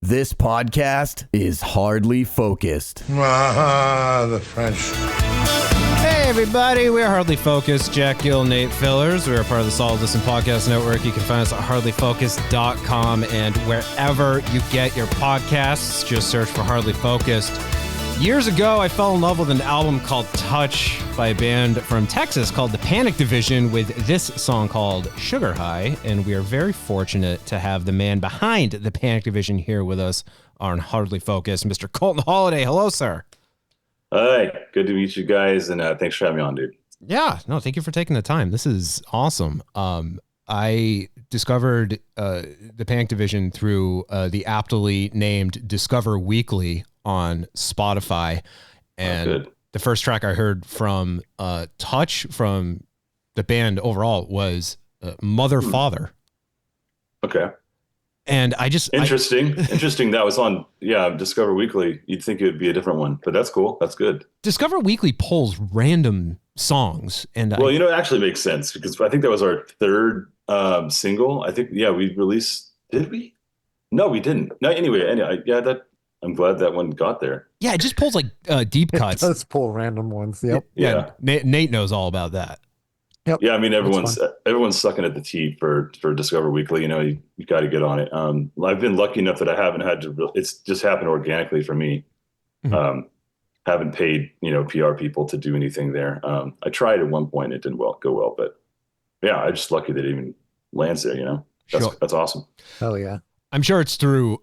This podcast is hardly focused. The French. Hey everybody, we're Hardly Focused. Jack Gill, Nate Fillers. We're a part of the Solid Listen Podcast Network. You can find us at hardlyfocused.com and wherever you get your podcasts, just search for Hardly Focused. Years ago, I fell in love with an album called Touch by a band from Texas called The Panic Division with this song called Sugar High, and we are very fortunate to have the man behind The Panic Division here with us on Hardly Focused, Mr. Colton Holliday. Hello, sir. Hi, good to meet you guys, and thanks for having me on, dude. Yeah, no, thank you for taking the time. This is awesome. I discovered The Panic Division through the aptly named Discover Weekly on Spotify, and the first track I heard from Touch from the band overall was Mother Father. Okay. And I just interesting. That was on Discover Weekly. You'd think it would be a different one, but that's cool. That's good. Discover Weekly pulls random songs, and it actually makes sense because I think that was our third single. I think we released. Did we? No, we didn't. No, anyway, I'm glad that one got there. Yeah, it just pulls like deep cuts. It does pull random ones. Yep. Yeah. Nate knows all about that. Yep. Yeah, I mean everyone's sucking at the teeth for Discover Weekly. You got to get on it. I've been lucky enough that I haven't had to. It's just happened organically for me. Mm-hmm. Haven't paid PR people to do anything there. I tried at one point, it didn't go well, but yeah, I'm just lucky that it even lands there. That's awesome. Hell yeah. I'm sure it's through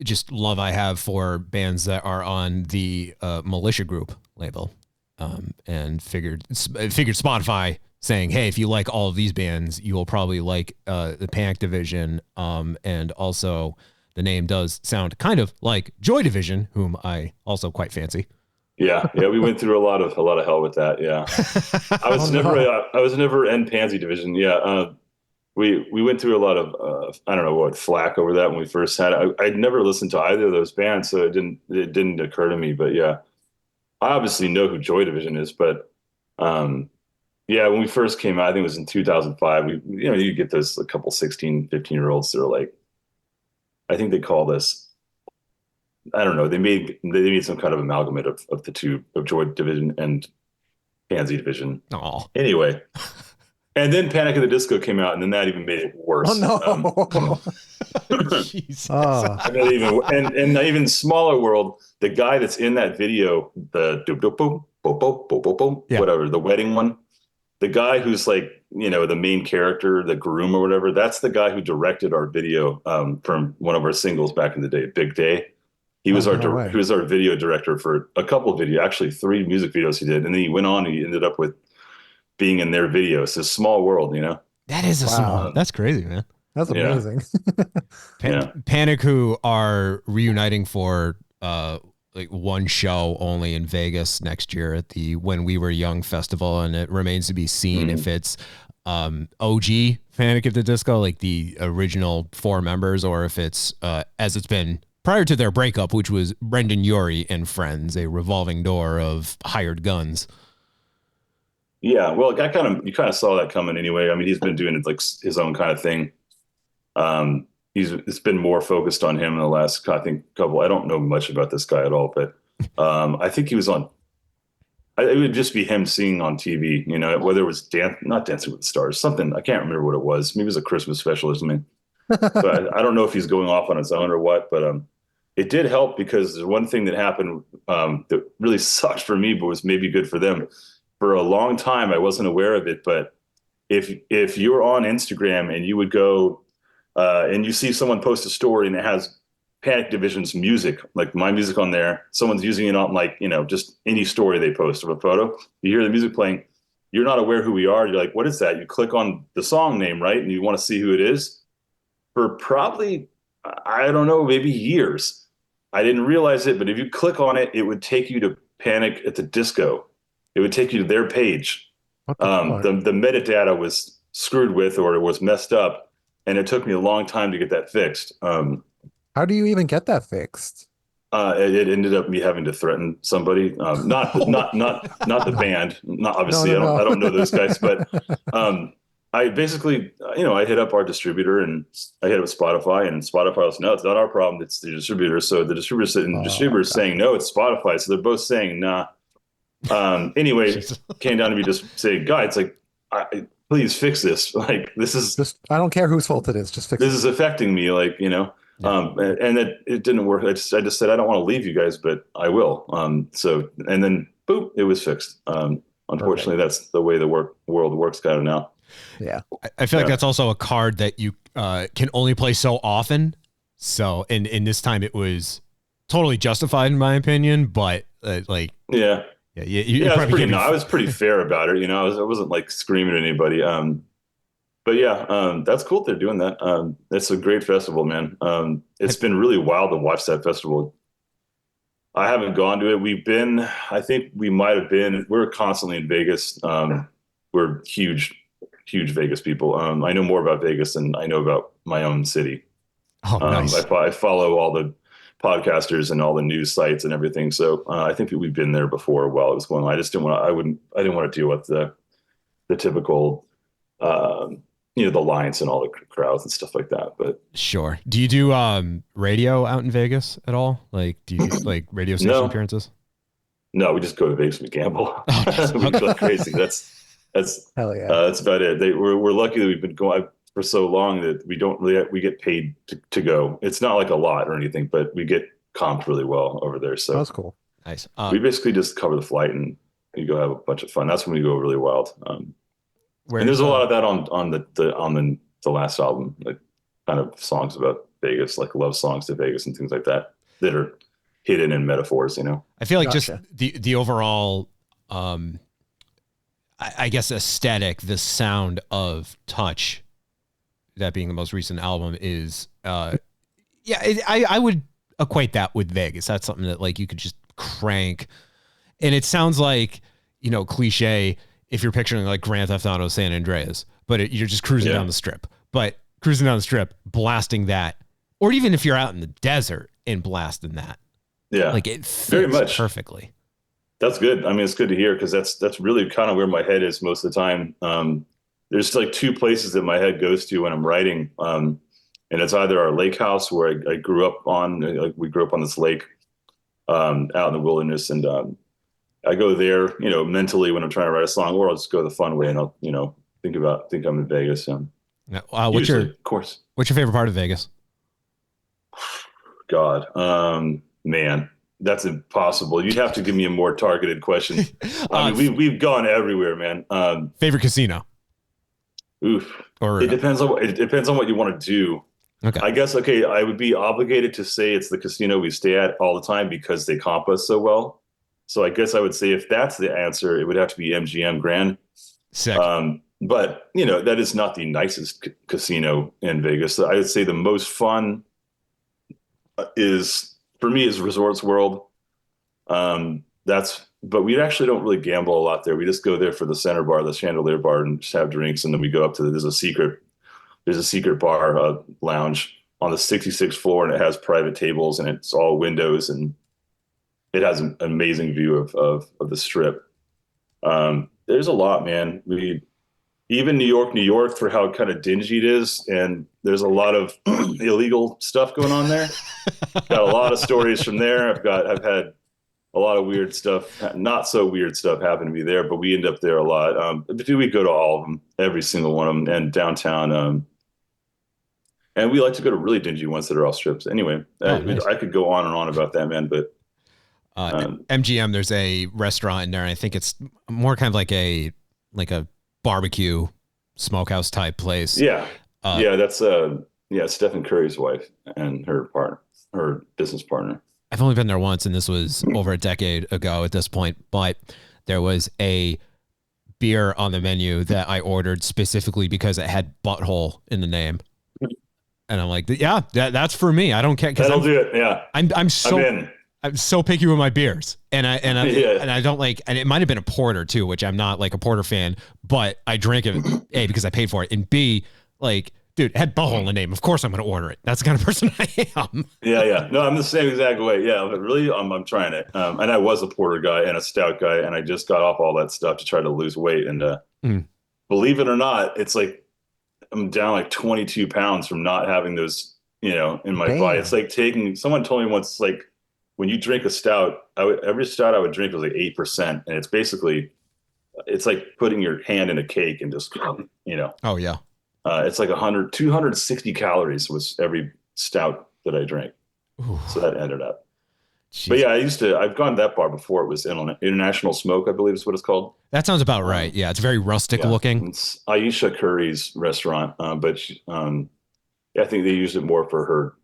just love I have for bands that are on the Militia Group label, and figured Spotify saying, hey, if you like all of these bands, you will probably like the Panic Division, and also the name does sound kind of like Joy Division, whom I also quite fancy. Yeah, we went through a lot of hell with that. Yeah, I was never in Pansy Division. Yeah. We went through a lot of flack over that when we first had it. I'd never listened to either of those bands, so it didn't occur to me. But yeah, I obviously know who Joy Division is. But when we first came out, I think it was in 2005. You get those a couple 16, 15-year-olds that are like, I think they call this. I don't know. They made some kind of amalgamate of the two, of Joy Division and Pansy Division. Oh, anyway. And then Panic at the Disco came out, and then that even made it worse. Oh no! Jesus. And in an even smaller world, the guy that's in that video, the whatever, the wedding one, the guy who's like, the main character, the groom or whatever, that's the guy who directed our video from one of our singles back in the day, Big Day. He was he was our video director for a couple of actually 3 music videos he did, and then he went on and he ended up with being in their video. It's a small world, That is a small. That's crazy, man. That's amazing. Panic, who are reuniting for like one show only in Vegas next year at the When We Were Young festival, and it remains to be seen if it's OG Panic at the Disco, like the original 4 members, or if it's as it's been prior to their breakup, which was Brendan Urie and Friends, a revolving door of hired guns. Yeah, well, you kind of saw that coming anyway. I mean, he's been doing it like his own kind of thing. It's been more focused on him in the last, I think, couple. I don't know much about this guy at all, but I think he was on. It would just be him singing on TV, whether it was not Dancing with the Stars, something. I can't remember what it was. Maybe it was a Christmas special or something. So I don't know if he's going off on his own or what, but it did help because there's one thing that happened that really sucked for me, but was maybe good for them. For a long time, I wasn't aware of it, but if you're on Instagram and you would go and you see someone post a story and it has Panic Division's music, like my music on there, someone's using it on just any story they post of a photo, you hear the music playing, you're not aware who we are. You're like, what is that? You click on the song name, right? And you want to see who it is. For probably, I don't know, maybe years, I didn't realize it, but if you click on it, it would take you to Panic at the Disco. It would take you to their page. The metadata was screwed with, or it was messed up, and it took me a long time to get that fixed. How do you even get that fixed? It ended up me having to threaten somebody, not the band. Not obviously, No. I don't know those guys, but I basically, I hit up our distributor and I hit up Spotify, and Spotify was, no, it's not our problem. It's the distributor. So the distributor is saying, no, it's Spotify. So they're both saying, nah. Anyway, came down to me just saying, guys, like, please fix this. Like, this is Just, I don't care whose fault it is. Just fix this it. is affecting me. Like, and it didn't work. I just said, I don't want to leave you guys, but I will. So, and then boop, it was fixed. Unfortunately, that's the way the world works kind of now. Yeah. I feel like that's also a card that you can only play so often. So, in this time, it was totally justified in my opinion, but Yeah, I was pretty fair about it. I wasn't like screaming at anybody. But yeah, that's cool. They're doing that. It's a great festival, man. It's been really wild to watch that festival. I haven't gone to it. I think we might've been, we're constantly in Vegas. We're huge Vegas people. I know more about Vegas than I know about my own city. Oh, nice. I follow all the podcasters and all the news sites and everything. So I think we've been there before while it was going on. I just didn't want to, I didn't want to deal with the typical, the lines and all the crowds and stuff like that. But sure. Do you do radio out in Vegas at all? Like, do you do like radio station appearances? No, we just go to Vegas and gamble. We go crazy. That's Hell yeah. That's about it. We're lucky that we've been going for so long that we get paid to go. It's not like a lot or anything, but we get comped really well over there. So that's cool. Nice. We basically just cover the flight and you go have a bunch of fun. That's when we go really wild. And there's a lot of that on the last album, like kind of songs about Vegas, like love songs to Vegas and things like that are hidden in metaphors. I feel like just the overall, I guess aesthetic, the sound of Touch, that being the most recent album, is I would equate that with Vegas. That's something that like you could just crank, and it sounds like cliche if you're picturing like Grand Theft Auto San Andreas, but you're just cruising down the strip. But cruising down the strip, blasting that, or even if you're out in the desert and blasting that, like it fits very much perfectly. That's good. I mean, it's good to hear because that's really kind of where my head is most of the time. There's like two places that my head goes to when I'm writing, and it's either our lake house where I grew up on. Like we grew up on this lake out in the wilderness, and I go there, mentally when I'm trying to write a song, or I'll just go the fun way and I'll, think I'm in Vegas. What's your favorite part of Vegas? God, man. That's impossible. You'd have to give me a more targeted question. I mean, we've gone everywhere, man. Favorite casino? Oof. It depends on what you want to do. Okay. I guess, I would be obligated to say it's the casino we stay at all the time because they comp us so well. So I guess I would say if that's the answer, it would have to be MGM Grand. Sick. But that is not the nicest casino in Vegas. I would say the most fun is Resorts World. But we actually don't really gamble a lot there. We just go there for the center bar, the chandelier bar, and just have drinks. And then we go up to there's a secret bar, lounge on the 66th floor, and it has private tables and it's all windows and it has an amazing view of the strip. There's a lot, man. Even New York for how kind of dingy it is. And there's a lot of illegal stuff going on there. Got a lot of stories from there. I've had a lot of weird stuff, not so weird stuff happen to me there, but we end up there a lot. We go to all of them, every single one of them, and downtown. And we like to go to really dingy ones that are off strips. Anyway, nice. I could go on and on about that, man, but MGM, there's a restaurant in there, and I think it's more kind of like a barbecue smokehouse type place. That's Stephen Curry's wife and her business partner. I've only been there once, and this was over a decade ago at this point, but there was a beer on the menu that I ordered specifically because it had butthole in the name. And I'm like, that's for me. I don't care. That'll do it. Yeah. I'm so picky with my beers, and I don't like, and it might have been a porter too, which I'm not like a porter fan, but I drink it A, because I paid for it, and B, like, dude, it had butthole in the name. Of course I'm going to order it. That's the kind of person I am. Yeah. No, I'm the same exact way. Yeah, but really, I'm trying it. And I was a porter guy and a stout guy, and I just got off all that stuff to try to lose weight, and believe it or not, it's like I'm down like 22 pounds from not having those, in my Damn. body. It's like someone told me once, like when you drink a stout, every stout I would drink was like 8%. And it's like putting your hand in a cake and just, Oh yeah. it's like 260 calories was every stout that I drank. Ooh. So that ended up. Jeez. But yeah, I've gone that bar before. It was International Smoke, I believe is what it's called. That sounds about right. Yeah, it's very rustic looking. It's Aisha Curry's restaurant, but I think they used it more for her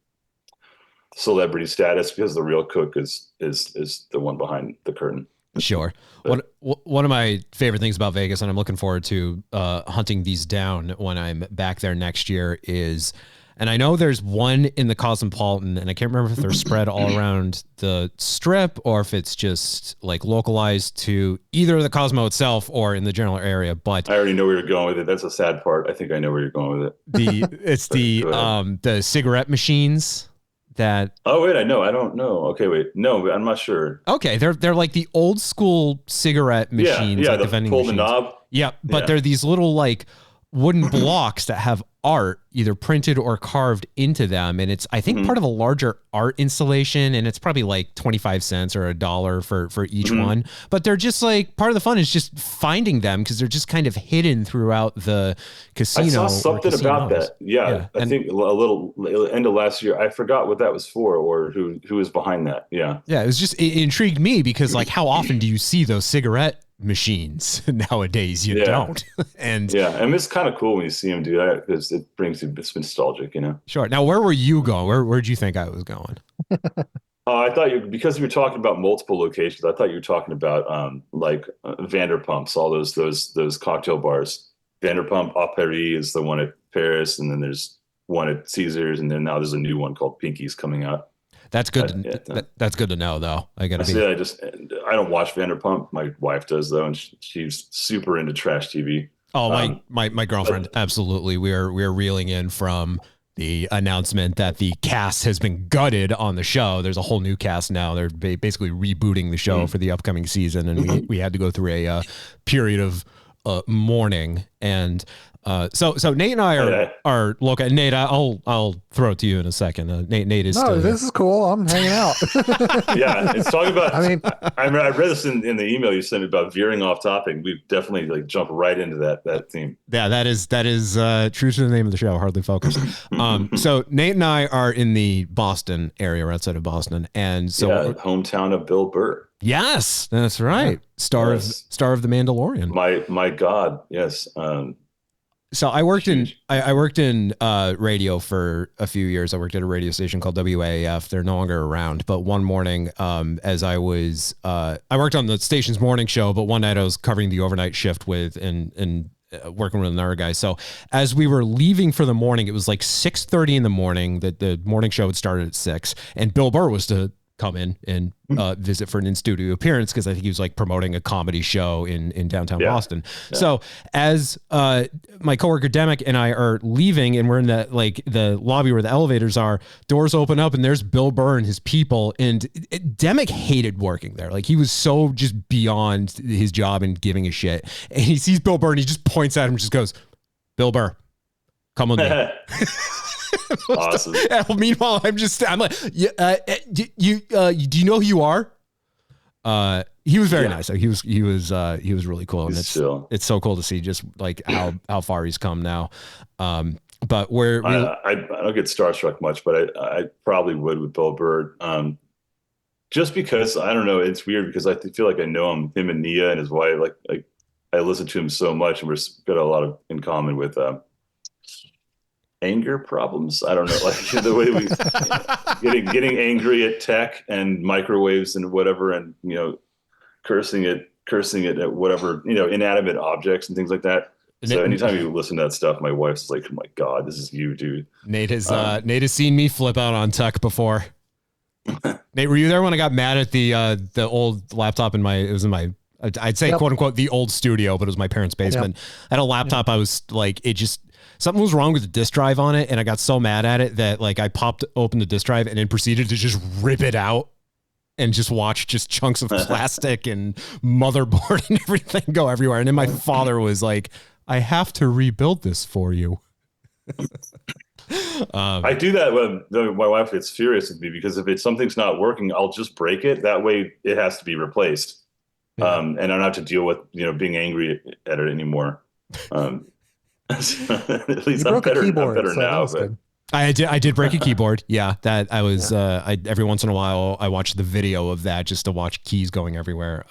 celebrity status because the real cook is the one behind the curtain. Sure. One of my favorite things about Vegas, and I'm looking forward to hunting these down when I'm back there next year, is, and I know there's one in the Cosmopolitan, and I can't remember if they're spread all around the Strip or if it's just like localized to either the Cosmo itself or in the general area. But I already know where you're going with it. That's a sad part. I think I know where you're going with it. It's the cigarette machines. Oh wait, I know. I don't know. Okay, wait. No, I'm not sure. Okay, they're like the old school cigarette machines. Yeah, like the vending pull machines. the knob. Yeah, but they're these little like wooden blocks that have art either printed or carved into them, and it's I think part of a larger art installation, and it's probably like 25 cents or $1 for each one. But they're just like, part of the fun is just finding them because they're just kind of hidden throughout the casino. I saw something about that. Yeah, I think a little end of last year. I forgot what that was for or who was behind that. Yeah, it was just, it intrigued me because like how often do you see those cigarette machines nowadays? You don't. And it's kind of cool when you see them do that because it's nostalgic, Sure. Now, where were you going? Where'd you think I was going? I thought because you were talking about multiple locations, I thought you were talking about Vanderpumps, all those cocktail bars. Vanderpump Au Paris is the one at Paris, and then there's one at Caesars, and then now there's a new one called Pinky's coming out. That's good. That's good to know, though. I don't watch Vanderpump. My wife does though, and she's super into trash TV. Oh, my girlfriend, absolutely. We're reeling in from the announcement that the cast has been gutted on the show. There's a whole new cast now. They're basically rebooting the show for the upcoming season, and we had to go through a period of mourning. And so Nate and I are local. Nate, I'll throw it to you in a second. Nate is still this here. is cool. I'm hanging out. Yeah, it's talking about. I mean, I read this in the email you sent me about veering off topic. We definitely like jump right into that theme. Yeah, that is true to the name of the show, Hardly Focused. So Nate and I are in the Boston area, right outside of Boston, and so hometown of Bill Burr. Yes, that's right. Star of The Mandalorian. My God, yes. So I worked in radio for a few years. I worked at a radio station called WAAF. They're no longer around. But one morning, as I worked on the station's morning show, but one night I was covering the overnight shift and working with another guy. So as we were leaving for the morning, it was like 6:30 in the morning. The morning show had started at 6, and Bill Burr was to come in and visit for an in-studio appearance because I think he was like promoting a comedy show in downtown Boston. Yeah. So as my coworker Demick and I are leaving, and we're in the lobby where the elevators are, doors open up and there's Bill Burr and his people. And Demick hated working there. Like, he was so just beyond his job and giving a shit. And he sees Bill Burr and he just points at him and just goes, "Bill Burr, come with me." Awesome. Meanwhile, I'm like, do you know who you are? He was very nice. He was really cool, and it's so cool to see just like how far he's come now. But I don't get starstruck much, but I probably would with Bill Burr. Just because I don't know, it's weird because I feel like I know him and Nia and his wife. Like I listen to him so much, and we've got a lot in common with anger problems. I don't know, like the way we getting angry at tech and microwaves and whatever, and cursing it at whatever, inanimate objects and things like that. So anytime you listen to that stuff, my wife's like, "Oh my God, this is you, dude." Nate has seen me flip out on tech before. Nate, were you there when I got mad at the old laptop I'd say quote unquote the old studio, but it was my parents' basement. I had a laptop. I was like, something was wrong with the disk drive on it, and I got so mad at it that like I popped open the disk drive and then proceeded to just rip it out and just watch just chunks of plastic and motherboard and everything go everywhere. And then my father was like, I have to rebuild this for you. I do that when my wife gets furious with me because if something's not working, I'll just break it. That way it has to be replaced. Yeah. And I don't have to deal with, being angry at it anymore. At least I'm better so that now. was But good. I did break a keyboard. Yeah, that I was. Every once in a while, I watch the video of that just to watch keys going everywhere.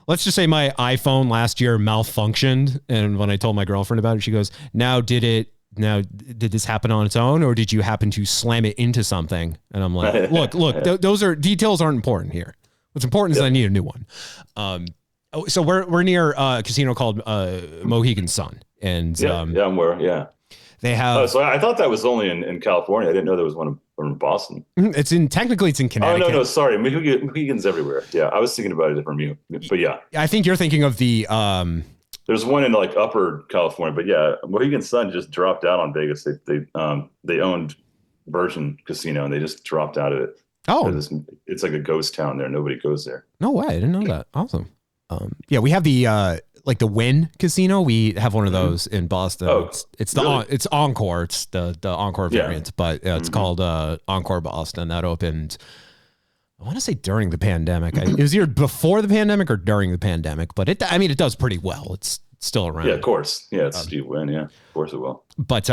Let's just say my iPhone last year malfunctioned, and when I told my girlfriend about it, she goes, did this happen on its own, or did you happen to slam it into something?" And I'm like, look, those are details aren't important here. What's important is I need a new one. So we're near a casino called Mohegan Sun, and I'm aware. Yeah. they have. Oh, so I thought that was only in California. I didn't know there was one in Boston. Technically it's in Connecticut. Oh, no, sorry. Mohegan's everywhere. Yeah, I was thinking about it from you. But yeah. I think you're thinking of the... There's one in like Upper California. But yeah, Mohegan Sun just dropped out on Vegas. They owned Virgin Casino, and they just dropped out of it. Oh. It's like a ghost town there. Nobody goes there. No way. I didn't know that. Awesome. We have the... like the Wynn Casino, we have one of those in Boston. Oh, it's really? It's Encore. It's the Encore variant, but it's called Encore Boston. That opened, I want to say during the pandemic. It was either before the pandemic or during the pandemic, but it does pretty well. It's still around. Yeah, of course. Yeah, it's Steve Wynn. Yeah, of course it will. But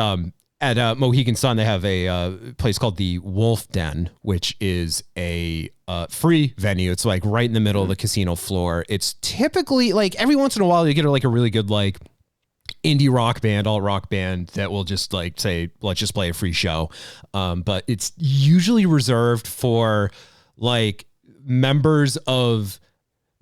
at Mohegan Sun, they have a place called the Wolf Den, which is a free venue. It's like right in the middle of the casino floor. It's typically like every once in a while you get like a really good like indie rock band, alt rock band that will just like say, let's just play a free show. But it's usually reserved for like members of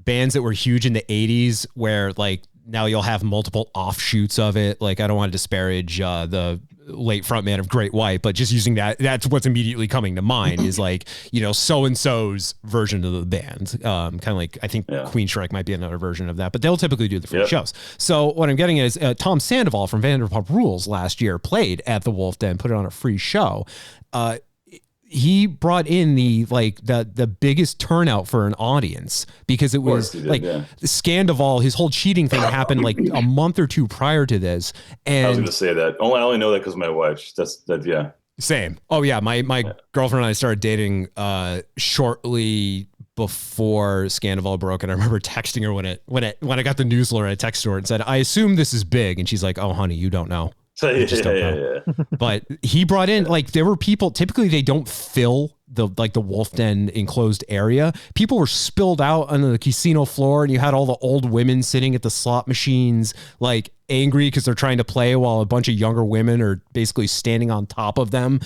bands that were huge in the 80s where like now you'll have multiple offshoots of it. Like I don't want to disparage the late frontman of Great White, but just using that's what's immediately coming to mind is like, so-and-so's version of the band. Kind of like, I think Queen Shrek might be another version of that, but they'll typically do the free shows. So what I'm getting is Tom Sandoval from Vanderpump Rules last year played at the Wolf Den, put it on a free show. He brought in the biggest turnout for an audience because it was the Scandival, his whole cheating thing happened like a month or two prior to this. And I was going to say that. I only know that because my wife. Yeah. Same. Oh yeah, my girlfriend and I started dating shortly before Scandival broke, and I remember texting her when I got the news alert. I texted her and said, "I assume this is big," and she's like, "Oh honey, you don't know." So, yeah. But he brought in like there were people. Typically, they don't fill the Wolf Den enclosed area. People were spilled out on the casino floor, and you had all the old women sitting at the slot machines, like angry because they're trying to play while a bunch of younger women are basically standing on top of them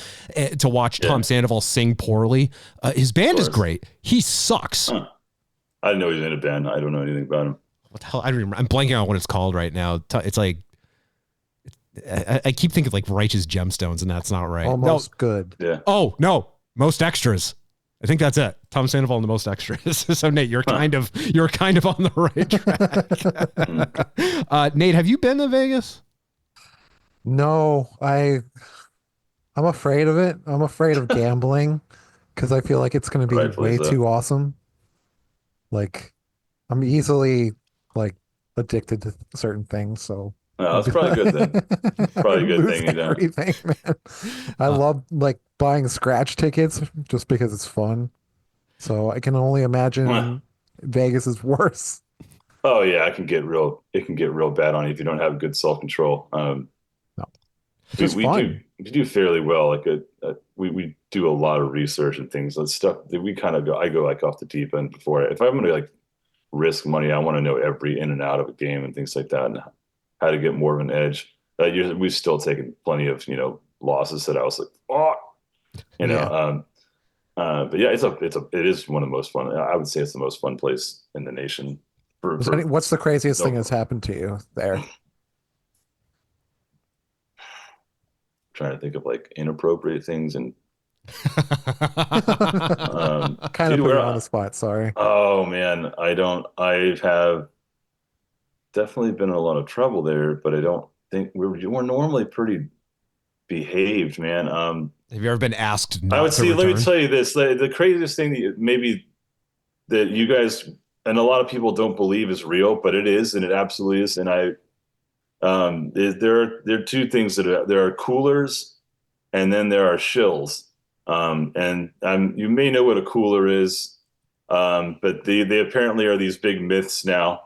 to watch Tom Sandoval sing poorly. His band is great. He sucks. Huh. I didn't know he was in a band. I don't know anything about him. What the hell? I don't remember. I'm blanking on what it's called right now. It's like. I keep thinking like Righteous Gemstones, and that's not right. Almost good. Yeah. Oh no, Most Extras. I think that's it. Tom Sandoval and the Most Extras. So Nate, you're kind of on the right track. Nate, have you been to Vegas? No, I'm afraid of it. I'm afraid of gambling because I feel like it's going to be way too awesome. Like, I'm easily like addicted to certain things, so. No, that's probably a good thing. Probably a good thing. Everything, man. I love like buying scratch tickets just because it's fun. So I can only imagine Vegas is worse. Oh yeah, it can get real bad on you if you don't have good self-control. No. We do fairly well. Like we do a lot of research and things. That stuff that I go like off the deep end before. If I'm gonna like risk money, I want to know every in and out of a game and things like that, and how to get more of an edge. We've still taken plenty of losses that I was like, but yeah, it is one of the most fun. I would say it's the most fun place in the nation. What's the craziest thing that's happened to you there? Trying to think of like inappropriate things and kind of put you on the spot. Sorry. Oh man, I have definitely been in a lot of trouble there, but I don't think we're normally pretty behaved, man. Have you ever been asked? I would see. Let me tell you this: the craziest thing that you guys and a lot of people don't believe is real, but it is, and it absolutely is. And there are two things there are coolers, and then there are shills. You may know what a cooler is, but they apparently are these big myths now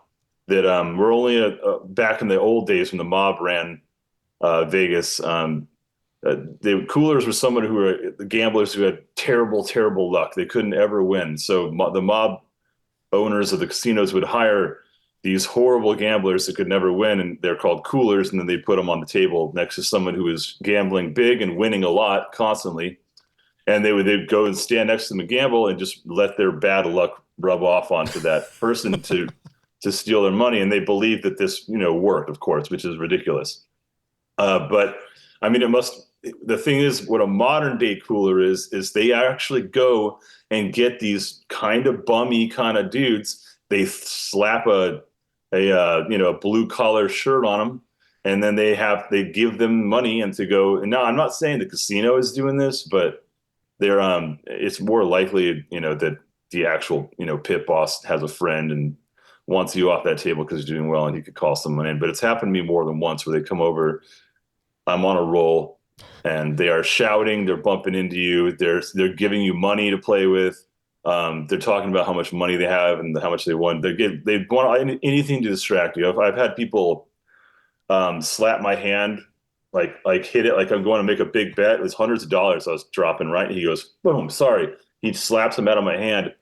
that were only back in the old days when the mob ran Vegas. The coolers were someone who were the gamblers who had terrible, terrible luck. They couldn't ever win. So the mob owners of the casinos would hire these horrible gamblers that could never win, and they're called coolers. And then they put them on the table next to someone who was gambling big and winning a lot constantly. And they'd go and stand next to them and gamble and just let their bad luck rub off onto that person to steal their money. And they believed that this, worked, of course, which is ridiculous. But I mean, the thing is, what a modern day cooler is they actually go and get these kind of bummy kind of dudes. They slap a blue collar shirt on them, and then they give them money and to go. And now I'm not saying the casino is doing this, but it's more likely, that the actual, pit boss has a friend and wants you off that table because you're doing well and he could call someone in. But it's happened to me more than once where they come over, I'm on a roll, and they are shouting, they're bumping into you, they're giving you money to play with. They're talking about how much money they have and how much they won. They want anything to distract you. I've had people slap my hand, like hit it, like I'm going to make a big bet. It was hundreds of dollars I was dropping, right? He goes, boom, sorry. He slaps them out of my hand.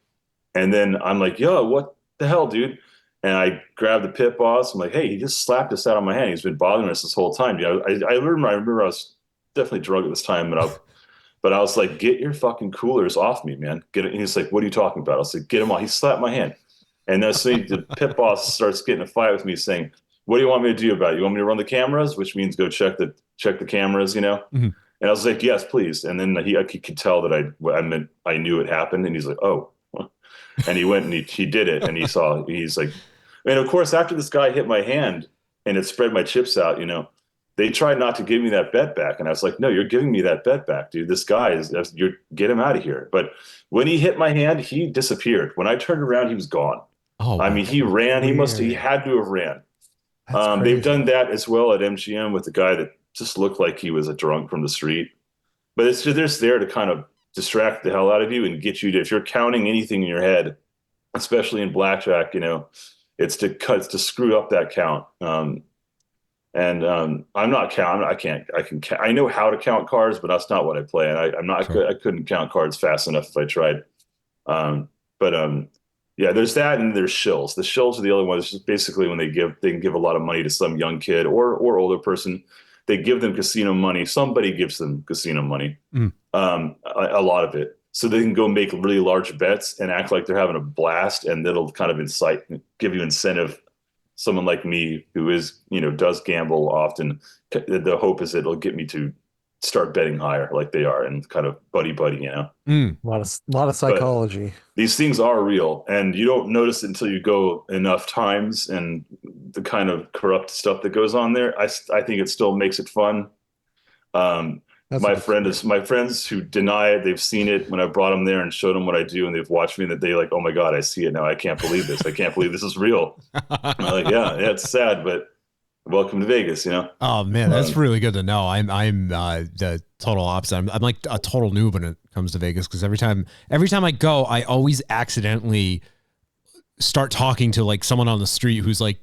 And then I'm like, yo, what the hell, dude? And I grabbed the pit boss. I'm like, hey, he just slapped us out of my hand. He's been bothering us this whole time. I remember I was definitely drunk at this time, but I was like, get your fucking coolers off me, man. Get it. And he's like, what are you talking about? I was like, get him off. He slapped my hand. And then so the pit boss starts getting a fight with me saying, what do you want me to do about it? You want me to run the cameras? Which means go check the cameras, Mm-hmm. And I was like, yes, please. And then he could tell that I knew it happened. And he's like, oh, and he went and he did it. And he's like, and of course, after this guy hit my hand and it spread my chips out, they tried not to give me that bet back. And I was like, no, you're giving me that bet back, dude. This guy get him out of here. But when he hit my hand, he disappeared. When I turned around, he was gone. Oh, I mean, he ran. He had to have ran. They've done that as well at MGM with the guy that just looked like he was a drunk from the street. But they're there to kind of distract the hell out of you and get you to, if you're counting anything in your head, especially in blackjack, it's to screw up that count. I'm not counting. I know how to count cards, but that's not what I play. And I'm not, sure. I couldn't count cards fast enough if I tried. Yeah, there's that, and there's shills. The shills are the other ones. Just basically when they can give a lot of money to some young kid or older person. They give them casino money. Somebody gives them casino money, a lot of it, so they can go make really large bets and act like they're having a blast, and that'll kind of give you incentive. Someone like me who does gamble often, the hope is that it'll get me to start betting higher like they are, and kind of buddy, A lot of psychology. But these things are real, and you don't notice it until you go enough times, and the kind of corrupt stuff that goes on there. I think it still makes it fun. My friends who deny it, they've seen it when I brought them there and showed them what I do, and they've watched me, and that they like, oh my God, I see it now. I can't believe this. I can't believe this is real. I'm like, yeah, it's sad, but welcome to Vegas, Oh man, that's really good to know. I'm the total opposite. I'm like a total noob when it comes to Vegas, because every time I go, I always accidentally start talking to like someone on the street who's like,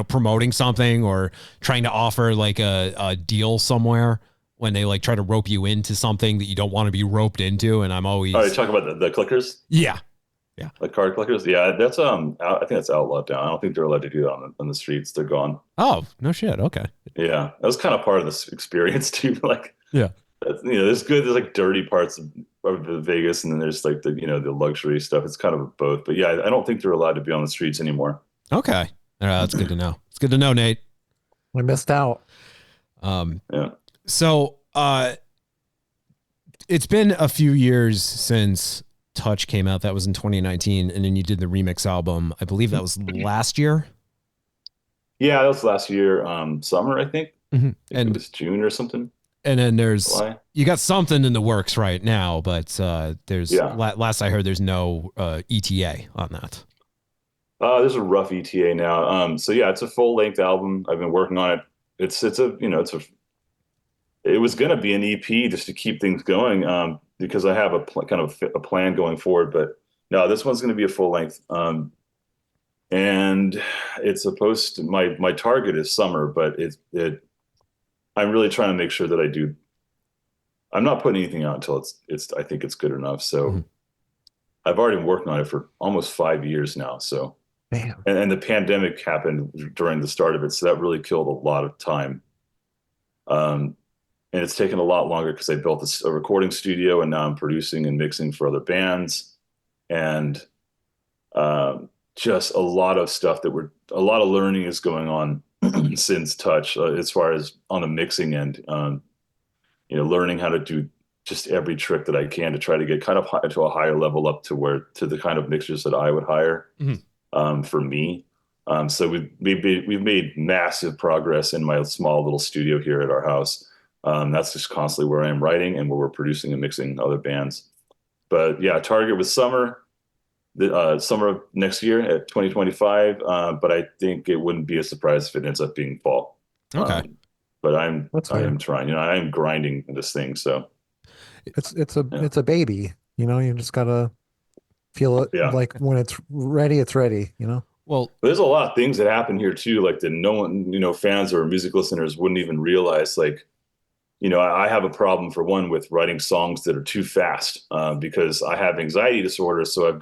promoting something or trying to offer like a deal somewhere, when they like try to rope you into something that you don't want to be roped into. And I'm always... Oh, you're talking about the clickers? Yeah. The card clickers? Yeah, that's I think that's outlawed now. I don't think they're allowed to do that on the streets. They're gone. Oh, no shit. Okay. Yeah, that was kind of part of this experience too. Like, yeah, there's like dirty parts of Vegas, and then there's like the the luxury stuff. It's kind of both. But yeah, I don't think they're allowed to be on the streets anymore. Okay. That's good to know. It's good to know, Nate. I missed out. Yeah. So it's been a few years since Touch came out. That was in 2019, and then you did the remix album. I believe that was last year. Yeah, that was last year, summer, I think. Mm-hmm. And it was June or something. And then July. You got something in the works right now, but last I heard, there's no ETA on that. There's a rough ETA now. So yeah, it's a full length album. I've been working on it. It was going to be an EP just to keep things going, because I have kind of a plan going forward. But no, this one's going to be a full length. And it's supposed to, my target is summer, but I'm really trying to make sure that I'm not putting anything out until I think it's good enough. So I've already been working on it for almost 5 years now. So, and the pandemic happened during the start of it. So that really killed a lot of time. And it's taken a lot longer because I built a recording studio, and now I'm producing and mixing for other bands. And just a lot of stuff a lot of learning is going on since Touch, as far as on the mixing end, learning how to do just every trick that I can to try to get kind of to a higher level up to the kind of mixers that I would hire for me. So we've made massive progress in my small little studio here at our house. That's just constantly where I am writing and where we're producing and mixing other bands. But yeah, target was summer of next year at 2025. But I think it wouldn't be a surprise if it ends up being fall. Okay. But I am trying, I am grinding this thing. So it's a baby, you just gotta feel it. Yeah. Like when it's ready, Well, there's a lot of things that happen here too, like that no one, fans or music listeners wouldn't even realize. Like, I have a problem, for one, with writing songs that are too fast, because I have anxiety disorder. So I've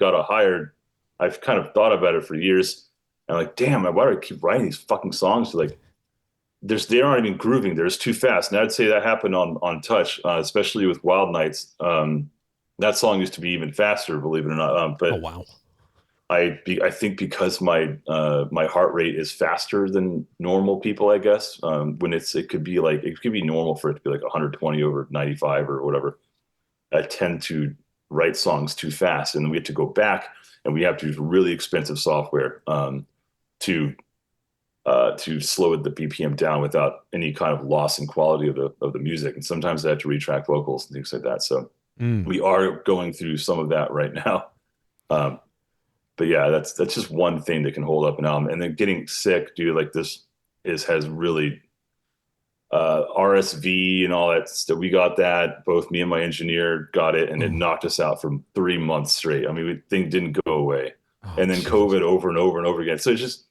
kind of thought about it for years. And like, damn, why do I keep writing these fucking songs? Like, they aren't even grooving. They're just too fast. And I'd say that happened on Touch, especially with Wild Nights. That song used to be even faster, believe it or not. But oh wow. I think because my heart rate is faster than normal people, I guess, when it could be normal for it to be like 120 over 95 or whatever. I tend to write songs too fast, and then we have to go back and we have to use really expensive software to slow the BPM down without any kind of loss in quality of the music. And sometimes I have to retrack vocals and things like that. So we are going through some of that right now. But yeah, that's just one thing that can hold up an album. And then getting sick, dude, like this has really RSV and all that stuff. We got that. Both me and my engineer got it, and it knocked us out for 3 months straight. I mean, the thing didn't go away. And then COVID over and over and over again. So it's just,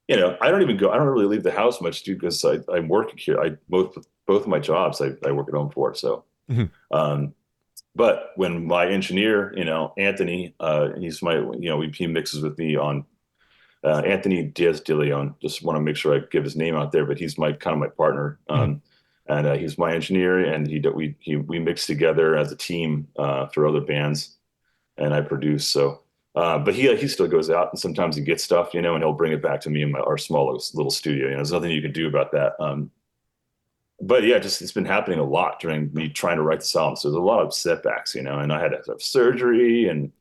I don't really leave the house much, dude, because I'm working here. Both of my jobs I work at home for. So, but when my engineer, Anthony, he mixes with me on Anthony Diaz de Leon. Just want to make sure I give his name out there, but he's my partner. And he's my engineer, and we mix together as a team for other bands, and I produce. So, but he still goes out, and sometimes he gets stuff, and he'll bring it back to me in our small little studio. There's nothing you can do about that. But yeah, it's been happening a lot during me trying to write this album. So there's a lot of setbacks, and I had to have surgery, and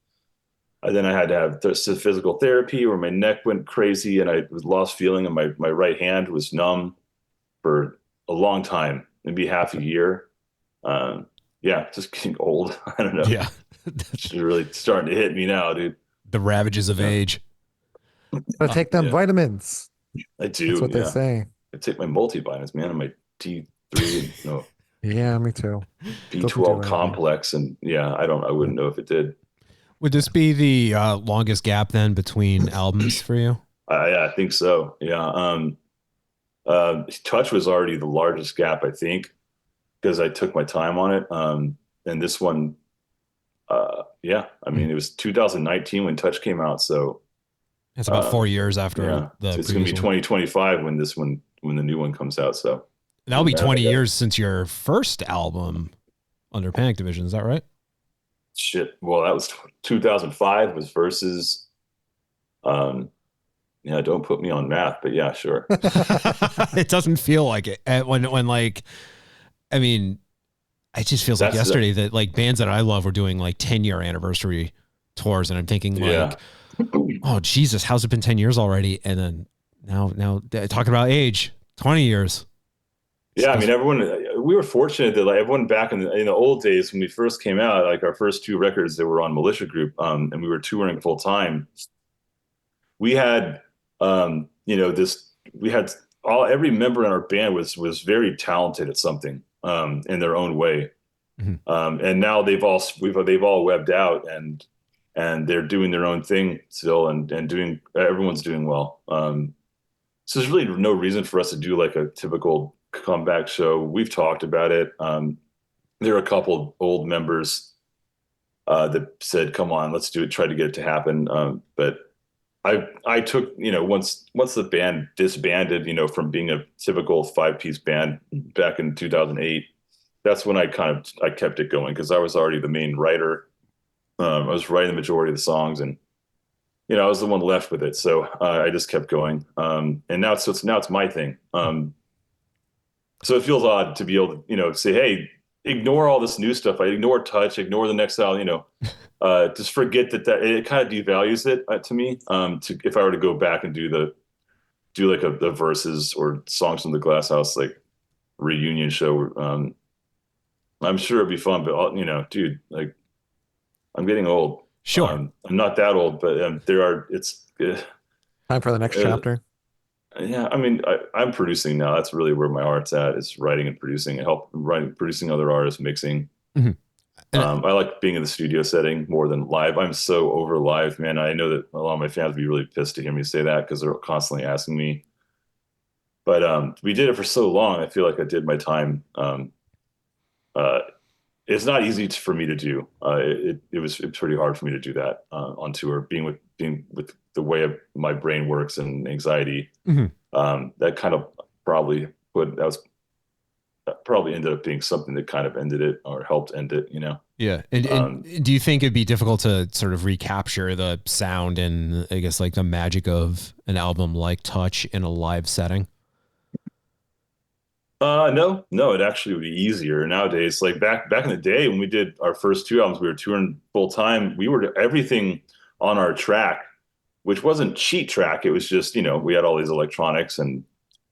then I had to have physical therapy where my neck went crazy and I was lost feeling, and my right hand was numb for a long time, maybe half a year. Just getting old. I don't know. Yeah. It's really starting to hit me now, dude. The ravages of age. Gotta take them vitamins. I do. That's what they say. I take my multivitamins, man, and my D3, Yeah, me too. B12 complex, and I wouldn't know if it did. Would this be the longest gap then between albums for you? I think so. Yeah. Touch was already the largest gap, I think, because I took my time on it. And this one, it was 2019 when Touch came out. So it's about 4 years after it's going to be 2025 when the new one comes out. So that'll be 20 years since your first album under Panic Division. Is that right? Shit. Well, that was 2005 was Versus. Don't put me on math, but yeah, sure. It doesn't feel like it when it just feels like yesterday that like bands that I love were doing like 10-year anniversary tours, and I'm thinking like, oh Jesus, how's it been 10 years already? And then now talking about age, 20 years. Yeah, we were fortunate that like everyone back in the old days when we first came out, like our first two records that were on Militia Group, and we were touring full time. we had, we had every member in our band was very talented at something, in their own way. And now they've all webbed out and they're doing their own thing still and everyone's doing well. So there's really no reason for us to do like a typical comeback show. We've talked about it. There are a couple old members that said, "Come on, let's do it." Try to get it to happen. But I took, once the band disbanded, from being a typical 5-piece band back in 2008. That's when I kept it going because I was already the main writer. I was writing the majority of the songs, and I was the one left with it. So I just kept going. And now it's my thing. So it feels odd to be able to, say, hey, ignore all this new stuff. I ignore Touch, ignore the next album, just forget that it kind of devalues it to me. If I were to go back and do like the verses or songs from the Glass House, like reunion show, I'm sure it'd be fun, but dude, like I'm getting old. Sure. I'm not that old, but it's time for the next chapter. Yeah, I mean, I'm producing now. That's really where my heart's at, is writing and producing and producing other artists, mixing. Mm-hmm. I like being in the studio setting more than live. I'm so over live, man. I know that a lot of my fans would be really pissed to hear me say that because they're constantly asking me. But we did it for so long. I feel like I did my time. It's not easy for me to do. It's pretty hard for me to do that on tour, being with the way my brain works and anxiety. Mm-hmm. That kind of probably ended up being something that kind of ended it or helped end it, Yeah. And do you think it'd be difficult to sort of recapture the sound and I guess like the magic of an album like Touch in a live setting? No, it actually would be easier nowadays. Like back in the day when we did our first 2 albums, we were touring full time. We were everything on our track, which wasn't cheat track. It was just, we had all these electronics and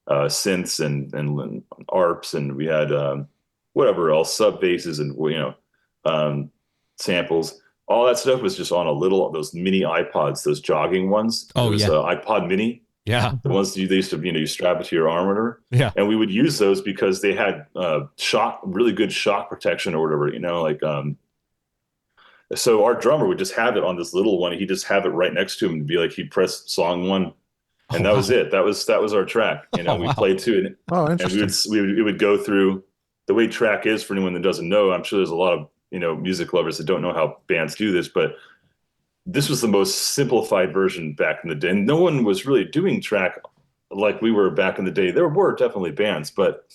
synths and ARPs, and we had whatever else, sub basses and samples. All that stuff was just on those mini iPods, those jogging ones. Oh, yeah. iPod Mini. Yeah. The ones they used to, you strap it to your arm or whatever. Yeah. And we would use those because they had really good shock protection or whatever, so our drummer would just have it on this little one. He'd just have it right next to him and be like, he'd press song 1 and that was it. That was our track. We played to it. Oh, interesting. And it would go through the way track is for anyone that doesn't know. I'm sure there's a lot of, music lovers that don't know how bands do this, but this was the most simplified version back in the day. And no one was really doing track like we were back in the day. There were definitely bands, but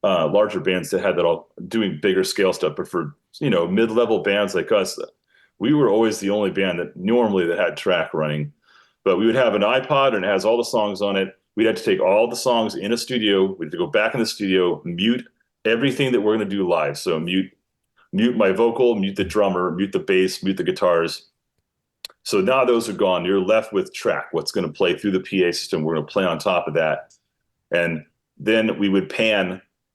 larger bands that had that all doing bigger scale stuff. But for, mid-level bands like us, we were always the only band that had track running. But we would have an iPod and it has all the songs on it. We'd have to take all the songs in a studio. We'd have to go back in the studio, mute everything that we're going to do live. So mute my vocal, mute the drummer, mute the bass, mute the guitars. So now those are gone. You're left with track, what's going to play through the PA system. We're going to play on top of that. And then we would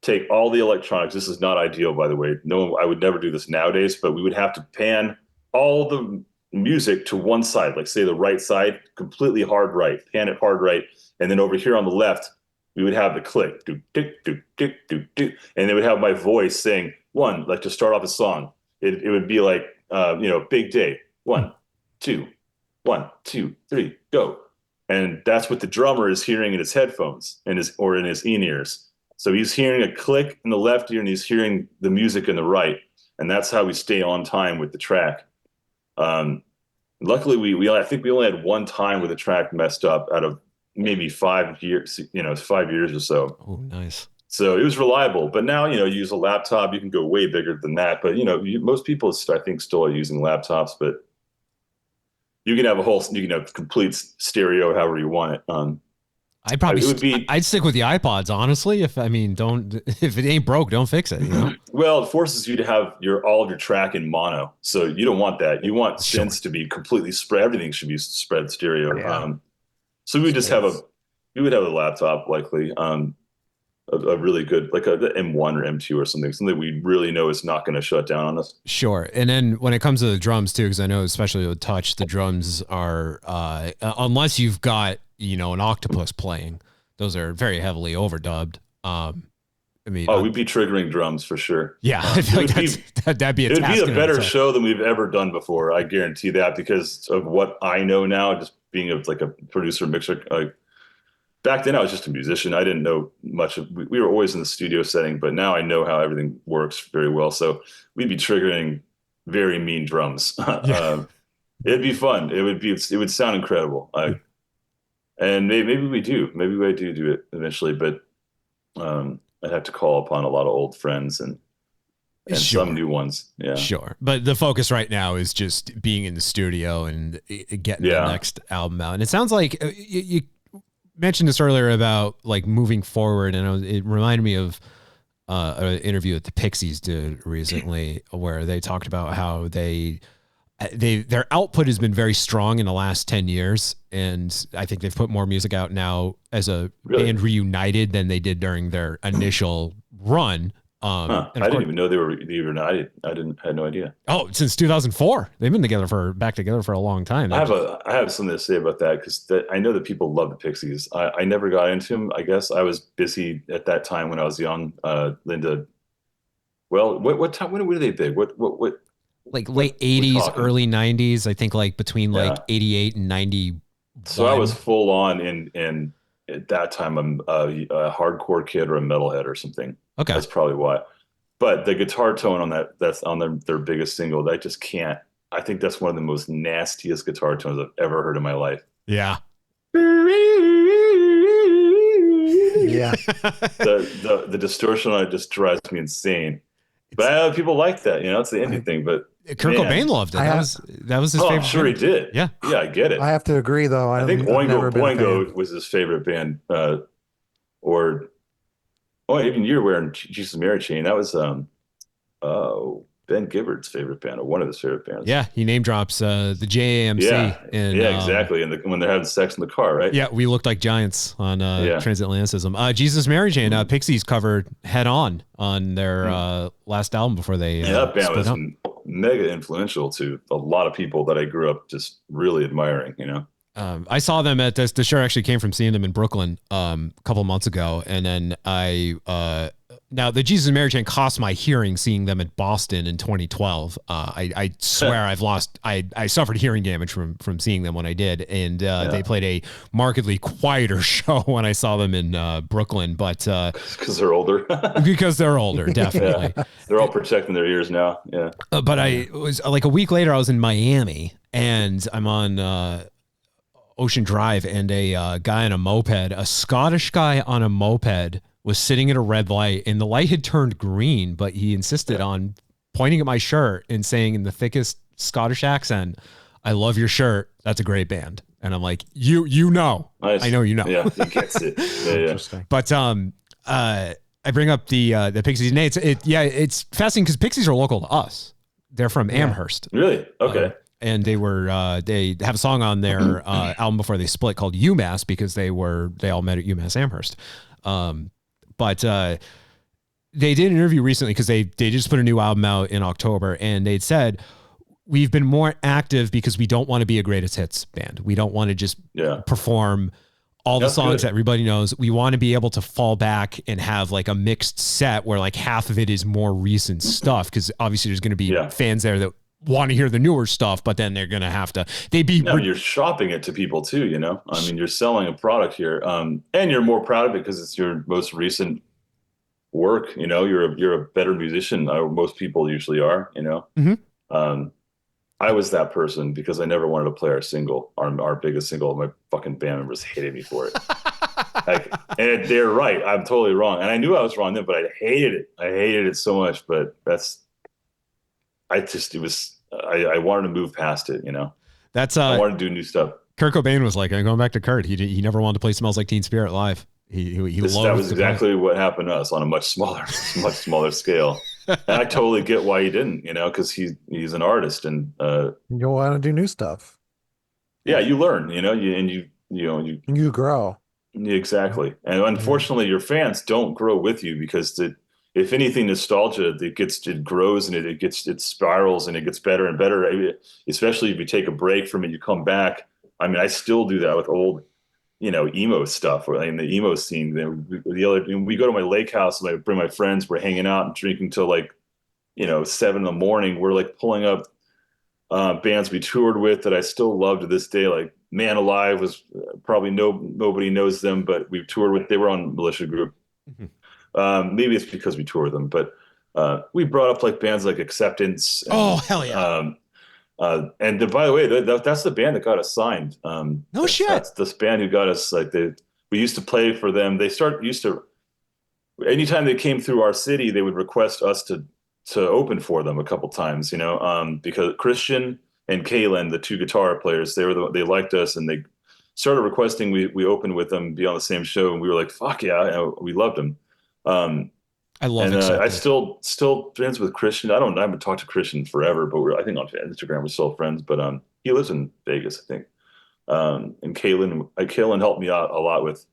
take all the electronics. This is not ideal, by the way. I would never do this nowadays, but we would have to pan all the music to one side, like say the right side, completely hard right, pan it hard right. And then over here on the left, we would have the click, do, do, do, do, do, do. And they would have my voice saying one, like to start off a song. It would be like, Big Day, 1, 2, 1, 2, 3, go. And that's what the drummer is hearing in his headphones in his in-ears. So he's hearing a click in the left ear and he's hearing the music in the right. And that's how we stay on time with the track. Luckily I think we only had one time where the track messed up out of maybe 5 years, 5 years or so. Oh, nice. So it was reliable, but now, you use a laptop, you can go way bigger than that. But, most people I think still are using laptops, but you can have complete stereo however you want it. I'd stick with the iPods, honestly. If it ain't broke, don't fix it. Well, it forces you to have all of your track in mono. So you don't want that. You want synths to be completely spread. Everything should be spread stereo. Yeah. So we would have a laptop likely. a really good, like a M1 or M2 or something we really know is not going to shut down on us. Sure. And then when it comes to the drums too, because I know especially with touch, the drums are unless you've got, you know, an octopus playing, those are very heavily overdubbed. I mean, we'd be triggering drums for sure. Yeah, I feel like that'd be a it'd task be a better show than we've ever done before. I guarantee that, because of what I know now, just being like a producer mixer. Back then I was just a musician. I didn't know much of, we were always in the studio setting, but now I know how everything works very well. So we'd be triggering very mean drums. It'd be fun. It would sound incredible. And maybe we do it eventually, but I'd have to call upon a lot of old friends and sure. Some new ones. Yeah, sure. But the focus right now is just being in the studio and getting the next album out. And it sounds like you mentioned this earlier about like moving forward, and it reminded me of an interview that the Pixies did recently, where they talked about how their output has been very strong in the last 10 years, and I think they've put more music out now as a band reunited than they did during their initial run. I didn't even know they were reunited. I had no idea. Oh, since 2004, they've been back together for a long time. I have something to say about that, because I know that people love the Pixies. I never got into them. I guess I was busy at that time when I was young. Linda, well, what time? When were they big? What? Like late 80s, early 90s. I think like between like 88 and 90. So I was full on in at that time. I'm a hardcore kid or a metalhead or something. Okay, that's probably why. But the guitar tone on that's on their biggest single, I just can't. I think that's one of the most nastiest guitar tones I've ever heard in my life. Yeah. Yeah. The distortion on it just drives me insane. But people like that, you know, it's the indie thing. But Kurt Cobain loved it. That was his favorite. I'm sure band. He did. Yeah, I get it. I have to agree, though. I think Boingo was his favorite band, or even you were wearing Jesus Mary Chain. That was Ben Gibbard's favorite band, or one of his favorite bands. Yeah, he name drops the JAMC. Yeah, exactly. And when they're having sex in the car, right? Yeah, we looked like giants on Transatlanticism. Jesus Mary Chain, Pixies covered Head On their last album before they that band was mega influential to a lot of people that I grew up just really admiring, you know. I saw them at the show. Actually came from seeing them in Brooklyn a couple months ago, and then now the Jesus and Mary Chain cost my hearing seeing them in Boston in 2012. I swear I suffered hearing damage from seeing them when I did, and they played a markedly quieter show when I saw them in Brooklyn, but because they're older. Because they're older, definitely. Yeah. They're all protecting their ears now. Yeah. But I was like a week later, I was in Miami, and I'm on Ocean Drive, and a guy on a moped, a Scottish guy on a moped, was sitting at a red light, and the light had turned green, but he insisted on pointing at my shirt and saying in the thickest Scottish accent, "I love your shirt. That's a great band." And I'm like, you know, nice. I know you know. Yeah, he gets it. Yeah. But I bring up the Pixies, and it's fascinating because Pixies are local to us. They're from Amherst. Really? Okay. And they have a song on their album before they split called UMass, because they all met at UMass Amherst. But they did an interview recently because they just put a new album out in October, and they'd said, we've been more active because we don't want to be a greatest hits band. We don't want to just perform all the songs that everybody knows. We want to be able to fall back and have like a mixed set where like half of it is more recent stuff, because obviously there's going to be fans there that want to hear the newer stuff, but then they're going to have to, you're shopping it to people too, you know? I mean, you're selling a product here, and you're more proud of it because it's your most recent work, you know, you're a better musician. Most people usually are, you know? Mm-hmm. I was that person because I never wanted to play our single, our biggest single. My fucking band members hated me for it. And they're right. I'm totally wrong. And I knew I was wrong then, but I hated it. I hated it so much, but I wanted to move past it, you know. I wanted to do new stuff. Kurt Cobain was like, I'm going back to Kurt. He never wanted to play "Smells Like Teen Spirit" live. That was exactly what happened to us on a much smaller scale. And I totally get why he didn't, you know, because he's an artist, and you want to do new stuff. Yeah, you learn, you know, you grow. Exactly. And unfortunately, your fans don't grow with you because if anything, nostalgia, it grows and it spirals and it gets better and better. I mean, especially if you take a break from it, you come back. I mean, I still do that with old, emo stuff or in the emo scene. We go to my lake house and I bring my friends, we're hanging out and drinking till like, 7 in the morning. We're like pulling up bands we toured with that I still love to this day. Like Man Alive was probably nobody knows them, but we toured with. They were on Militia Group. Maybe it's because we toured them, but we brought up like bands like Acceptance. Oh hell yeah! And by the way, that's the band that got us signed. No shit. That's this band who got us we used to play for them. Anytime they came through our city, they would request us to open for them a couple times, because Christian and Kalen, the two guitar players, they liked us and they started requesting we open with them, be on the same show, and we were like, fuck yeah, we loved them. I love it. I still friends with Christian. I haven't talked to Christian forever, but I think on Instagram we're still friends. But he lives in Vegas, I think. And Kalen helped me out a lot with.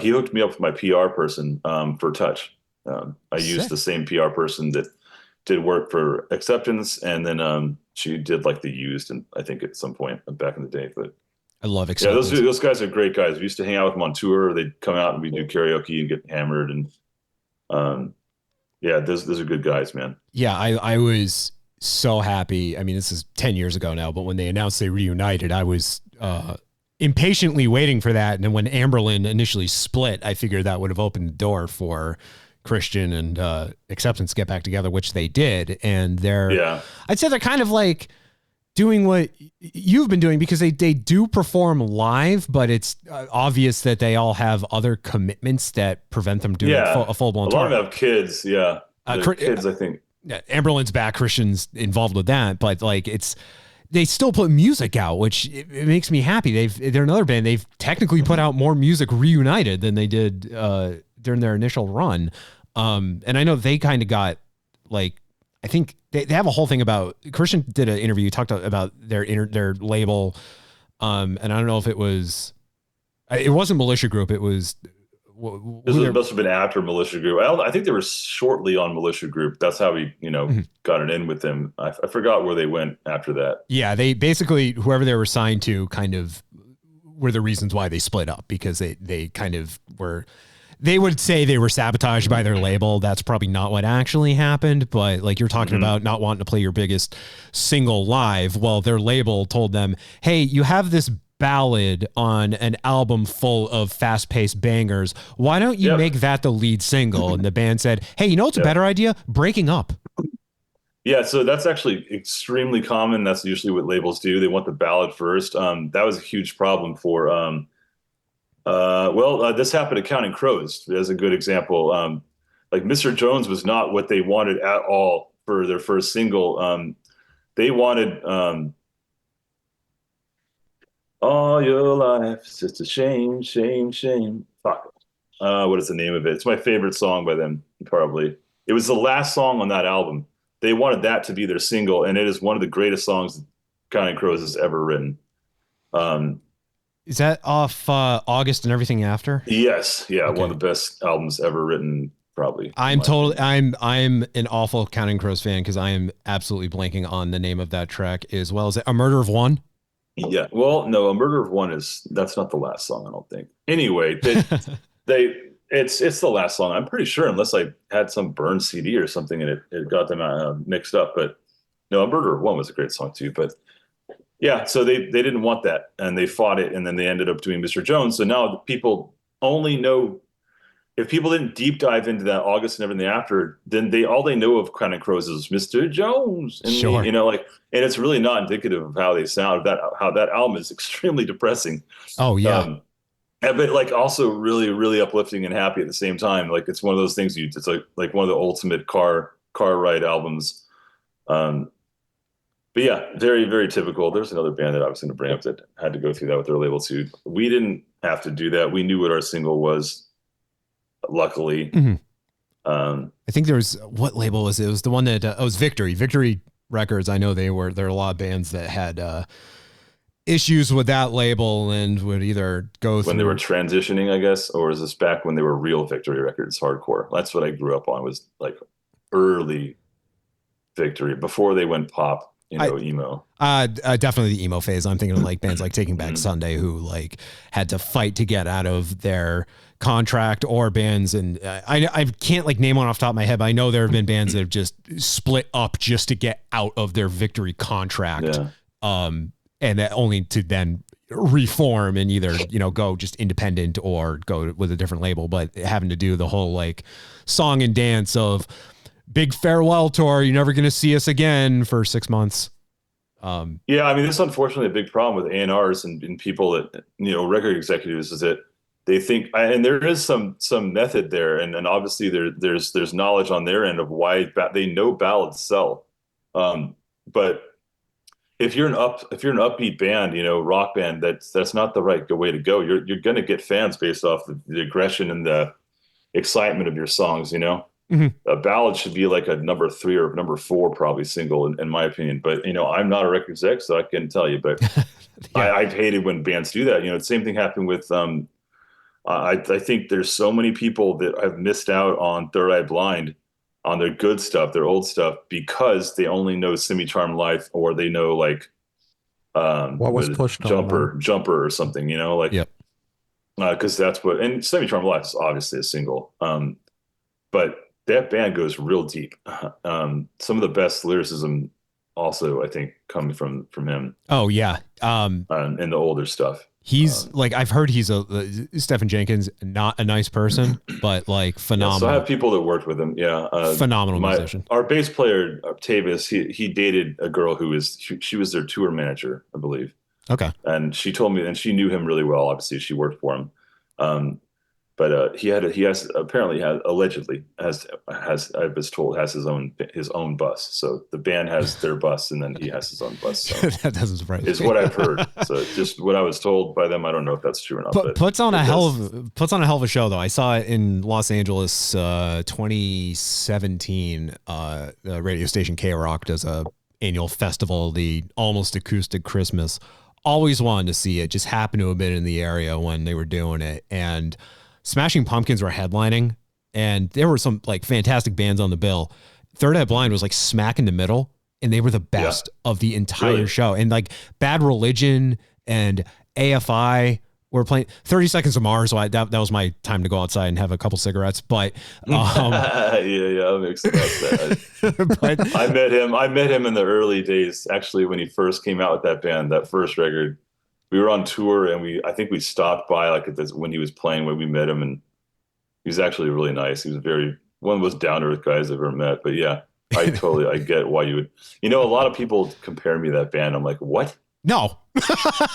He hooked me up with my PR person for Touch. I used the same PR person that did work for Acceptance, and then she did like the Used, and I think at some point back in the day. But I love Acceptance. Yeah, those guys are great guys. We used to hang out with them on tour. They'd come out and we do karaoke and get hammered, and yeah, those are good guys, man. Yeah, I was so happy. I mean, this is 10 years ago now, but when they announced they reunited, I was impatiently waiting for that. And then when Amberlin initially split, I figured that would have opened the door for Christian and Acceptance get back together, which they did. And I'd say they're kind of like doing what you've been doing, because they do perform live, but it's obvious that they all have other commitments that prevent them doing a full-blown tour. A lot of them have kids, yeah. Kids, I think. Amberlin's back, Christian's involved with that, but like they still put music out, which it makes me happy. They're another band. They've technically put out more music reunited than they did during their initial run. And I know they kind of got like, I think they have a whole thing about, Christian did an interview, talked about their label. And I don't know if it wasn't Militia Group. It was, must have been after Militia Group. I think they were shortly on Militia Group. That's how we, got it in with them. I forgot where they went after that. Yeah, they basically, whoever they were signed to kind of were the reasons why they split up, because they kind of were, they would say they were sabotaged by their label. That's probably not what actually happened, but like you're talking about not wanting to play your biggest single live. Well, their label told them, hey, you have this ballad on an album full of fast-paced bangers. Why don't you make that the lead single? And the band said, hey, you know what's a better idea? Breaking up. Yeah, so that's actually extremely common. That's usually what labels do. They want the ballad first. That was a huge problem for this happened at Counting Crows as a good example. Like Mr. Jones was not what they wanted at all for their first single. They wanted all your life, it's just a shame, shame, shame. Fuck. What is the name of it? It's my favorite song by them, probably. It was the last song on that album. They wanted that to be their single, and it is one of the greatest songs Counting Crows has ever written. Is that off August and Everything After? Yes. Yeah. Okay. One of the best albums ever written, probably. I'm an awful Counting Crows fan, because I am absolutely blanking on the name of that track as well. Is it A Murder of One? Yeah. Well, no, A Murder of One that's not the last song, I don't think. Anyway, it's the last song. I'm pretty sure, unless I had some burned CD or something and it got them mixed up. But no, A Murder of One was a great song too. But yeah, so they didn't want that, and they fought it, and then they ended up doing Mr. Jones. So now people only know, if people didn't deep dive into that August and Everything After, then all they know of Counting Crows is Mr. Jones, and sure. And it's really not indicative of how they sound. How that album is extremely depressing. Oh yeah, but like also really really uplifting and happy at the same time. Like it's one of those things it's like one of the ultimate car ride albums. But yeah, very, very typical. There's another band that I was going to bring up that had to go through that with their label too. We didn't have to do that. We knew what our single was, luckily. Mm-hmm. I think there was, what label was it? It was the one that, it was Victory Records. I know there are a lot of bands that had issues with that label and would either go when they were transitioning, I guess, or is this back when they were real Victory Records hardcore? That's what I grew up on, was like early Victory before they went pop, emo. Definitely the emo phase. I'm thinking of like bands like Taking Back Sunday, who like had to fight to get out of their contract, or bands, and I can't like name one off the top of my head, but I know there have been bands that have just split up just to get out of their Victory contract. Yeah. And that only to then reform and either, go just independent or go with a different label, but having to do the whole like song and dance of big farewell tour. You're never going to see us again for 6 months. Yeah. I mean, this is unfortunately a big problem with A&Rs and people that, record executives, is that they think, and there is some method there. And obviously there's knowledge on their end of why they know ballads sell. But if you're an upbeat band, rock band, that's not the right way to go. You're going to get fans based off the aggression and the excitement of your songs. A ballad should be like a number 3 or number 4 probably single in my opinion. But I'm not a record exec, so I couldn't tell you. But yeah. I've hated when bands do that. The same thing happened with. I think there's so many people that have missed out on Third Eye Blind, on their good stuff, their old stuff, because they only know Semi-Charmed Life, or they know like what was pushed Jumper or something, like, yep. Because that's what, and Semi-Charmed Life is obviously a single, but that band goes real deep. Some of the best lyricism also, I think, coming from him. Oh yeah, and the older stuff. He's like, I've heard he's Stephen Jenkins, not a nice person, but like phenomenal. Yeah, so I have people that worked with him. Yeah. Phenomenal musician. Our bass player, Tavis, he dated a girl who she was their tour manager, I believe. Okay. And she told me, and she knew him really well. Obviously she worked for him. But allegedly has I was told has his own bus. So the band has their bus, and then he has his own bus. So that doesn't surprise me. Is what I've heard. So just what I was told by them. I don't know if that's true or not. But puts on a hell of a show though. I saw it in Los Angeles, 2017. The radio station K Rock does a annual festival, the Almost Acoustic Christmas. Always wanted to see it. Just happened to have been in the area when they were doing it, and Smashing Pumpkins were headlining, and there were some like fantastic bands on the bill. Third Eye Blind was like smack in the middle, and they were the best of the entire show. And like Bad Religion and AFI were playing. 30 Seconds of Mars, so that was my time to go outside and have a couple cigarettes. But that makes sense. But I met him in the early days, actually, when he first came out with that band, that first record. We were on tour, and I think we stopped by like when he was playing, when we met him, and he was actually really nice. He was one of the most down to earth guys I've ever met. But yeah, I get why you would. A lot of people compare me to that band. I'm like, what? No,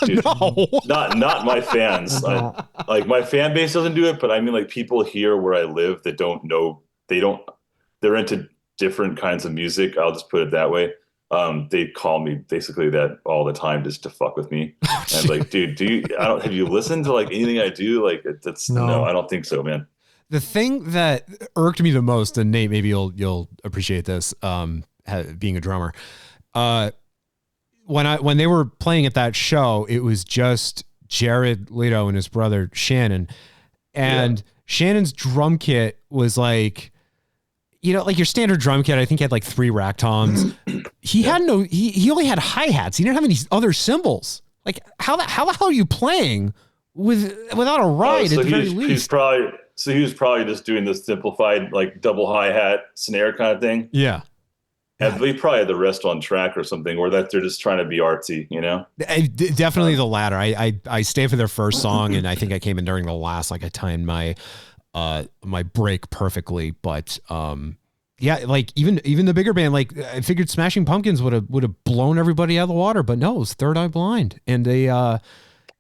dude, no, not my fans. Like my fan base doesn't do it, but I mean, like people here where I live that don't know, they're into different kinds of music. I'll just put it that way. They call me basically that all the time just to fuck with me. And like, dude, have you listened to like anything I do? Like no, I don't think so, man. The thing that irked me the most, and Nate, maybe you'll appreciate this, being a drummer. When they were playing at that show, it was just Jared Leto and his brother Shannon, and Shannon's drum kit was like, like your standard drum kit. I think he had like 3 rack toms. He had he only had hi-hats. He didn't have any other cymbals. Like how the hell are you playing without a ride at the very least? He was probably just doing this simplified like double hi-hat snare kind of thing. Yeah. And they probably had the rest on track or something, or that they're just trying to be artsy, Definitely the latter. I stayed for their first song, and I think I came in during the last. Like I timed my break perfectly, but like even the bigger band, like I figured Smashing Pumpkins would have blown everybody out of the water, but no, it was Third Eye Blind, and they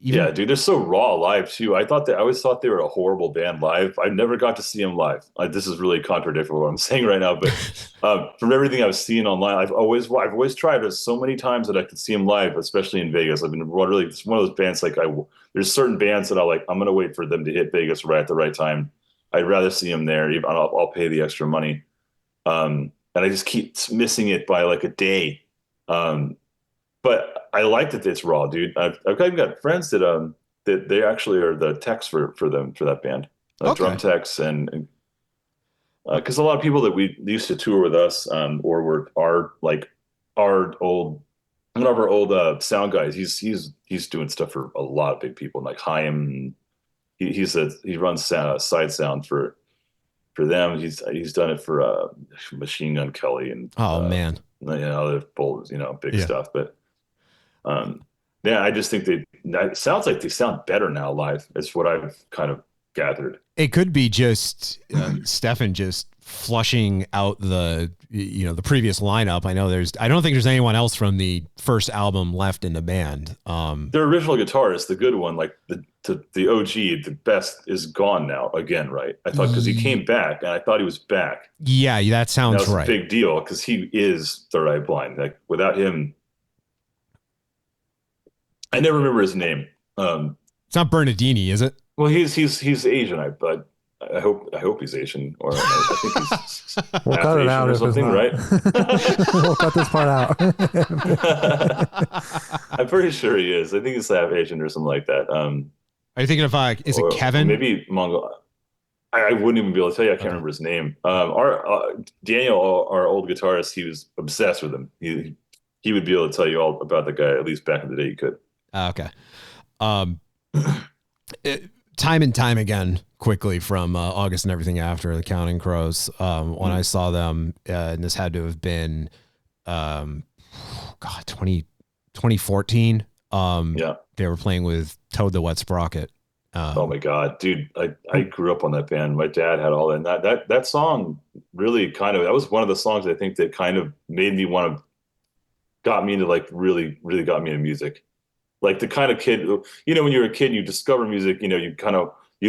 dude, they're so raw live too. I always thought they were a horrible band live. I never got to see them live. This is really contradictory what I'm saying right now, but from everything I've seen online, I've always tried it so many times that I could see them live, especially in Vegas. I've been really, it's one of those bands like there's certain bands that I'm gonna wait for them to hit Vegas right at the right time. I'd rather see them there. Even I'll pay the extra money. And I just keep missing it by like a day. But I like that it's raw, dude. I've got friends that they actually are the techs for that band, drum techs, and because a lot of people that we used to tour with us, or were our old one of our old sound guys. He's doing stuff for a lot of big people like Chaim. He runs side sound for them. He's done it for Machine Gun Kelly and man, other bold big stuff. But yeah, I just think it sounds like they sound better now live. It's what I've kind of gathered. It could be just Stefan just flushing out the previous lineup. I don't think there's anyone else from the first album left in the band. Their original guitarist, the good one, like the OG, the best, is gone now again, right? I thought because he came back, and I thought he was back. Yeah, that sounds right. A big deal because he is Third Eye Blind. Like without him, I never remember his name. It's not Bernardini, is it? Well, he's Asian, but I hope he's Asian, or I think he's we'll cut it out or something, right? We'll cut this part out. I'm pretty sure he is. I think he's half Asian or something like that. Are you thinking of is it Kevin? Maybe Mongol. I wouldn't even be able to tell you. I can't remember his name. Our Daniel, our old guitarist, he was obsessed with him. He would be able to tell you all about the guy. At least back in the day, he could. Okay. Time and time again, quickly from August and everything after, the Counting Crows. When I saw them, and this had to have been, 2014. Yeah, they were playing with Toad the Wet Sprocket. Oh my God, dude! I grew up on that band. My dad had all that. That song really that was one of the songs I think that kind of made me got me into really got me into music. Like the kind of kid, when you're a kid, you discover music, you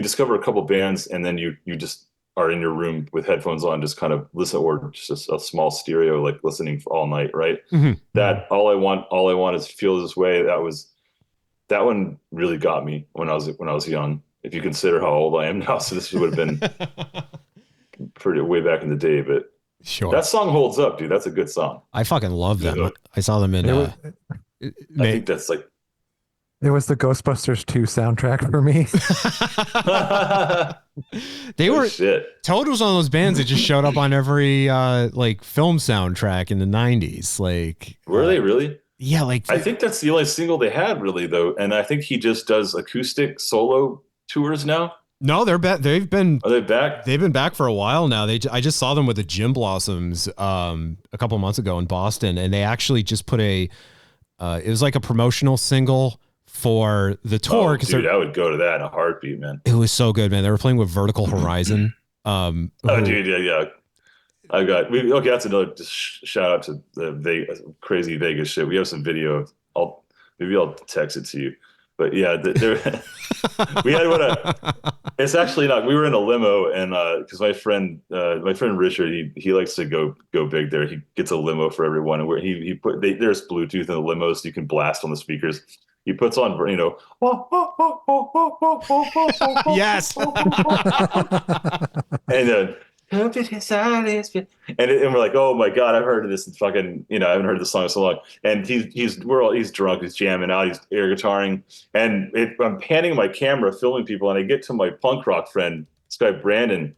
discover a couple bands, and then you just are in your room with headphones on, just kind of listen, or just a small stereo, like listening for all night. Right. Mm-hmm. That all I want is Feel This Way. That one really got me when I was young, if you consider how old I am now. So this would have been pretty way back in the day, but sure. That song holds up, dude. That's a good song. I fucking love them. I saw them in, I think that's like, it was the Ghostbusters 2 soundtrack for me. They were shit. Toad was one of those bands that just showed up on every film soundtrack in the 90s. Like, were they really? Yeah, I think that's the only single they had, really, though. And I think he just does acoustic solo tours now. No, they're back. Are they back? They've been back for a while now. I just saw them with the Gin Blossoms a couple months ago in Boston, and they actually just put it was like a promotional single for the tour. Dude, I would go to that in a heartbeat, man. It was so good, man. They were playing with Vertical Horizon. Dude, yeah. That's another shout out to the crazy Vegas shit. We have some video. Maybe I'll text it to you. But yeah, we had it's actually not. We were in a limo, and because my friend Richard, he likes to go big there. He gets a limo for everyone, and there's Bluetooth in the limos, so you can blast on the speakers. He puts on, yes, and and we're like, oh my God, I've heard of this fucking, I haven't heard this song in so long. And he's drunk, he's jamming out, he's air guitaring, and I'm panning my camera, filming people, and I get to my punk rock friend, this guy Brandon,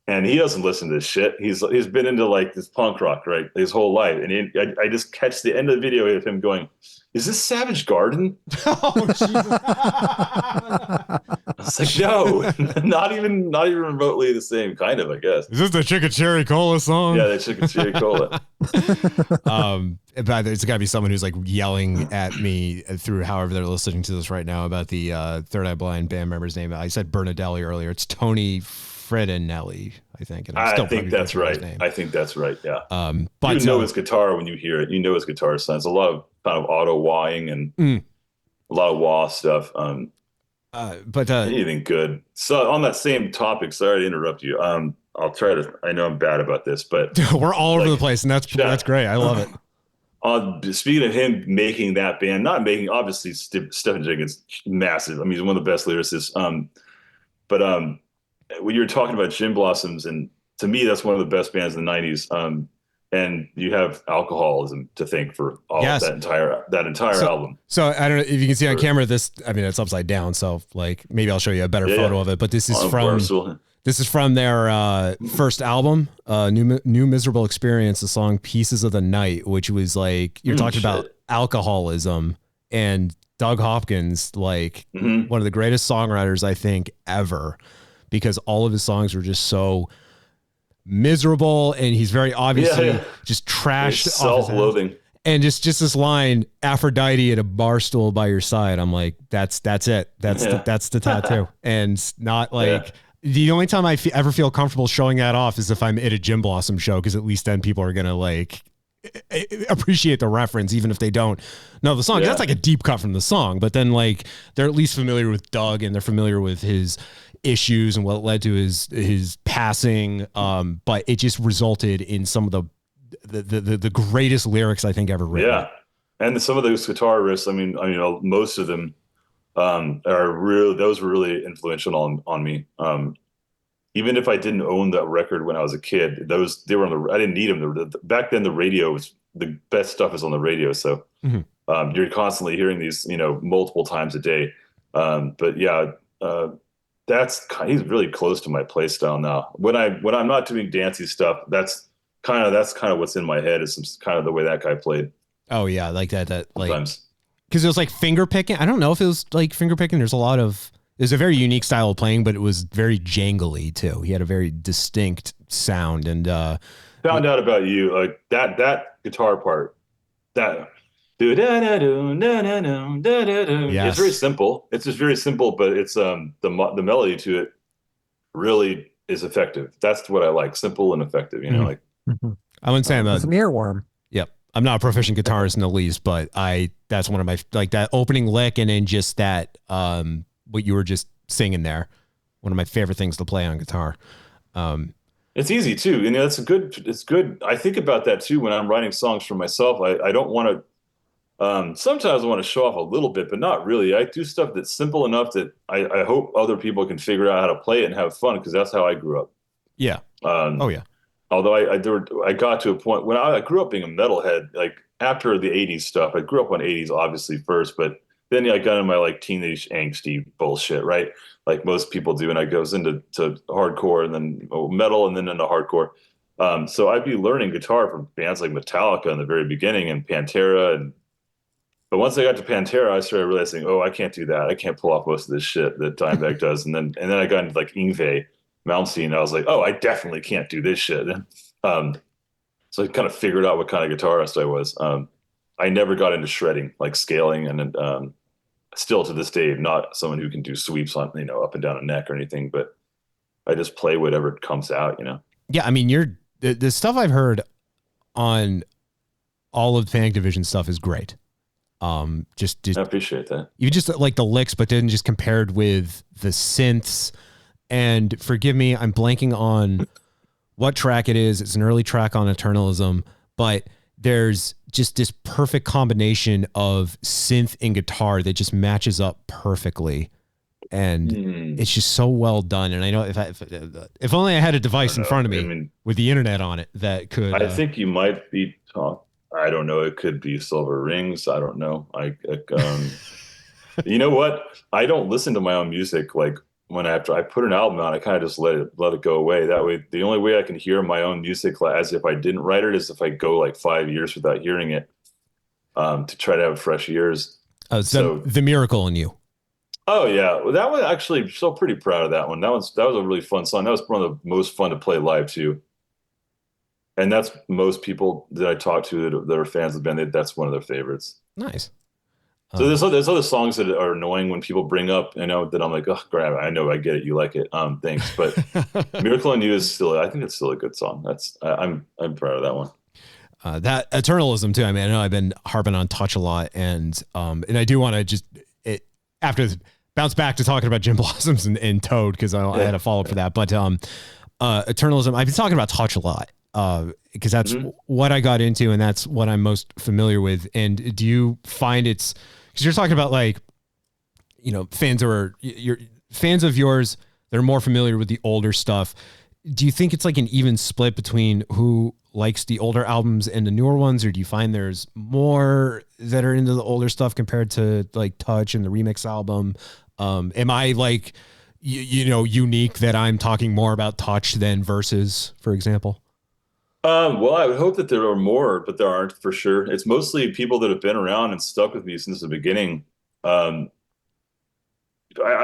and he doesn't listen to this shit. He's been into like this punk rock, right, his whole life, and I just catch the end of the video of him going, "Is this Savage Garden?" Oh, Jesus. I was like, no, not even remotely the same, kind of, I guess. Is this the Chicken Cherry Cola song? Yeah, the Chicken Cherry Cola. But it's got to be someone who's like yelling at me through however they're listening to this right now about the Third Eye Blind band member's name. I said Bernadelli earlier. It's Tony Fredinelli, I think. And I think that's right. I think that's right. Yeah. But you know his guitar when you hear it. You know his guitar sounds. A lot of kind of auto wahing and a lot of wah stuff. But anything good. So on that same topic, sorry to interrupt you. I'll try to. I know I'm bad about this, but we're all over the place, and that's great. I love it. Speaking of him making that band, not making, obviously Stephen Jenkins, massive. I mean, he's one of the best lyricists. But when you were talking about Gin Blossoms, and to me, that's one of the best bands in the '90s. and you have alcoholism to thank for all of that entire album. So I don't know if you can see on camera this. I mean, it's upside down, so like maybe I'll show you a better photo of it. But this is from their first album, New Miserable Experience. The song "Pieces of the Night," which was like you're talking about alcoholism, and Doug Hopkins, like one of the greatest songwriters I think ever, because all of his songs were just so miserable, and he's very obviously just trashed, self-loathing, and just this line, Aphrodite at a bar stool by your side. I'm like, that's it. That's the tattoo. And not like the only time I ever feel comfortable showing that off is if I'm at a Jim Blossom show, because at least then people are gonna like appreciate the reference, even if they don't know the song. That's like a deep cut from the song, but then like they're at least familiar with Doug, and they're familiar with his issues and what led to his passing. But it just resulted in some of the greatest lyrics I think ever written. Yeah. And some of those guitar riffs, I mean, most of them those were really influential on me. Even if I didn't own that record when I was a kid, they were on I didn't need them. Back then the radio was the best stuff is on the radio. So you're constantly hearing these, multiple times a day. But yeah, he's really close to my play style now. When I'm not doing dancey stuff, that's kind of what's in my head, is kind of the way that guy played. Oh yeah, like that like sometimes. Because it was like finger picking. I don't know if it was like finger picking. There's a very unique style of playing, but it was very jangly too. He had a very distinct sound. And found out about you, like that guitar part, that do da da do da da do da da do. It's very simple. It's just very simple, but it's the melody to it really is effective. That's what I like, simple and effective. Like I wouldn't say it's an earworm. Yep, I'm not a proficient guitarist in the least, but that's one of my, like, that opening lick, and then just that what you were just singing there, one of my favorite things to play on guitar. It's easy too. It's good. I think about that too when I'm writing songs for myself. I don't want to, sometimes I want to show off a little bit, but not really. I do stuff that's simple enough that I hope other people can figure out how to play it and have fun, because that's how I grew up. Yeah. Although I got to a point when I grew up being a metalhead, like after the 80s stuff. I grew up on 80s obviously first, but then I got in my like teenage angsty bullshit, right? Like most people do. And I goes into hardcore, and then metal, and then into hardcore. So I'd be learning guitar from bands like Metallica in the very beginning, and Pantera. But once I got to Pantera, I started realizing, I can't do that. I can't pull off most of this shit that Dimebag does. And then I got into like Yngwie Malmsteen, and I was like, I definitely can't do this shit. So I kind of figured out what kind of guitarist I was. I never got into shredding, like scaling, and still to this day, not someone who can do sweeps on, up and down a neck or anything, but I just play whatever comes out, Yeah, I mean, the stuff I've heard on all of the Panic Division stuff is great. Just I appreciate that. You just like the licks, but then just compared with the synths. And forgive me, I'm blanking on what track it is. It's an early track on Eternalism, but there's just this perfect combination of synth and guitar that just matches up perfectly. And it's just so well done. And I know if only I had a device in front of me with the internet on it that could. I think you might be I don't know. It could be Silver Rings. I don't know. You know what? I don't listen to my own music. Like after I put an album out, I kind of just let it go away. That way, the only way I can hear my own music as if I didn't write it is if I go like 5 years without hearing it, to try to have fresh ears. So The Miracle in You. Oh yeah, well, that was actually still pretty proud of that one. That was a really fun song. That was one of the most fun to play live too. And that's most people that I talk to that are fans of the band. That's one of their favorites. Nice. So there's other songs that are annoying when people bring up, that I'm like, oh, grab it. I know, I get it. You like it. Thanks. But Miracle in You is I think it's still a good song. I'm proud of that one. That Eternalism too. I mean, I know I've been harping on Touch a lot, and I do want to just after bounce back to talking about Jim Blossoms and Toad, because I had a follow up for that. But Eternalism, I've been talking about Touch a lot. Because that's what I got into, and that's what I'm most familiar with. And do you find because you're talking about like, fans of yours, they're more familiar with the older stuff. Do you think it's like an even split between who likes the older albums and the newer ones, or do you find there's more that are into the older stuff compared to like Touch and the remix album? Am I like, unique that I'm talking more about Touch than Versus, for example? Well, I would hope that there are more, but there aren't for sure. It's mostly people that have been around and stuck with me since the beginning. I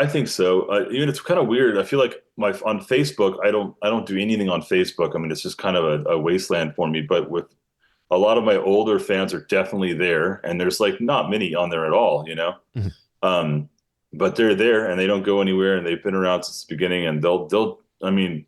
think so. Even it's kind of weird. I feel like on Facebook, I don't do anything on Facebook. I mean, it's just kind of a wasteland for me. But with a lot of my older fans are definitely there, and there's like not many on there at all, Mm-hmm. But they're there and they don't go anywhere, and they've been around since the beginning, and they'll. I mean,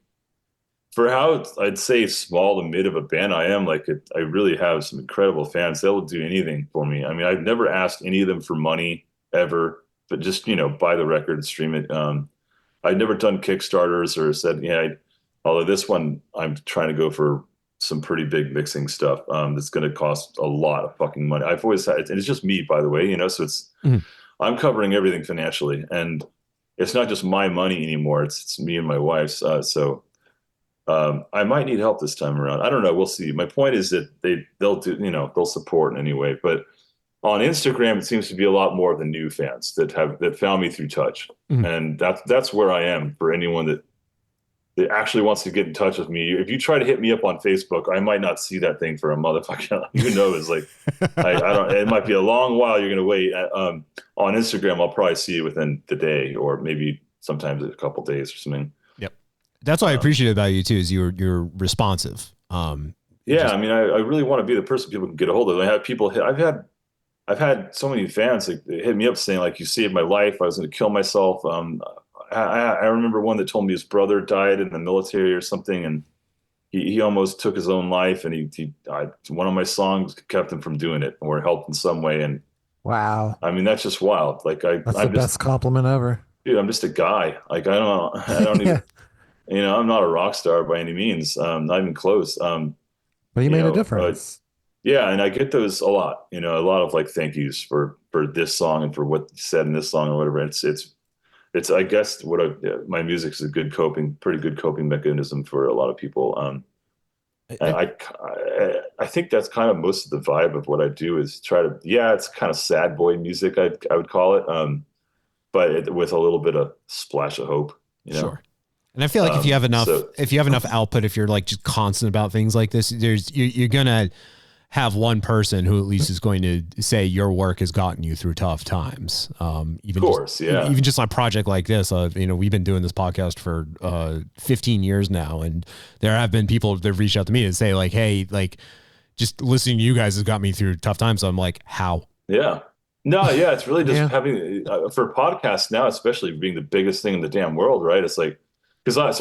for how I'd say small to mid of a band I am, I really have some incredible fans. They'll do anything for me. I mean, I've never asked any of them for money ever, but just, buy the record and stream it. I'd never done Kickstarters or said, although this one I'm trying to go for some pretty big mixing stuff that's going to cost a lot of fucking money. I've always had, and it's just me, by the way, so it's, I'm covering everything financially, and it's not just my money anymore. It's me and my wife's. So I might need help this time around. I don't know. We'll see. My point is that they'll do, they'll support in any way, but on Instagram, it seems to be a lot more of the new fans that found me through Touch. And that's where I am for anyone that actually wants to get in touch with me. If you try to hit me up on Facebook, I might not see that thing for a motherfucker. Who knows? I don't. It might be a long while. You're gonna wait. On Instagram, I'll probably see you within the day, or maybe sometimes a couple days or something. Yep, that's what I appreciate about you too. Is you're responsive. I mean, I really want to be the person people can get a hold of. I have people. I've had so many fans they hit me up saying you saved my life. I was going to kill myself. I remember one that told me his brother died in the military or something, and he almost took his own life. And one of my songs kept him from doing it, or helped in some way. And wow, I mean that's just wild. That's the best compliment ever, dude. I'm just a guy. I don't even. I'm not a rock star by any means. Not even close. But you made a difference. Yeah, and I get those a lot. A lot of thank yous for this song and for what you said in this song or whatever. It's I guess my music is pretty good coping mechanism for a lot of people. And I think that's kind of most of the vibe of what I do is try to. Yeah, it's kind of sad boy music. I would call it, but with a little bit of splash of hope. Sure. And I feel like if you have enough output, if you're just constant about things like this, you're gonna have one person who at least is going to say your work has gotten you through tough times. Even just on a project like this, we've been doing this podcast for 15 years now. And there have been people that have reached out to me and say hey, just listening to you guys has got me through tough times. So I'm like, how? Yeah. No, yeah. It's really just having, for podcasts now, especially being the biggest thing in the damn world, right? It's so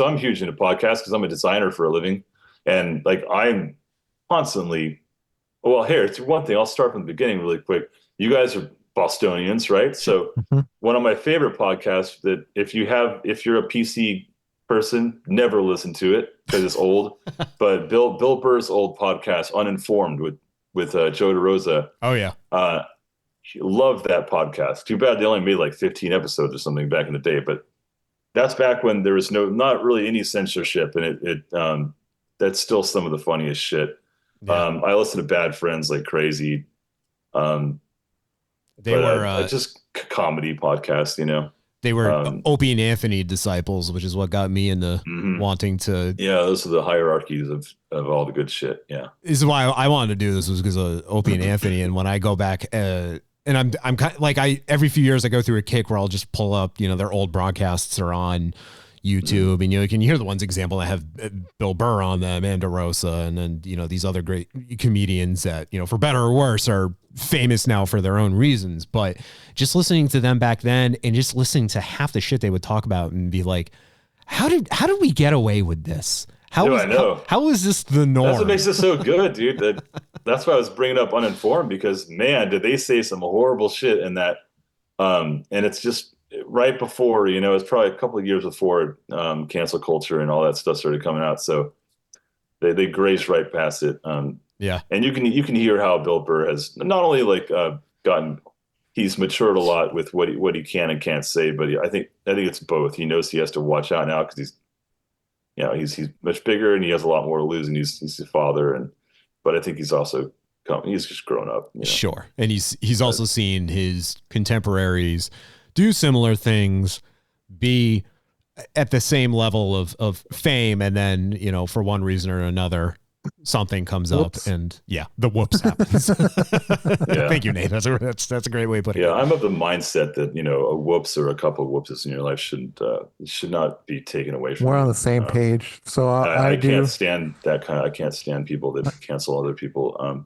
I'm huge into podcasts because I'm a designer for a living. And I'm constantly, well, here, it's one thing. I'll start from the beginning really quick. You guys are Bostonians, right? So one of my favorite podcasts that if you're a PC person, never listen to it because it's old. But Bill Burr's old podcast, Uninformed, with Joe DeRosa. Oh yeah. Love that podcast. Too bad they only made 15 episodes or something back in the day. But that's back when there was not really any censorship, and that's still some of the funniest shit. Yeah. I listen to Bad Friends like crazy. They were just comedy podcast, They were Opie and Anthony disciples, which is what got me into wanting to. Yeah, those are the hierarchies of all the good shit. Yeah, this is why I wanted to do this, was because of Opie and Anthony. And when I go back, and I'm kind of every few years I go through a kick where I'll just pull up, their old broadcasts are on YouTube, and you can hear the ones example that have Bill Burr on them and DeRosa, and then these other great comedians that for better or worse are famous now for their own reasons. But just listening to them back then and just listening to half the shit they would talk about and be like, how did we get away with this? How is this the norm? That's what makes it so good, dude. That's why I was bringing up Uninformed, because man, did they say some horrible shit in that. And it's just right before, it's probably a couple of years before cancel culture and all that stuff started coming out. So they grazed right past it. Yeah. And you can hear how Bill Burr has not only he's matured a lot with what he can and can't say, but I think it's both. He knows he has to watch out now because he's much bigger and he has a lot more to lose, and he's a father, but I think he's also he's just grown up. Sure, and he's also seen his contemporaries do similar things, be at the same level of fame, and then for one reason or another something comes up, and the whoops happens. Thank you, Nate. That's a great way of putting it. I'm of the mindset that a whoops or a couple of whoopses in your life should not be taken away from you. We're on the same page. So I can't stand that kind of. I can't stand people that cancel other people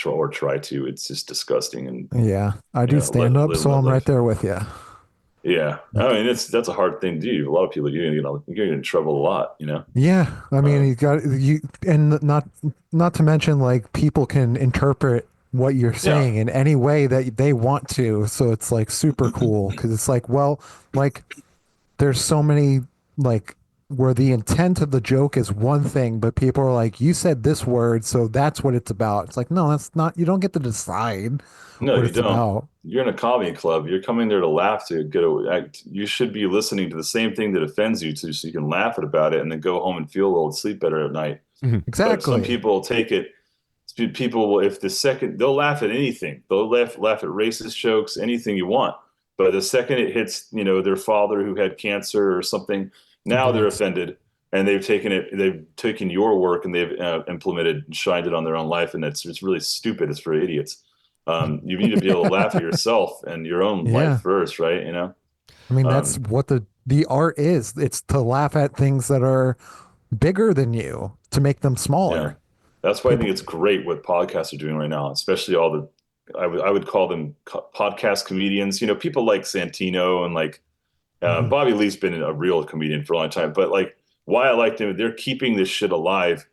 or try to. It's just disgusting. And I do stand up, so I'm right there with you. Yeah, I mean that's a hard thing to do. A lot of people you're gonna get in trouble a lot. Yeah, I mean and not to mention, like, people can interpret what you're saying in any way that they want to. So it's like super cool, because it's like, well, like, there's so many, like, where the intent of the joke is one thing, but people are like, you said this word, so that's what it's about. It's like, no, that's not. You don't get to decide. No, what you it's don't. About. You're in a comedy club. You're coming there to laugh, to get a. You should be listening to the same thing that offends you, so you can laugh about it and then go home and feel a little sleep better at night. Exactly. But some people take it. People will, if the second, they'll laugh at anything. They'll laugh at racist jokes, anything you want. But the second it hits, their father who had cancer or something, now they're offended, and they've taken your work and they've implemented and shined it on their own life, and it's really stupid. It's for idiots. You need to be able to laugh at yourself and your own life first, right? I mean, that's what the art is. It's to laugh at things that are bigger than you, to make them smaller. Yeah. That's why I think it's great what podcasts are doing right now, especially all the, I would call them podcast comedians. People like Santino and like Bobby Lee's been a real comedian for a long time. But like, why I like them, they're keeping this shit alive.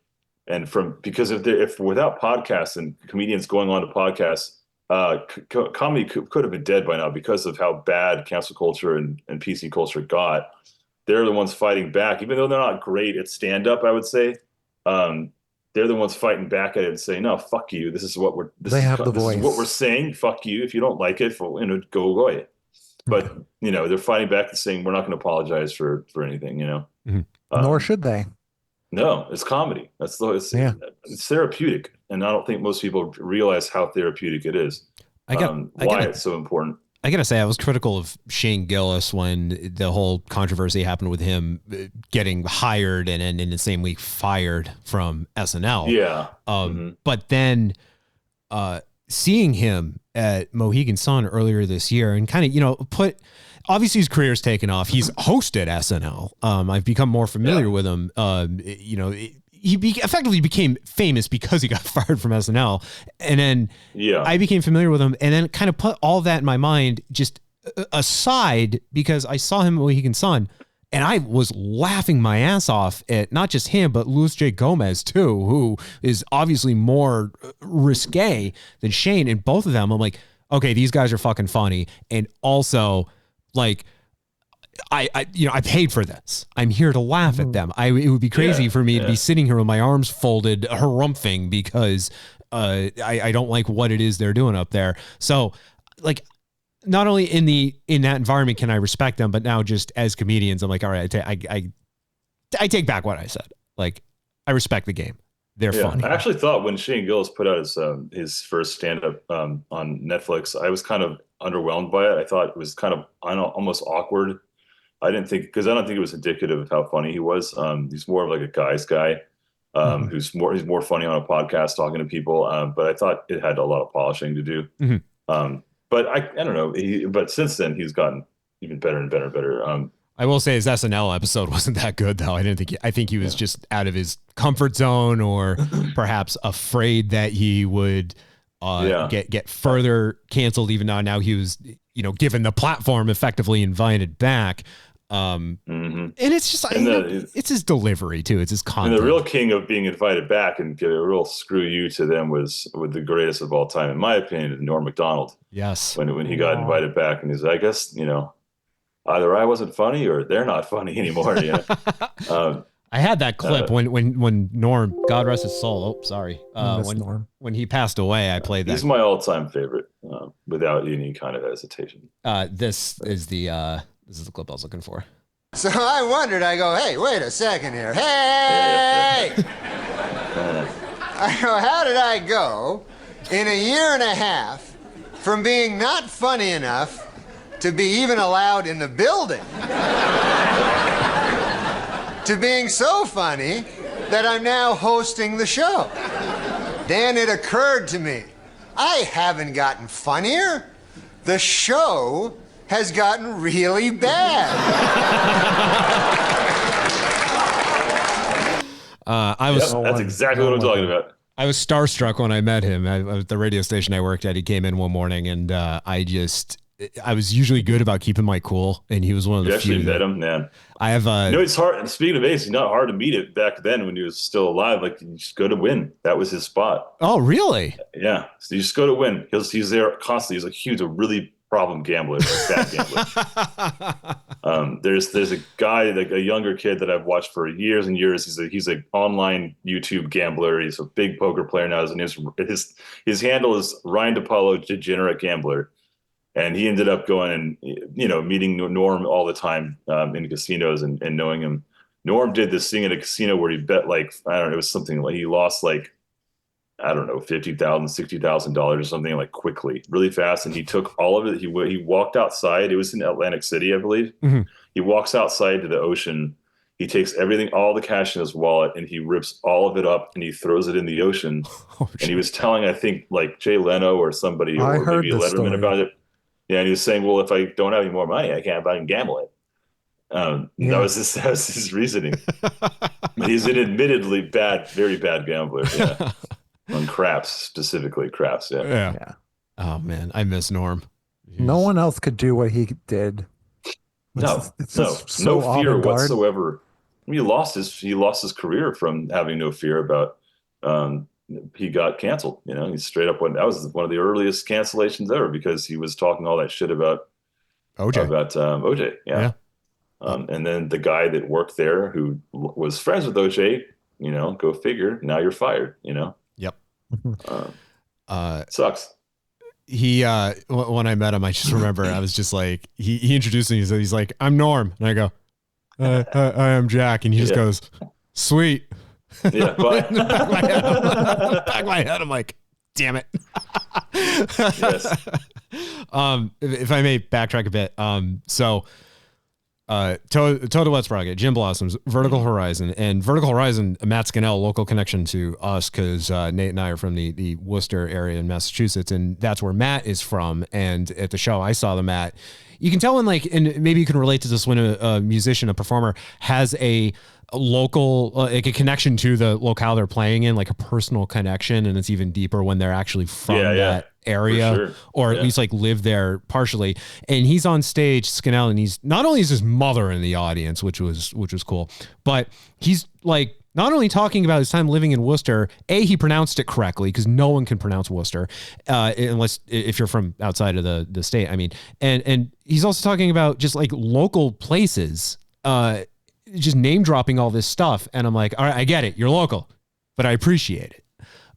And because if without podcasts and comedians going on to podcasts, comedy could have been dead by now because of how bad cancel culture and PC culture got. They're the ones fighting back, even though they're not great at stand up, I would say. They're the ones fighting back at it and saying, "No, fuck you. This is what we're. This is what we're saying. Fuck you. If you don't like it, go away." But they're fighting back and saying, "We're not going to apologize for anything." Nor should they. No, it's comedy. It's therapeutic, and I don't think most people realize how therapeutic it is. Why it's so important. I gotta say, I was critical of Shane Gillis when the whole controversy happened with him getting hired and in the same week fired from SNL. Yeah. But then seeing him at Mohegan Sun earlier this year and kind of, obviously his career's taken off. He's hosted SNL. I've become more familiar with him. He effectively became famous because he got fired from SNL. And then I became familiar with him and then kind of put all that in my mind just aside because I saw him at Mohegan Sun and I was laughing my ass off at not just him, but Luis J. Gomez too, who is obviously more risque than Shane. And both of them, I'm like, okay, these guys are fucking funny. And also like, I paid for this. I'm here to laugh at them. It would be crazy for me to be sitting here with my arms folded, harumphing because I don't like what it is they're doing up there. So, like, not only in that environment can I respect them, but now just as comedians, I'm like, all right, I take back what I said. Like, I respect the game. They're funny. I actually thought when Shane Gillis put out his first stand-up on Netflix, I was kind of underwhelmed by it. I thought it was kind of almost awkward. I don't think it was indicative of how funny he was. He's more of like a guy's guy, he's more funny on a podcast talking to people. But I thought it had a lot of polishing to do. But I don't know. But since then he's gotten even better and better and better. I will say his SNL episode wasn't that good though. I think he was just out of his comfort zone or perhaps afraid that he would get further canceled. Even though now he was, given the platform, effectively invited back. And it's just it's his delivery too. It's his content. And the real king of being invited back and get a real screw you to them was with the greatest of all time, in my opinion, Norm Macdonald. Yes, when he got invited back, and he's, I guess, either I wasn't funny or they're not funny anymore. I had that clip when Norm, God rest his soul. Oh, sorry. When he passed away, I played that. He's my all-time favorite, without any kind of hesitation. This is the clip I was looking for. So I wondered, I go, hey, wait a second here. Hey! I go, how did I go in a year and a half from being not funny enough to be even allowed in the building to being so funny that I'm now hosting the show? Then it occurred to me, I haven't gotten funnier. The show has gotten really bad. That's exactly what I'm talking about. I was starstruck when I met him at the radio station I worked at. He came in one morning, and I was usually good about keeping my cool, and he was one of the few. You actually met him, man. I have it's hard. Speaking of Ace, it's not hard to meet it back then when he was still alive. Like, you just go to Win. That was his spot. Oh, really? Yeah. So you just go to Win. He's there constantly. He's a really problem gambler, a bad gambler. There's a guy, like a younger kid that I've watched for years and years. He's an online YouTube gambler. He's a big poker player now. His handle is Ryan DePaulo, Degenerate Gambler. And he ended up going and, meeting Norm all the time in casinos and knowing him. Norm did this thing at a casino where he bet it was something like he lost $50,000, $60,000 or something quickly, really fast. And he took all of it. He walked outside. It was in Atlantic City, I believe. Mm-hmm. He walks outside to the ocean. He takes everything, all the cash in his wallet, and he rips all of it up and he throws it in the ocean. And he was telling, I think, Jay Leno or somebody, or maybe Letterman about it. Yeah, and he was saying, well, if I don't have any more money, I can gamble it. That was his reasoning. But he's an admittedly very bad gambler. Yeah. On craps, specifically craps. Yeah. Oh man, I miss Norm. No one else could do what he did. It's just no fear whatsoever. I mean, he lost his career from having no fear about. He got canceled. He straight up that was one of the earliest cancellations ever because he was talking all that shit about OJ. Yeah. And then the guy that worked there who was friends with OJ, go figure. Now you're fired. Yep. Sucks. He when I met him, I just remember I was just like he introduced me. He's like, I'm Norm, and I go, I am Jack, and he just goes, sweet. Yeah, but back of my head, I'm like, damn it. Yes. If I may backtrack a bit, Total Wet Sprocket, Jim Blossoms, Vertical Horizon, and Vertical Horizon, Matt Scannell, local connection to us because Nate and I are from the Worcester area in Massachusetts, and that's where Matt is from. And at the show, I saw the Matt. You can tell when and maybe you can relate to this when a musician, a performer has a local, a connection to the locale they're playing in, like a personal connection, and it's even deeper when they're actually from that area, or at least live there partially. And he's on stage, Scannell, and he's not only is his mother in the audience, which was cool, but he's not only talking about his time living in Worcester. He pronounced it correctly because no one can pronounce Worcester unless if you're from outside of the state. I mean, and he's also talking about just local places, just name dropping all this stuff. And I'm like, all right, I get it. You're local, but I appreciate it.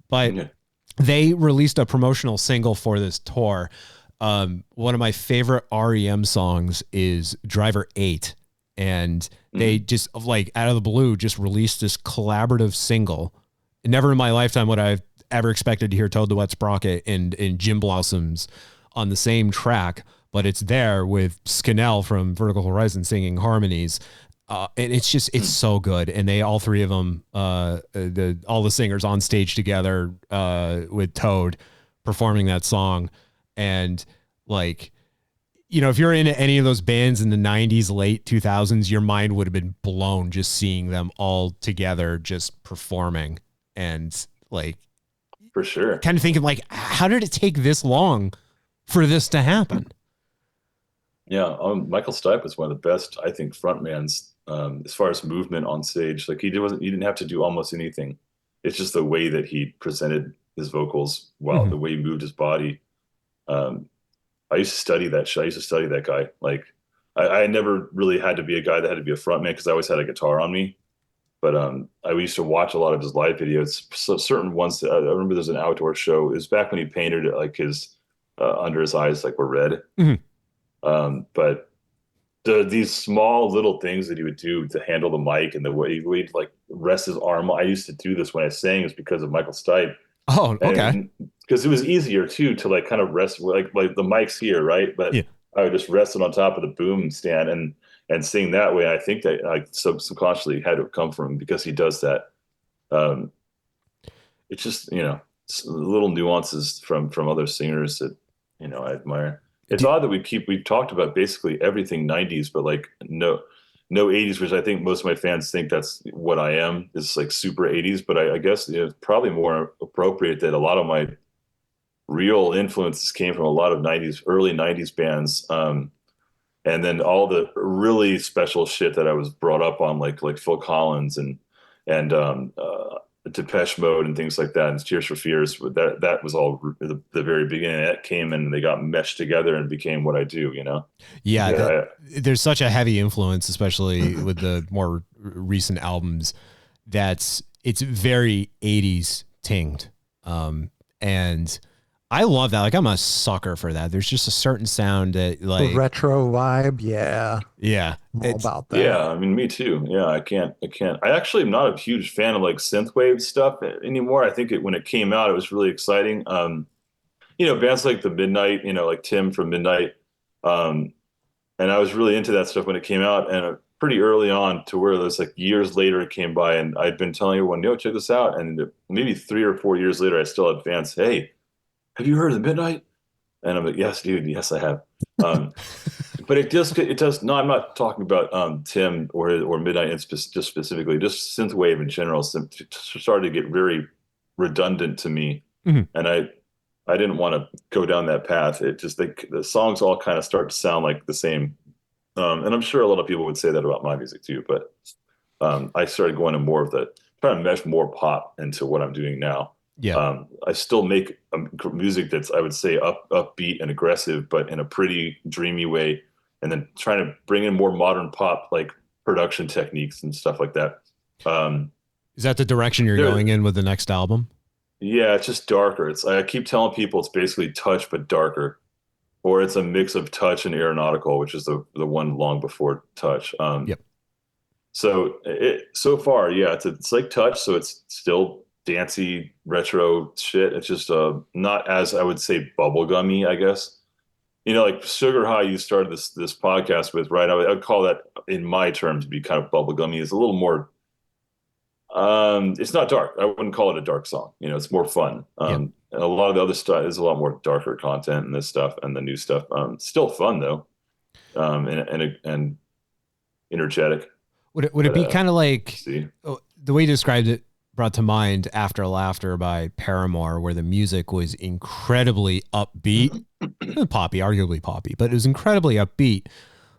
But they released a promotional single for this tour. One of my favorite REM songs is Driver 8. And they just out of the blue just released this collaborative single. Never in my lifetime would I have ever expected to hear Toad the Wet Sprocket and Jim Blossoms on the same track, but it's there with Scannell from Vertical Horizon singing harmonies. And it's so good. And they, all three of them, all the singers on stage together with Toad performing that song. And if you're in any of those bands in the 90s, late 2000s, your mind would have been blown just seeing them all together just performing. And for sure, kind of thinking how did it take this long for this to happen? Yeah. Michael Stipe was one of the best, I think, frontmans as far as movement on stage. He didn't have to do almost anything. It's just the way that he presented his vocals, the way he moved his body. I used to study that shit. I used to study that guy. I never really had to be a guy that had to be a frontman because I always had a guitar on me. But I used to watch a lot of his live videos. So certain ones, I remember there's an outdoor show. It was back when he painted his under his eyes were red. Mm-hmm. But these small little things that he would do to handle the mic and the way he'd like rest his arm. I used to do this when I sang, is because of Michael Stipe. Oh, okay. Because it was easier too to like kind of rest like the mic's here, right? But Yeah. I would just rest it on top of the boom stand and sing that way. I think that like subconsciously had to come from him because he does that. It's just, little nuances from other singers that, I admire. It's odd that we've talked about basically everything 90s, but like no 80s, which I think most of my fans think that's what I am, is like super 80s. But I guess it's probably more appropriate that a lot of my real influences came from a lot of early 90s bands. And then all the really special shit that I was brought up on, like Phil Collins and Depeche Mode and things like that, and Tears for Fears. That was all the very beginning. That came in and they got meshed together and became what I do. There's such a heavy influence, especially with the more recent albums. It's very 80s tinged, and I love that. Like, I'm a sucker for that. There's just a certain sound that, like, the retro vibe. Yeah. I'm all about that. Yeah. I mean, me too. Yeah. I can't. I actually am not a huge fan of like synthwave stuff anymore. I think when it came out, it was really exciting. Bands like the Midnight, like Tim from Midnight. And I was really into that stuff when it came out, and pretty early on, to where there's like years later it came by, and I'd been telling everyone, yo, check this out. And maybe 3 or 4 years later, I still had fans, hey, have you heard of the Midnight? And I'm like, yes, dude, yes, I have. But it does. No, I'm not talking about Tim or Midnight just specifically, just synthwave in general. Started to get very redundant to me, and I didn't want to go down that path. It just the songs all kind of start to sound like the same, and I'm sure a lot of people would say that about my music too. But I started going to more of trying to mesh more pop into what I'm doing now. Yeah. I still make music that's, I would say, upbeat and aggressive, but in a pretty dreamy way, and then trying to bring in more modern pop, like production techniques and stuff like that. Is that the direction you're going in with the next album? Yeah, it's just darker. I keep telling people it's basically touch, but darker, or it's a mix of touch and aeronautical, which is the one long before touch. Yep. So far, yeah, it's like touch, so it's still dancey retro shit. It's just not as, I would say, bubblegummy, I guess. Like Sugar High you started this podcast with, right? I would call that, in my terms, to be kind of bubblegummy. It's a little more it's not dark. I wouldn't call it a dark song. It's more fun. And a lot of the other stuff is a lot more darker content in this stuff, and the new stuff. Still fun though. And energetic. Would it be kind of like the way you described it brought to mind After Laughter by Paramore, where the music was incredibly upbeat, poppy, arguably poppy, but it was incredibly upbeat.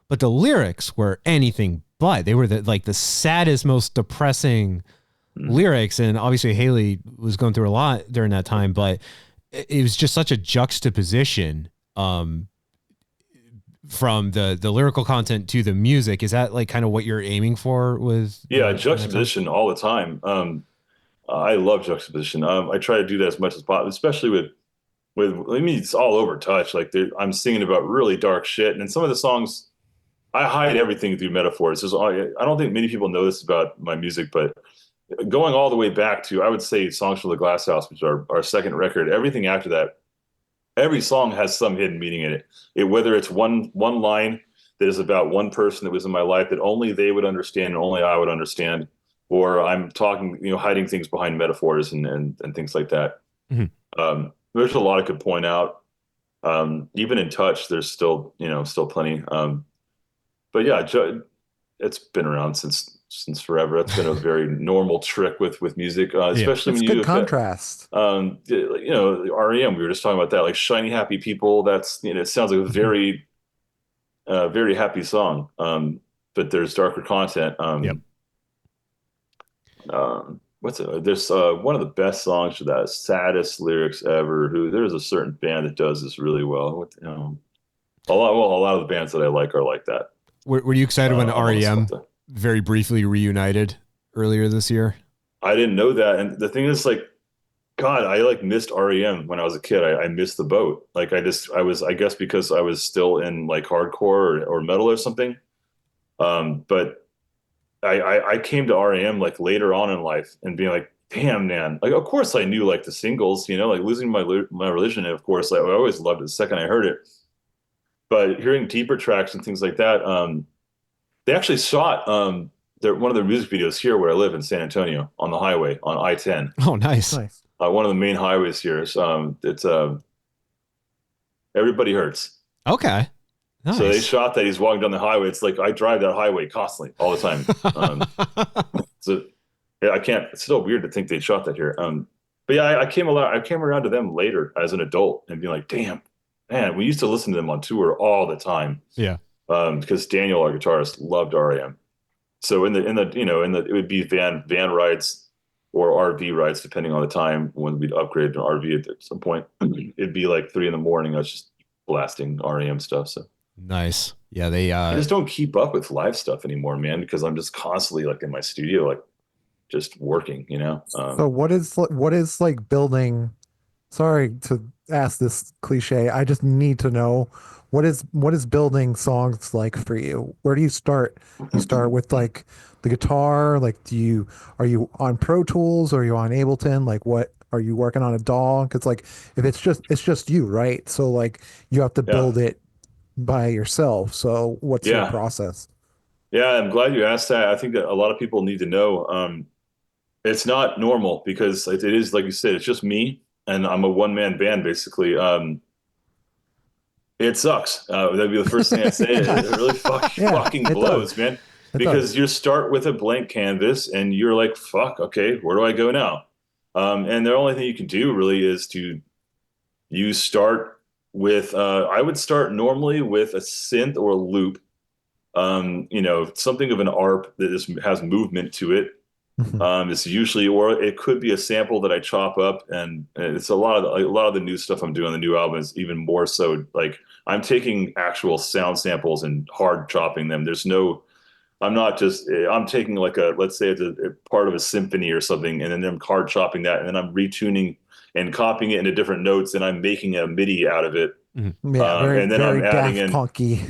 But the lyrics were anything but. They were the saddest, most depressing lyrics. And obviously Haley was going through a lot during that time, but it was just such a juxtaposition from the lyrical content to the music. Is that like kind of what you're aiming for with? Yeah, juxtaposition all the time. I love juxtaposition. I try to do that as much as possible, especially with it's all over touch. Like I'm singing about really dark shit, and in some of the songs, I hide everything through metaphors. I don't think many people know this about my music, but going all the way back to, I would say, Songs from the Glass House, which is our second record, everything after that, every song has some hidden meaning in it. Whether it's one line that is about one person that was in my life that only they would understand and only I would understand, or I'm talking, hiding things behind metaphors and things like that. Mm-hmm. There's a lot I could point out. Even in touch, there's still plenty. But yeah, it's been around since forever. That's been a very normal trick with music, especially when you good contrast. REM. We were just talking about that, like Shiny Happy People. That's it sounds like a very, very happy song. But there's darker content. There's one of the best songs for that, saddest lyrics ever. There's a certain band that does this really well. A lot of the bands that I like are like that. Were you excited when REM very briefly reunited earlier this year? I didn't know that. And the thing is, like, God, I missed REM when I was a kid. I missed the boat. Like I guess because I was still in like hardcore or metal or something. But I came to REM like later on in life and being like, damn, man, like, of course I knew like the singles, you know, like Losing My Religion. And of course, like, I always loved it the second I heard it, but hearing deeper tracks and things like that, they actually shot, one of their music videos here where I live in San Antonio on the highway on I-10. Oh, nice. One of the main highways here. So, it's Everybody Hurts. Okay. Nice. So they shot that. He's walking down the highway. It's like I drive that highway constantly, all the time. So yeah, it's still weird to think they shot that here. But yeah, I came around to them later as an adult and being like, damn, man, we used to listen to them on tour all the time. Yeah. Because Daniel, our guitarist, loved REM. So it would be van rides or RV rides, depending on the time when we'd upgrade to RV at some point. It'd be like 3 a.m. I was just blasting REM stuff. So nice. Yeah, I just don't keep up with live stuff anymore, man, because I'm just constantly like in my studio, like just working, you know. So what is like building? Sorry to ask this cliche. I just need to know what is building songs like for you? Where do you start? You start with like the guitar. Like, are you on Pro Tools? Or are you on Ableton? Like, what are you working on a DAW? Because like, if it's just you, right? So like, you have to build it by yourself. So what's your process? Yeah, I'm glad you asked that. I think that a lot of people need to know. It's not normal because it is, like you said, it's just me and I'm a one-man band basically. It sucks. That'd be the first thing I'd say. It really fucking blows, man. Because you start with a blank canvas and you're like, fuck, okay, where do I go now? And the only thing you can do really is you start with, I would start normally with a synth or a loop, something of an ARP that has movement to it. It's usually, or it could be a sample that I chop up, and it's a lot of the new stuff I'm doing on the new album is even more so like I'm taking actual sound samples and hard chopping them. I'm taking like let's say it's a part of a symphony or something, and then I'm hard chopping that, and then I'm retuning and copying it into different notes, and I'm making a MIDI out of it. Mm-hmm. Yeah, and then I'm adding in punky.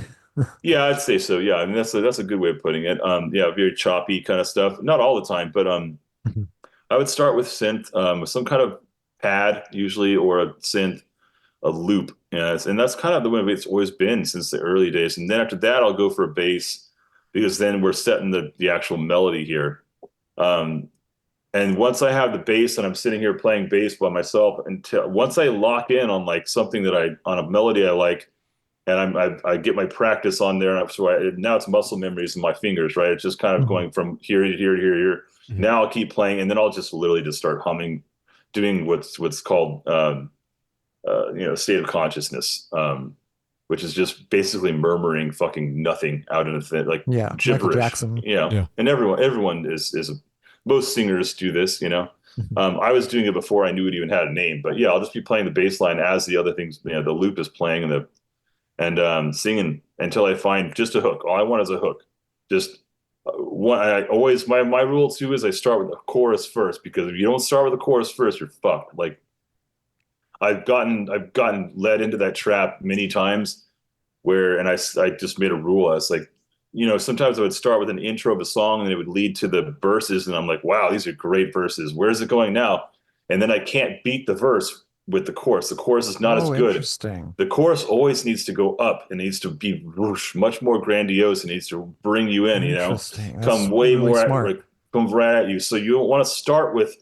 Yeah, I'd say so. Yeah, I mean that's a good way of putting it. Very choppy kind of stuff. Not all the time, but I would start with synth, with some kind of pad usually, or a synth, a loop. And that's kind of the way it's always been since the early days. And then after that, I'll go for a bass because then we're setting the actual melody here. And once I have the bass and I'm sitting here playing bass by myself, once I lock in on like something on a melody I like. And I get my practice on there, and now it's muscle memories in my fingers, right? It's just kind of going from here to here to here to here. Mm-hmm. Now I'll keep playing, and then I'll just literally just start humming, doing what's called state of consciousness, which is just basically murmuring fucking nothing out in a thing, like gibberish. Michael Jackson. Yeah. And everyone is most singers do this, you know. I was doing it before I knew it even had a name, but yeah, I'll just be playing the bass line as the other things, the loop is playing and singing until I find just a hook. All I want is a hook. Just one. I always my rule too is I start with the chorus first, because if you don't start with the chorus first, you're fucked. Like I've gotten led into that trap many times and I just made a rule. I was like, sometimes I would start with an intro of a song and it would lead to the verses, and I'm like, wow, these are great verses. Where's it going now? And then I can't beat the verse with the chorus. The chorus is not as good. Interesting. The chorus always needs to go up. It needs to be much more grandiose. It needs to bring you in, come way really more come right at you. So you don't want to start with,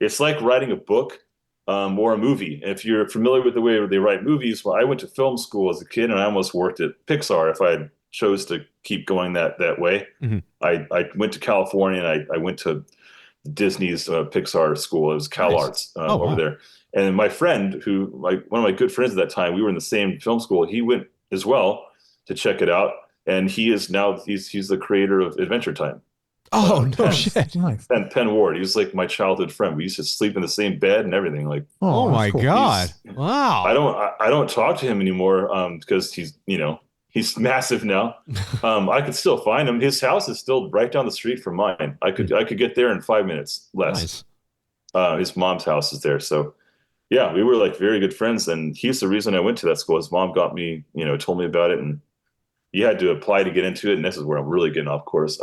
it's like writing a book or a movie. If you're familiar with the way they write movies, well, I went to film school as a kid and I almost worked at Pixar if I had chose to keep going that way. Mm-hmm. I went to California and I went to Disney's Pixar school. It was CalArts over there. And my friend, one of my good friends at that time, we were in the same film school. He went as well to check it out, and he's the creator of Adventure Time. Oh no shit! And Penn Ward. He was like my childhood friend. We used to sleep in the same bed and everything. Like, oh my god! Wow. I don't talk to him anymore because he's massive now. I could still find him. His house is still right down the street from mine. I could get there in 5 minutes less. Nice. His mom's house is there, so. Yeah, we were like very good friends, and he's the reason I went to that school. His mom got me, told me about it, and you had to apply to get into it, and this is where I'm really getting off course.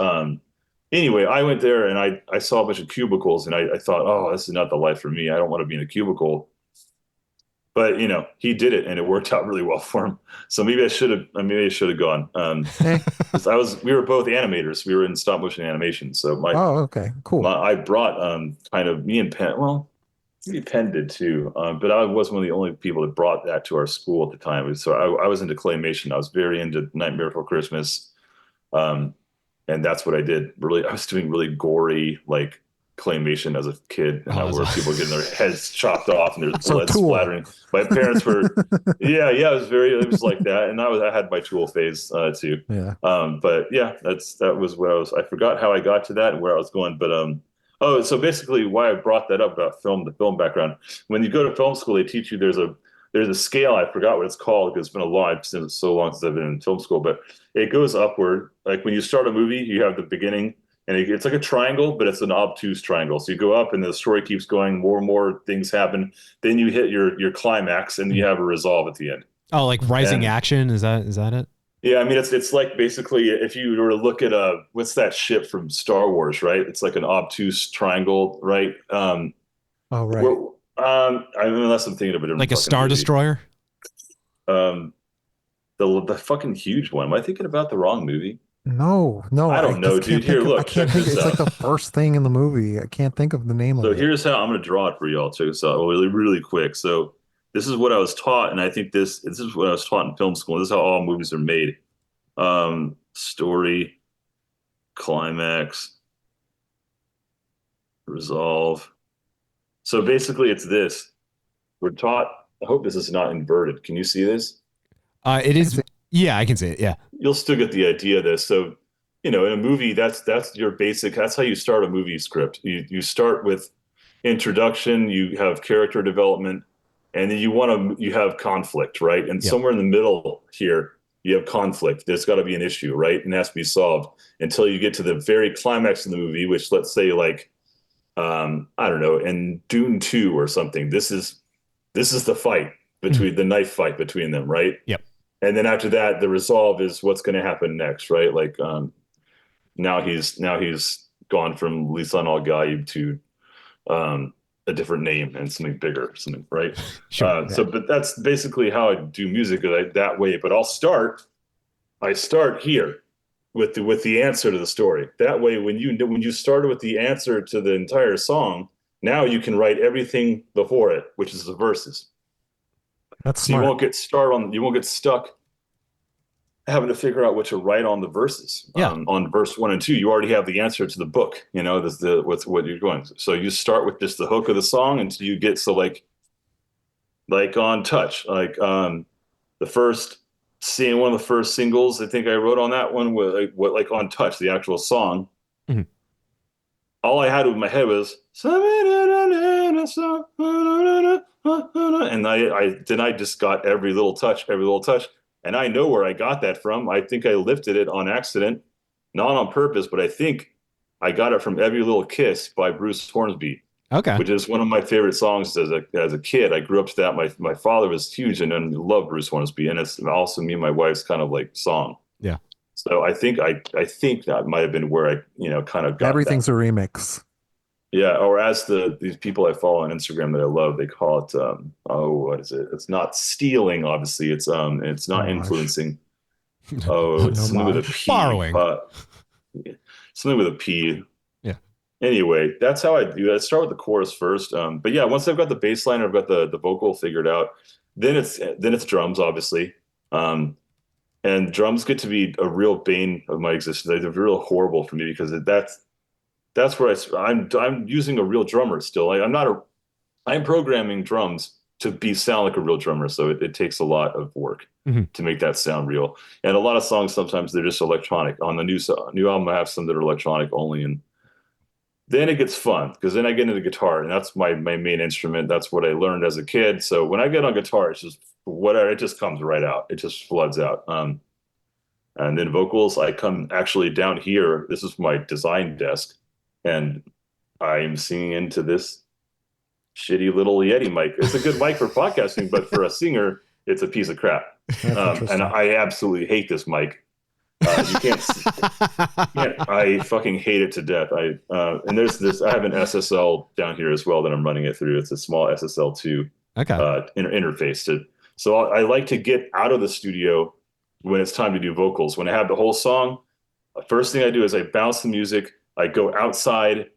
Anyway, I went there and I saw a bunch of cubicles, and I thought, oh, this is not the life for me. I don't want to be in a cubicle. But he did it, and it worked out really well for him. So maybe I should have gone. We were both animators. We were in stop motion animation. So okay, cool. I brought kind of me and Penn. Well, maybe Penn did too. But I was one of the only people that brought that to our school at the time. So I was into claymation. I was very into Nightmare Before Christmas, and that's what I did. Really, I was doing really gory like claymation as a kid, and where people getting their heads chopped off and there's blood splattering. My parents were, it was like that. And I had my Tool phase too. Yeah. But yeah, that was what I forgot how I got to that and where I was going. But so basically why I brought that up about the film background. When you go to film school, they teach you there's a scale. I forgot what it's called because it's been so long since I've been in film school, but it goes upward. Like when you start a movie, you have the beginning. And it's like a triangle, but it's an obtuse triangle. So you go up and the story keeps going, more and more things happen. Then you hit your climax and you have a resolve at the end. Oh, like rising action? Is that it? Yeah, I mean, it's like basically if you were to look at what's that ship from Star Wars, right? It's like an obtuse triangle, right? Right. Unless I'm thinking of it. Like a Star Destroyer? The fucking huge one. Am I thinking about the wrong movie? No, I don't know, dude. Here, look. I can't think. It's like the first thing in the movie. I can't think of the name of it. So here's how I'm going to draw it for y'all. Check this out really, really quick. So this is what I was taught, and I think this is what I was taught in film school. This is how all movies are made. Story, climax, resolve. So basically, it's this. We're taught. I hope this is not inverted. Can you see this? It is. Yeah, I can see it. Yeah. You'll still get the idea of this. So, in a movie, that's your basic, that's how you start a movie script. You start with introduction, you have character development, and then you have conflict, right? And somewhere in the middle here, you have conflict. There's got to be an issue, right? And it has to be solved until you get to the very climax of the movie, which let's say like, I don't know, in Dune 2 or something, this is the fight between the knife fight between them, right? Yep. And then after that, the resolve is what's going to happen next, right? Like now he's gone from Lisan Al Gaib to a different name and something bigger, something, right? Sure. So, but that's basically how I do music that way. But I start here with the answer to the story. That way, when you started with the answer to the entire song, now you can write everything before it, which is the verses. That's so smart. You won't get stuck having to figure out what to write on the verses. Yeah. On verse 1 and 2, you already have the answer to the book. What's what you're going. So you start with just the hook of the song until you get like on Touch, like the first scene, one of the first singles I think I wrote on that one was like on Touch, the actual song. Mm-hmm. All I had in my head was and I just got every little touch, and I know where I got that from. I think I lifted it on accident, not on purpose, but I think I got it from Every Little Kiss by Bruce Hornsby. Okay. Which is one of my favorite songs as a kid. I grew up to that. My father was huge and loved Bruce Hornsby, and it's also me and my wife's kind of like song. Yeah. So I think that might have been where I kind of got everything's that. A remix. Yeah, or as these people I follow on Instagram that I love, they call it what is it? It's not stealing, obviously. It's not influencing. Oh, it's something with a P. Borrowing. Something with a P. Yeah. Anyway, that's how I do it. I start with the chorus first. But yeah, once I've got the bass line, I've got the vocal figured out, then it's drums, obviously. And drums get to be a real bane of my existence. They're real horrible for me because that's where I'm using a real drummer still. I'm programming drums to sound like a real drummer. So it takes a lot of work to make that sound real. And a lot of songs, sometimes they're just electronic. On the new album, I have some that are electronic only. And then it gets fun because then I get into guitar, and that's my main instrument. That's what I learned as a kid. So when I get on guitar, it's just whatever. It just comes right out. It just floods out. And then vocals, I come actually down here. This is my design desk. And I'm singing into this shitty little Yeti mic. It's a good mic for podcasting, but for a singer, it's a piece of crap. And I absolutely hate this mic. You can't, I fucking hate it to death. And there's this, I have an SSL down here as well that I'm running it through. It's a small SSL2 interface. So I like to get out of the studio when it's time to do vocals. When I have the whole song, the first thing I do is I bounce the music. I go outside,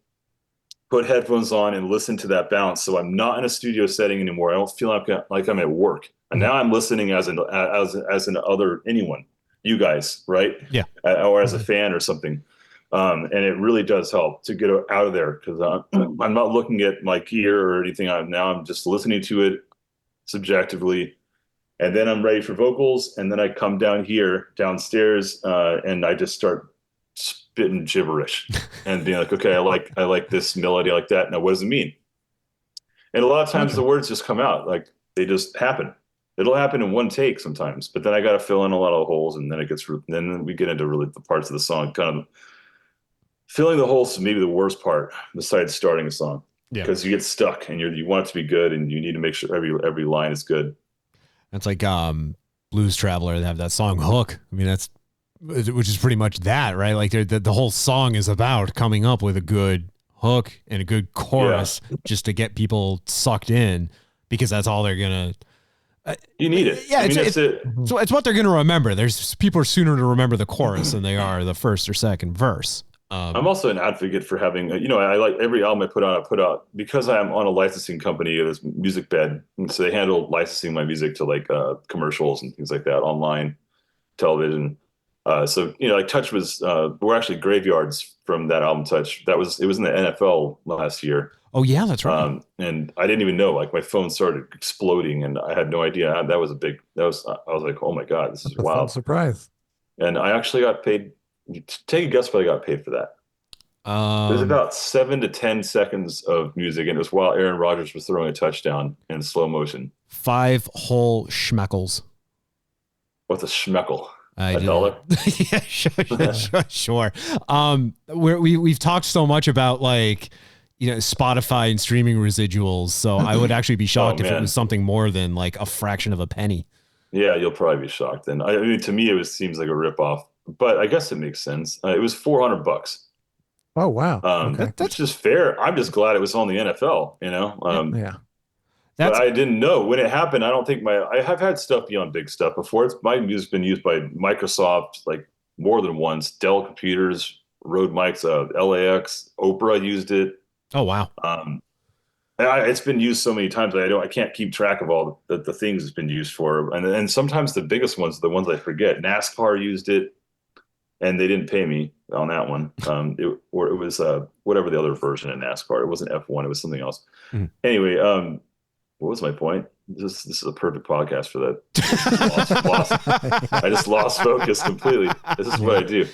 put headphones on, and listen to that bounce. So I'm not in a studio setting anymore. I don't feel like I'm at work. And now I'm listening as an other anyone, you guys, right? Yeah. Or as a fan or something. And it really does help to get out of there, because I'm not looking at my gear or anything. Now I'm just listening to it subjectively. And then I'm ready for vocals. And then I come downstairs, and I just start spitting gibberish and being like, okay, I like this melody, I like that. Now, what does it mean? And a lot of times the words just come out, like they just happen. It'll happen in one take sometimes, but then I got to fill in a lot of holes, and then we get into really the parts of the song. Kind of filling the holes is maybe the worst part besides starting a song, because you get stuck and you want it to be good, and you need to make sure every line is good. It's like Blues Traveler. They have that song Hook. I mean, which is pretty much that, right? Like the whole song is about coming up with a good hook and a good chorus just to get people sucked in, because that's all they're gonna. You need it. Yeah, so it's what they're gonna remember. There's people are sooner to remember the chorus than they are the first or second verse. I'm also an advocate for having, I like every album I put out because I'm on a licensing company, it was Music Bed. And so they handle licensing my music to like commercials and things like that, online, television. So, like Touch was, we're actually Graveyards from that album Touch. It was in the NFL last year. Oh yeah, that's right. And I didn't even know, like my phone started exploding and I had no idea. I was like, oh my God, this is wild. Surprise. And I actually got paid. Take a guess what I got paid for that. There's about 7 to 10 seconds of music, and it was while Aaron Rodgers was throwing a touchdown in slow motion. 5 whole schmeckles. What's a schmeckel? $1? Yeah, sure. We've talked so much about like, Spotify and streaming residuals. So I would actually be shocked if it was something more than like a fraction of a penny. Yeah, you'll probably be shocked. And I mean, to me, seems like a ripoff. But I guess it makes sense. It was $400. Oh wow! Okay. That's just fair. I'm just glad it was on the NFL. Yeah. But I didn't know when it happened. I don't think I have had stuff beyond big stuff before. My music's been used by Microsoft like more than once. Dell computers, Rode mics, LAX, Oprah used it. Oh wow! It's been used so many times that I can't keep track of all the things it's been used for. And sometimes the biggest ones are the ones I forget. NASCAR used it. And they didn't pay me on that one. It was whatever the other version of NASCAR. It wasn't F1. It was something else. Mm. Anyway, what was my point? This is a perfect podcast for that. I just lost focus completely. This is what I do.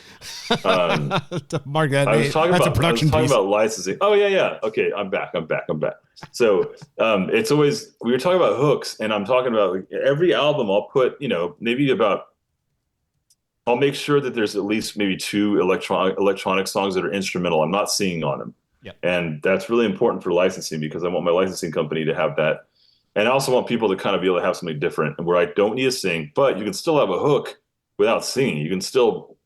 Mark that. I was talking about licensing. Oh yeah. Okay, I'm back. So it's always, we were talking about hooks, and I'm talking about like, every album I'll put, maybe about. I'll make sure that there's at least maybe 2 electronic songs that are instrumental. I'm not singing on them. Yep. And that's really important for licensing, because I want my licensing company to have that. And I also want people to kind of be able to have something different where I don't need to sing, but you can still have a hook without singing. You can still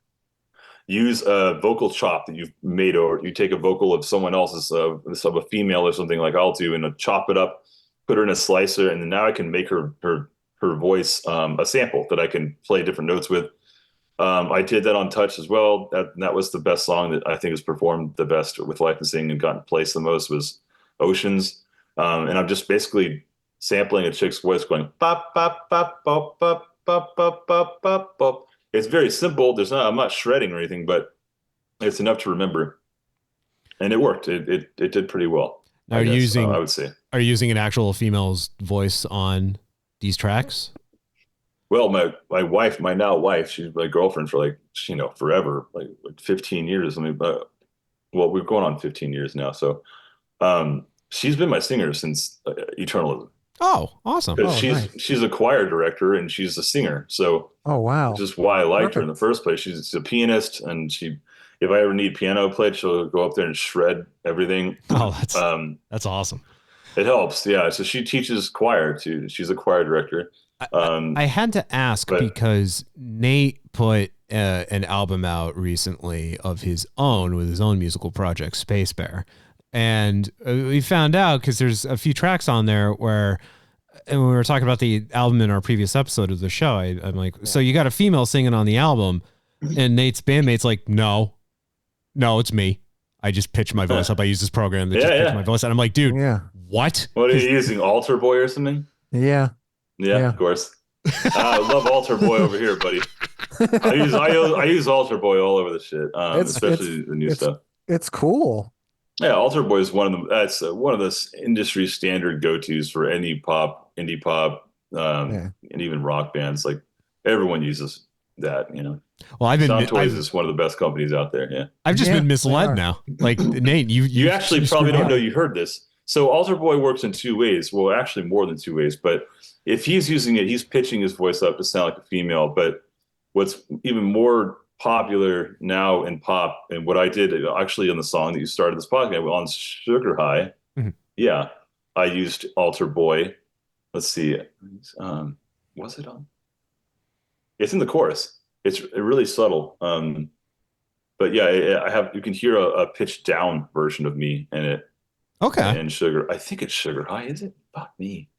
use a vocal chop that you've made, or you take a vocal of someone else's, of a female or something like I'll do, and chop it up, put her in a slicer, and then now I can make her voice a sample that I can play different notes with. I did that on Touch as well. That was the best song that I think was performed the best with licensing and gotten placed the most was Oceans. And I'm just basically sampling a chick's voice going bop bop bop bop bop bop bop bop bop bop. It's very simple. I'm not shredding or anything, but it's enough to remember. And it worked. It did pretty well. Now, I would say. Are you using an actual female's voice on these tracks? Well, my wife, my now wife, she's my girlfriend for like, forever, like 15 years. Well, we're going on 15 years now. So she's been my singer since Eternalism. Oh, awesome. She's a choir director and she's a singer. So wow. Just why I liked her in the first place. She's a pianist, and if I ever need piano played, she'll go up there and shred everything. Oh, that's awesome. It helps. Yeah. So she teaches choir too. She's a choir director. I had to ask because Nate put an album out recently of his own with his own musical project, Space Bear. And we found out because there's a few tracks on there where, and when we were talking about the album in our previous episode of the show, I'm like, so you got a female singing on the album, and Nate's bandmate's like, no, it's me. I just pitched my voice up. I use this program that just pitched my voice. And I'm like, dude, what? What are you using? Altar Boy or something? Yeah, of course. I love Altar Boy over here, buddy. I use Altar Boy all over the shit, especially the new stuff. It's cool. Yeah, Altar Boy is one of the industry standard go-tos for any indie pop, and even rock bands. Like everyone uses that, you know. Well, Sound Toys is one of the best companies out there. Yeah, I've just been misled now. Like Nate, you actually probably don't know you heard this. So Altar Boy works in two ways. Well, actually more than two ways. But if he's using it, he's pitching his voice up to sound like a female. But what's even more popular now in pop, and what I did actually on the song that you started this podcast on Sugar High, I used Altar Boy. Let's see, was it on? It's in the chorus. It's really subtle, but yeah, you can hear a pitched down version of me in it. Okay, and Sugar. I think it's Sugar High. Is it? Fuck me.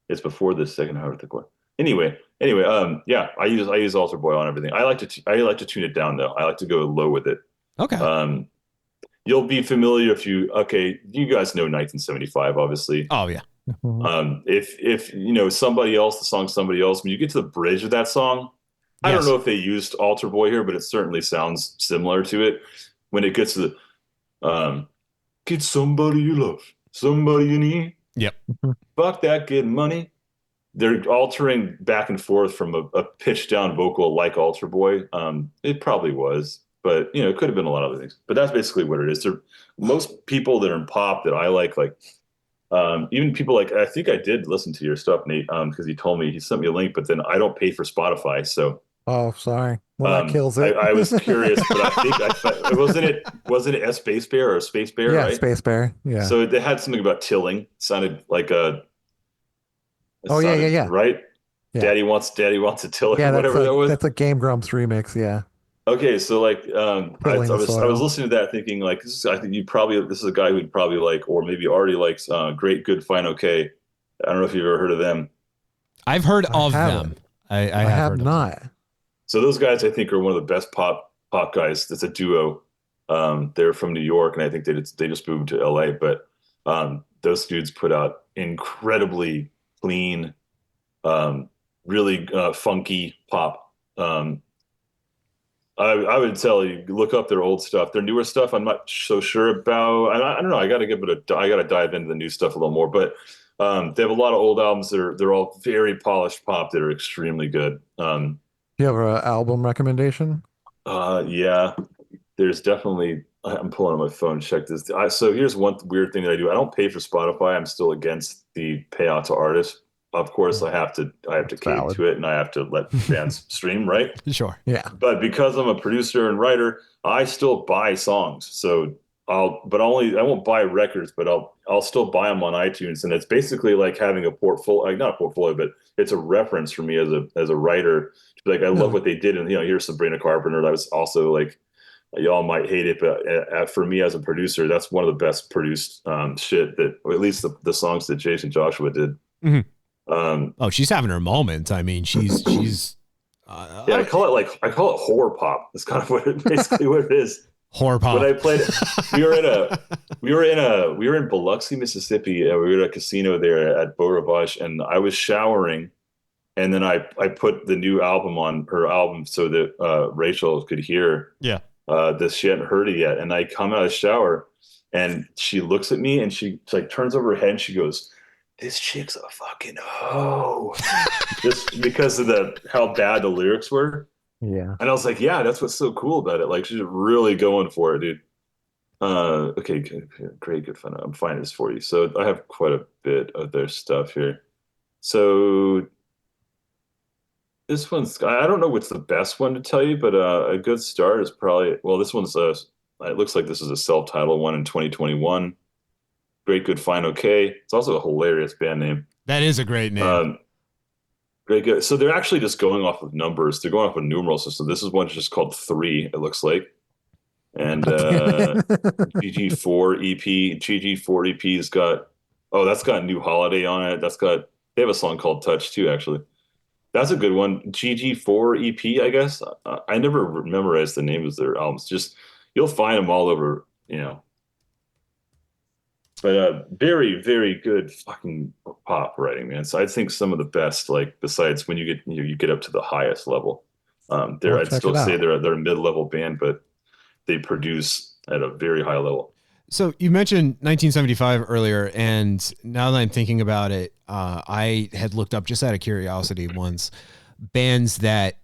It's before the second half of the chord. Anyway, I use Altar Boy on everything. I like to tune it down though. I like to go low with it. Okay. You'll be familiar you guys know 1975, obviously. Oh yeah. If you know the song somebody else, when you get to the bridge of that song, I don't know if they used Altar Boy here, but it certainly sounds similar to it. When it gets to the get somebody you love, somebody you need. Yep. Fuck that, get money. They're altering back and forth from a pitched down vocal like Altar Boy. It probably was, but you know, it could have been a lot of other things. But that's basically what it is. Most people that are in pop that I like even people like, I think I did listen to your stuff, Nate, because he sent me a link, but then I don't pay for Spotify, so. Oh, sorry. Well, that kills it. I was curious, but I think wasn't it a Space Bear or a Space Bear? Yeah, right? Space Bear. Yeah. So they had something about tilling. It sounded like a. Yeah. Right. Yeah. Daddy wants a tiller. Yeah, whatever that was. That's a Game Grumps remix. Yeah. Okay, so like, I was listening to that, thinking like, this is a guy who'd probably like, or maybe already likes, Great, Good, Fine, Okay. I don't know if you've ever heard of them. I've heard of them. I have not. So those guys, I think, are one of the best pop guys. It's a duo. They're from New York, and I think they just moved to LA. But those dudes put out incredibly clean, really funky pop. I would tell you, look up their old stuff. Their newer stuff, I'm not so sure about. I don't know. I got to dive into the new stuff a little more. But they have a lot of old albums. They're all very polished pop that are extremely good. You have an album recommendation? Yeah. There's definitely. I'm pulling on my phone. Check this. So here's one weird thing that I do. I don't pay for Spotify. I'm still against the payout to artists. Of course, I have to cater to it, and I have to let bands stream, right? Sure. Yeah. But because I'm a producer and writer, I still buy songs. So I won't buy records, but I'll still buy them on iTunes, and it's basically like having a portfolio, like not a portfolio, but it's a reference for me as a writer. Like I love what they did, and here's Sabrina Carpenter. That was also like, y'all might hate it, but for me as a producer, that's one of the best produced shit that, or at least the songs that Jason Joshua did. Mm-hmm. She's having her moment. I mean, she's I call it horror pop. That's kind of basically what it is. Horror pop. When I played, we were in Biloxi, Mississippi, and we were at a casino there at Beau Rivage, and I was showering, and then I put the new album on her album so that Rachel could hear. Yeah. This she hadn't heard it yet, and I come out of the shower, and she looks at me, and she like turns over her head, and she goes, "This chick's a fucking hoe," just because of how bad the lyrics were. Yeah. And I was like, yeah, that's what's so cool about it. Like, she's really going for it, dude. Okay, great, good fun. I'm finding this for you. So I have quite a bit of their stuff here. So this one's, I don't know what's the best one to tell you, but a good start is probably, well, this one's, it looks like this is a self-titled one in 2021. Great, Good, Fine, Okay. It's also a hilarious band name. That is a great name. Very good. So they're actually just going off of numbers. They're going off a numeral system. This is one just called 3, it looks like. And GG4 EP. GG4 EP's got, that's got New Holiday on it. They have a song called Touch too, actually. That's a good one. GG4 EP, I guess. I never memorized the names of their albums. Just, you'll find them all over, But very, very good fucking pop writing, man. So I think some of the best, like besides when you get up to the highest level. I'd still say they're a mid-level band, but they produce at a very high level. So you mentioned 1975 earlier, and now that I'm thinking about it, I had looked up just out of curiosity once bands that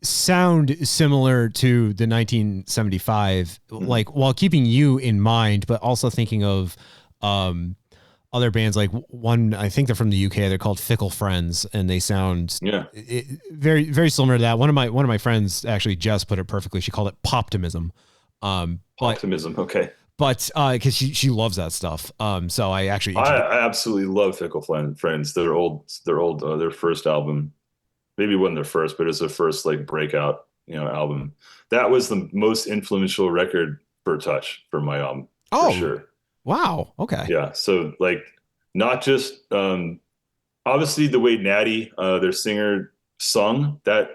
sound similar to the 1975, like while keeping you in mind, but also thinking of other bands. Like one, I think they're from the UK. They're called Fickle Friends, and they sound very, very similar to that. One of my friends actually just put it perfectly. She called it poptimism. Optimism, okay. But because she loves that stuff. So I absolutely love Fickle Friends. Their first album, maybe it wasn't their first, but it's their first like breakout, album. That was the most influential record for Touch for my album. For sure. Wow. Okay. Yeah. So like, not just obviously the way Natty, their singer, sung that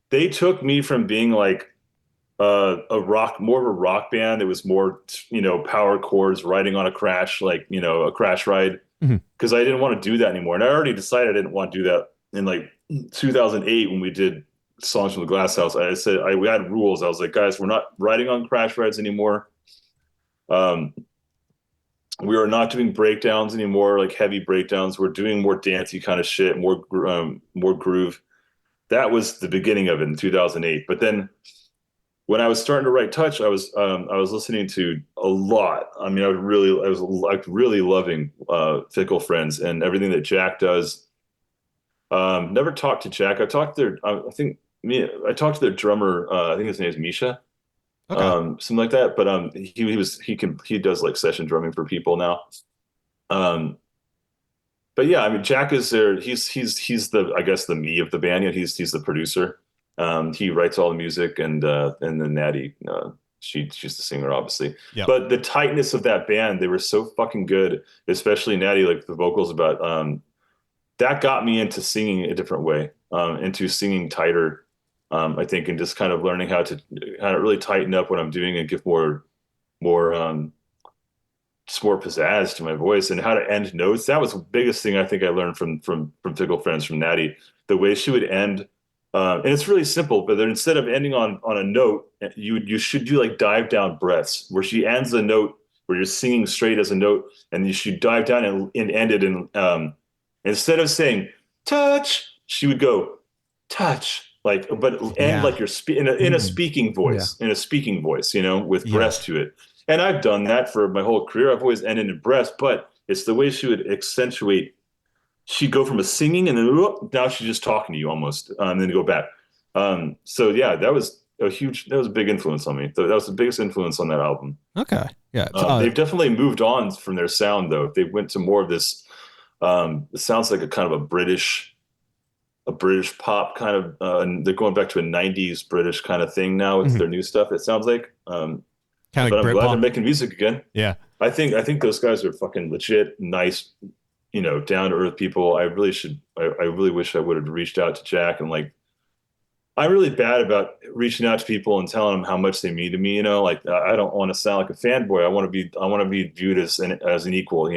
they took me from being like more of a rock band. It was more, power chords, riding on a crash, like, a crash ride. Because I didn't want to do that anymore. And I already decided I didn't want to do that in like 2008 when we did Songs from the Glass House. I said, we had rules. I was like, guys, we're not riding on crash rides anymore. We are not doing breakdowns anymore, like heavy breakdowns. We're doing more dancey kind of shit, more groove. That was the beginning of it in 2008. But then when I was starting to write Touch, I was listening to a lot. I mean, I was like really loving Fickle Friends and everything that Jack does. Never talked to Jack. I talked to their drummer. I think his name is Misha. Okay. Something like that. But he does like session drumming for people now. But yeah, I mean, Jack is there. He's the, I guess, the me of the band. Yeah, he's the producer. He writes all the music, and then Natty, she's the singer, obviously. Yep. But the tightness of that band, they were so fucking good, especially Natty, like the vocals about that got me into singing a different way, into singing tighter. I think, and just kind of learning how to really tighten up what I'm doing and give more pizzazz to my voice, and how to end notes. That was the biggest thing I think I learned from Fickle Friends, from Natty. The way she would end, and it's really simple, but then instead of ending on a note, you should do like dive down breaths, where she ends the note where you're singing straight as a note, and you should dive down and end it in. Instead of saying touch, she would go touch. Like, but end like you're in a speaking voice, with breath to it. And I've done that for my whole career. I've always ended in breath, but it's the way she would accentuate. She'd go from a singing and then now she's just talking to you almost, and then go back. So yeah, that was a big influence on me. That was the biggest influence on that album. Okay, yeah. They've definitely moved on from their sound though. They went to more of this. It sounds like a kind of a British pop kind of, and they're going back to a 90s British kind of thing now with their new stuff. It sounds like, kind of but I'm glad they're making music again. Yeah. I think those guys are fucking legit, nice, down to earth people. I really wish I would have reached out to Jack, and like, I'm really bad about reaching out to people and telling them how much they mean to me. Like I don't want to sound like a fanboy. I want to be viewed as an equal,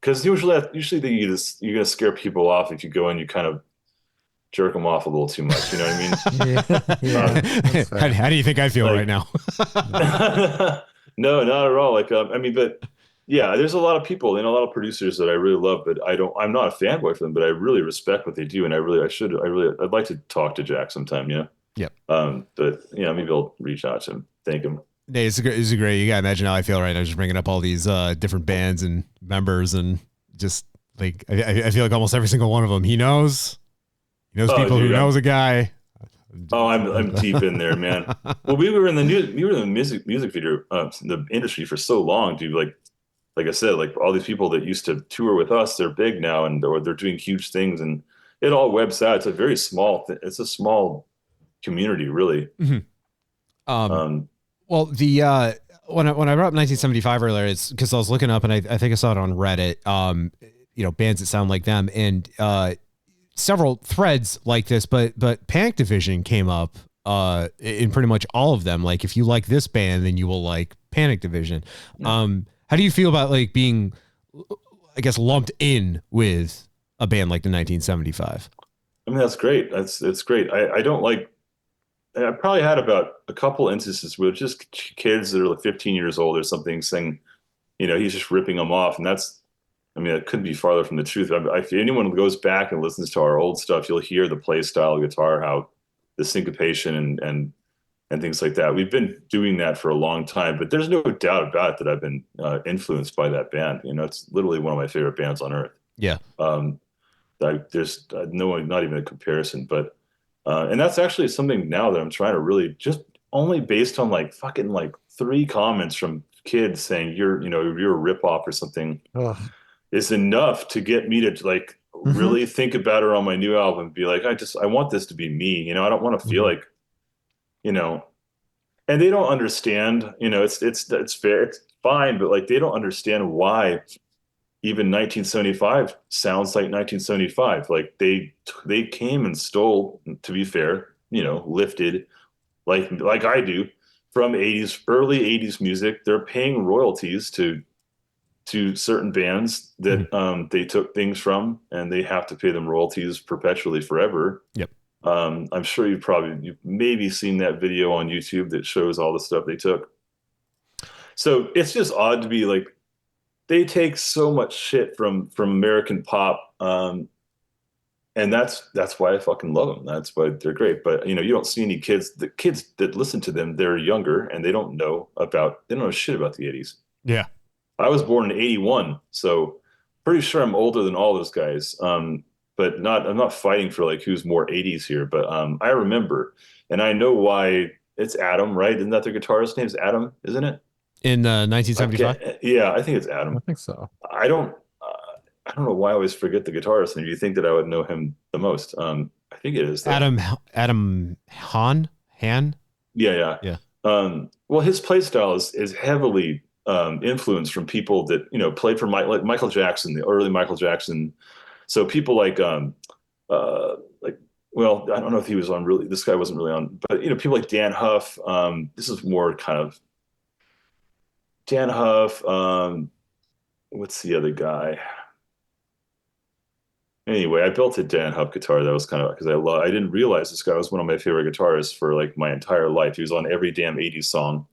because usually you're gonna scare people off if you go and you kind of jerk them off a little too much. You know what I mean? How do you think I feel right now? No, not at all. Like, but yeah, there's a lot of people and a lot of producers that I really love, but I'm not a fanboy for them, but I really respect what they do. And I'd like to talk to Jack sometime. Yep. But maybe I'll reach out to him, thank him. Hey, it's great. You gotta imagine how I feel right now, just bringing up all these different bands and members, and just like I feel like almost every single one of them he knows people who knows a guy. Oh, I'm deep in there, man. Well, we were in the music video, the industry for so long, dude. Like like I said, like all these people that used to tour with us, they're big now, and or they're doing huge things, and it all webs out. It's a very small, it's a small community, really. Mm-hmm. Well, the when I brought up 1975 earlier, it's because I was looking up, and I think I saw it on Reddit. Bands that sound like them, and several threads like this, but Panic Division came up in pretty much all of them. Like, if you like this band, then you will like Panic Division. How do you feel about like being, I guess, lumped in with a band like the 1975? I mean, that's great. It's great. I don't like. I probably had about a couple instances where just kids that are like 15 years old or something saying, he's just ripping them off, and that's. I mean, it couldn't be farther from the truth. If anyone goes back and listens to our old stuff, you'll hear the play style of guitar, how the syncopation and things like that. We've been doing that for a long time, but there's no doubt about it that I've been influenced by that band. It's literally one of my favorite bands on earth. Yeah. There's not even a comparison, but and that's actually something now that I'm trying to really just only based on like fucking like 3 comments from kids saying you're a ripoff or something. Ugh. Is enough to get me to like really think about it on my new album and be like, I want this to be me. I don't want to feel like, and they don't understand, it's fair. It's fine. But like, they don't understand why even 1975 sounds like 1975. Like they came and stole, to be fair, lifted like I do from early 80s music. They're paying royalties to certain bands that they took things from, and they have to pay them royalties perpetually forever. Yep. I'm sure you've maybe seen that video on YouTube that shows all the stuff they took. So it's just odd to be like, they take so much shit from American pop. And that's why I fucking love them. That's why they're great. But you don't see any kids. The kids that listen to them, they're younger and they don't know shit about the 80s. Yeah. I was born in 81, so pretty sure I'm older than all those guys. But I'm not fighting for like who's more 80s here. But I remember, and I know why. It's Adam, right? Isn't that their guitarist's name's Adam? Isn't it? In 1975? Yeah, I think it's Adam. I think so. I don't know why I always forget the guitarist name. You think that I would know him the most? I think it is Adam Han. Yeah. Well, his play style is heavily influence from people that played for Michael Jackson, the early Michael Jackson. So people like well, I don't know if he was on really. This guy wasn't really on, but people like Dan Huff. This is more kind of Dan Huff. What's the other guy? Anyway, I built a Dan Huff guitar that was kind of because I didn't realize this guy was one of my favorite guitarists for like my entire life. He was on every damn 80s song.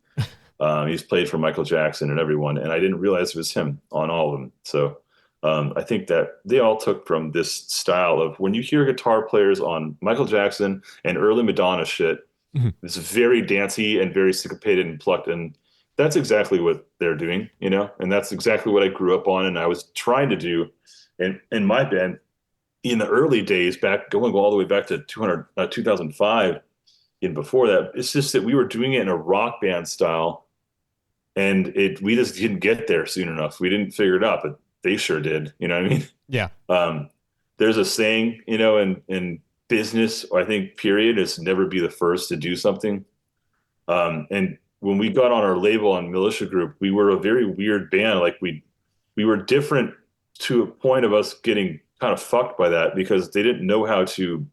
He's played for Michael Jackson and everyone, and I didn't realize it was him on all of them. So I think that they all took from this style of when you hear guitar players on Michael Jackson and early Madonna shit, it's very dancey and very syncopated and plucked, and that's exactly what they're doing, and that's exactly what I grew up on, and I was trying to do in my band in the early days, going all the way back to 2005 and before that. It's just that we were doing it in a rock band style. And we just didn't get there soon enough. We didn't figure it out, but they sure did. You know what I mean? Yeah. There's a saying, in business, I think, period, is never be the first to do something. And when we got on our label on Militia Group, we were a very weird band. Like we were different to a point of us getting kind of fucked by that because they didn't know how to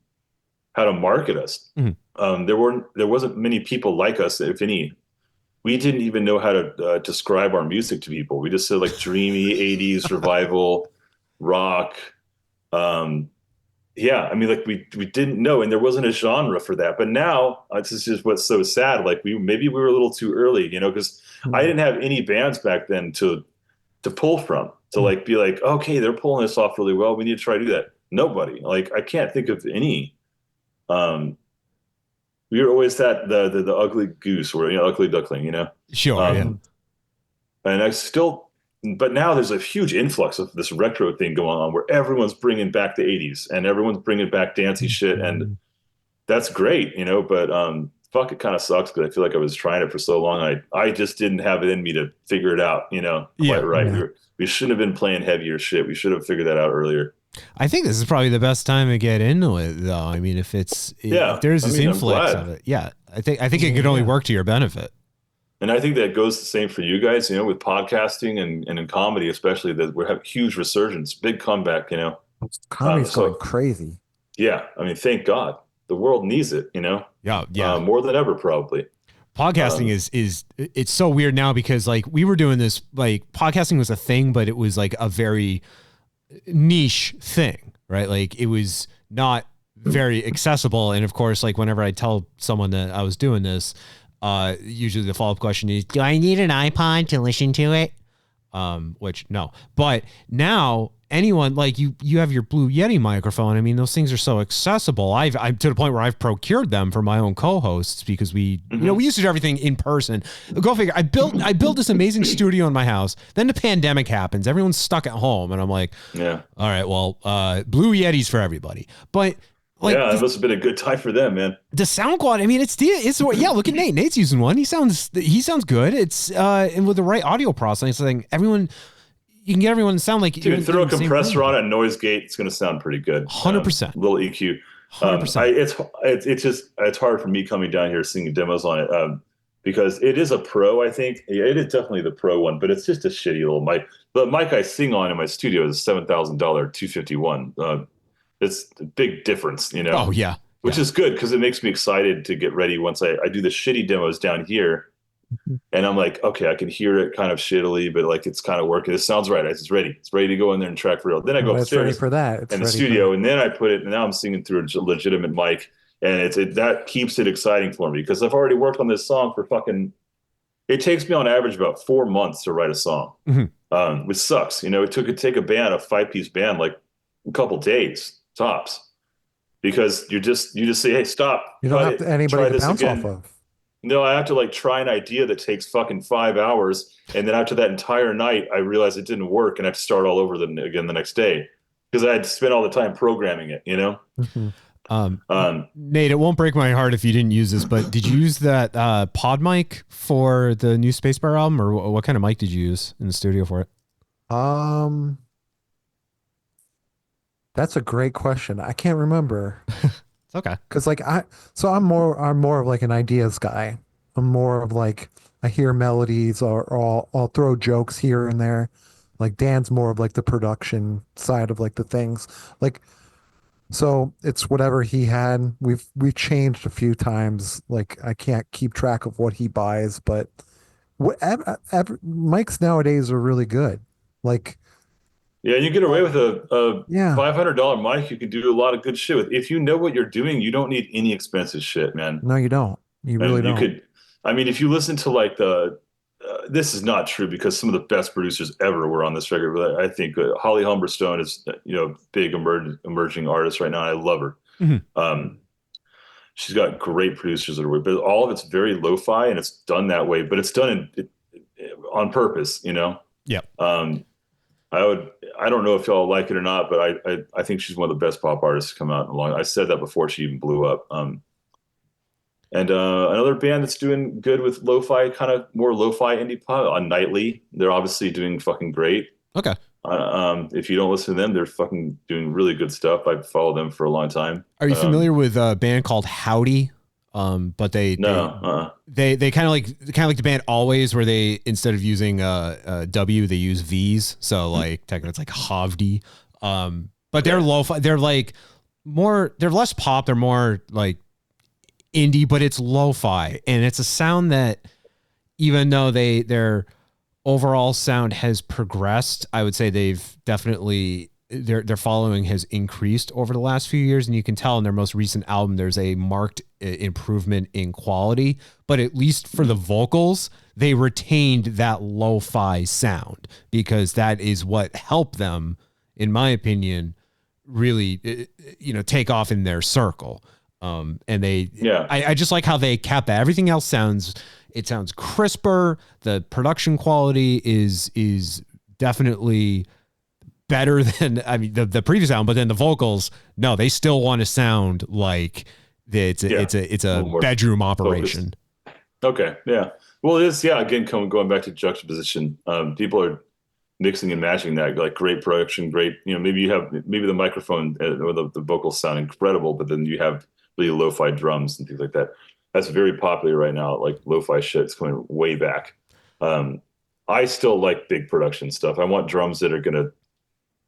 market us. There wasn't many people like us, if any. We didn't even know how to describe our music to people. We just said like dreamy 80s revival rock. Yeah, I mean, like we didn't know, and there wasn't a genre for that. But now this is just what's so sad. Like maybe we were a little too early, because I didn't have any bands back then to pull from, to like be like, okay, they're pulling this off really well. We need to try to do that. Nobody. Like I can't think of any. We were always the ugly goose or ugly duckling, Sure. Yeah. And but now there's a huge influx of this retro thing going on where everyone's bringing back the 80s and everyone's bringing back dancey shit, and that's great, But fuck, it kind of sucks because I feel like I was trying it for so long. I just didn't have it in me to figure it out, quite right. Yeah. We shouldn't have been playing heavier shit. We should have figured that out earlier. I think this is probably the best time to get into it, though. I mean, if there's this influx of it, I think it could only work to your benefit. And I think that goes the same for you guys, with podcasting and in comedy, especially, that we have huge resurgence, big comeback, Comedy's going crazy. Yeah. I mean, thank God. The world needs it, Yeah. More than ever, probably. Podcasting it's so weird now because like we were doing this, like podcasting was a thing, but it was like a very niche thing, right? Like it was not very accessible. And of course, like whenever I tell someone that I was doing this, usually the follow-up question is, do I need an iPod to listen to it? Which no, but now anyone, like you have your Blue Yeti microphone. I mean, those things are so accessible. I'm to the point where I've procured them for my own co-hosts because we used to do everything in person. Go figure. I built this amazing studio in my house. Then the pandemic happens. Everyone's stuck at home. And I'm like, yeah, all right, well, Blue Yetis for everybody. But like, yeah, it must have been a good time for them, man. The sound quality. I mean, it's look at Nate. Nate's using one. He sounds good. It's and with the right audio processing, everyone, you can get everyone to sound like. Dude, throw a compressor on a noise gate. It's going to sound pretty good. 100%. Little EQ. 100%. It's hard for me coming down here singing demos on it because it is a pro. I think it is definitely the pro one, but it's just a shitty little mic. The mic I sing on in my studio is $7,000 251. It's a big difference, Oh yeah. Which is good because it makes me excited to get ready once I do the shitty demos down here. And I'm like, okay, I can hear it kind of shittily, but like it's kind of working. It sounds right. It's ready. It's ready to go in there and track for real. Then I go upstairs ready for that. in the studio, and then I put it. And now I'm singing through a legitimate mic, and that keeps it exciting for me because I've already worked on this song for fucking. It takes me on average about 4 months to write a song, which sucks. It could take a 5-piece band, like a couple days tops, because you just say, hey, stop. You don't have anybody to bounce off of. No, I have to like try an idea that takes fucking 5 hours, and then after that entire night, I realized it didn't work, and I have to start all over again the next day because I had to spend all the time programming it. Nate, it won't break my heart if you didn't use this, but did you use that pod mic for the new Spacebar album, or what kind of mic did you use in the studio for it? That's a great question. I can't remember. It's okay. Cause like I'm more of like an ideas guy. I'm more of like, I hear melodies or I'll throw jokes here and there. Like Dan's more of like the production side of like the things. Like, so it's whatever he had. We've changed a few times. Like I can't keep track of what he buys, but mics nowadays are really good. Like, yeah, you get away with a $500 mic. You can do a lot of good shit with. If you know what you're doing, you don't need any expensive shit, man. No, you don't. You really don't. If you listen to like this is not true because some of the best producers ever were on this record. But I think Holly Humberstone is big emerging artist right now. And I love her. Mm-hmm. She's got great producers that are, but all of it's very lo-fi and it's done that way. But it's done on purpose, Yeah. I don't know if y'all like it or not, but I think she's one of the best pop artists to come out along. I said that before she even blew up. And another band that's doing good with lo-fi, kind of more lo-fi indie pop, on Nightly. They're obviously doing fucking great. Okay. If you don't listen to them, they're fucking doing really good stuff. I've followed them for a long time. Are you familiar with a band called Howdy? But they kind of like the band Always, where they, instead of using W, they use V's. So like technically it's like Havdi. But they're lo-fi. They're like they're less pop. They're more like indie, but it's lo-fi, and it's a sound that, even though their overall sound has progressed, I would say they've definitely, their following has increased over the last few years, and you can tell in their most recent album there's a marked improvement in quality, but at least for the vocals, they retained that lo-fi sound, because that is what helped them, in my opinion, really take off in their circle. I just like how they kept that. Everything else sounds crisper. The production quality is definitely better than the previous album, but then the vocals, no, they still want to sound like It's a bedroom operation. Focused. Okay, yeah. Well, it is. Yeah, again, going back to juxtaposition, people are mixing and matching that, like great production, great. Maybe the microphone or the vocals sound incredible, but then you have really lo-fi drums and things like that. That's very popular right now. Like lo-fi shit, it's going way back. I still like big production stuff. I want drums that are gonna,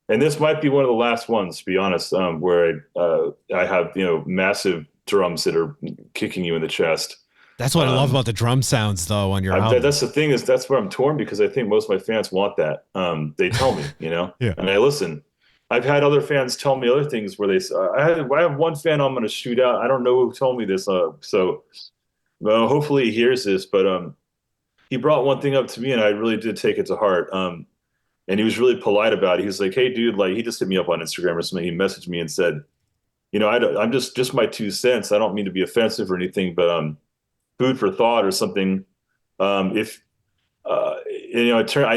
and this might be one of the last ones, to be honest, where I have massive drums that are kicking you in the chest. That's what I love about the drum sounds, though, on your album. That's the thing, is that's where I'm torn, because I think most of my fans want that. They tell me, Yeah. And I listen. I've had other fans tell me other things where they say, I have one fan I'm going to shoot out. I don't know who told me this. So hopefully he hears this, but he brought one thing up to me and I really did take it to heart. And he was really polite about it. He was like, hey, dude, like, he just hit me up on Instagram or something. He messaged me and said, I'm just my 2 cents. I don't mean to be offensive or anything, but food for thought or something. I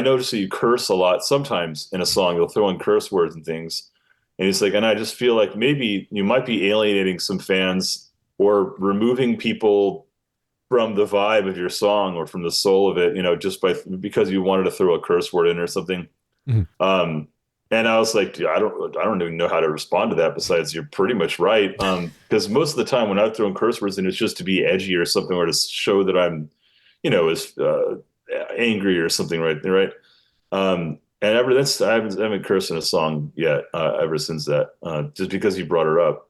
notice that you curse a lot sometimes in a song. You'll throw in curse words and things. And he's like, and I just feel like maybe you might be alienating some fans or removing people from the vibe of your song or from the soul of it, just because you wanted to throw a curse word in or something. Mm-hmm. And I was like, dude, I don't even know how to respond to that, besides you're pretty much right. Because most of the time when I've thrown curse words in, it's just to be edgy or something, or to show that I'm, as angry or something, right? And ever since, I haven't cursed in a song yet, ever since that, just because you brought her up.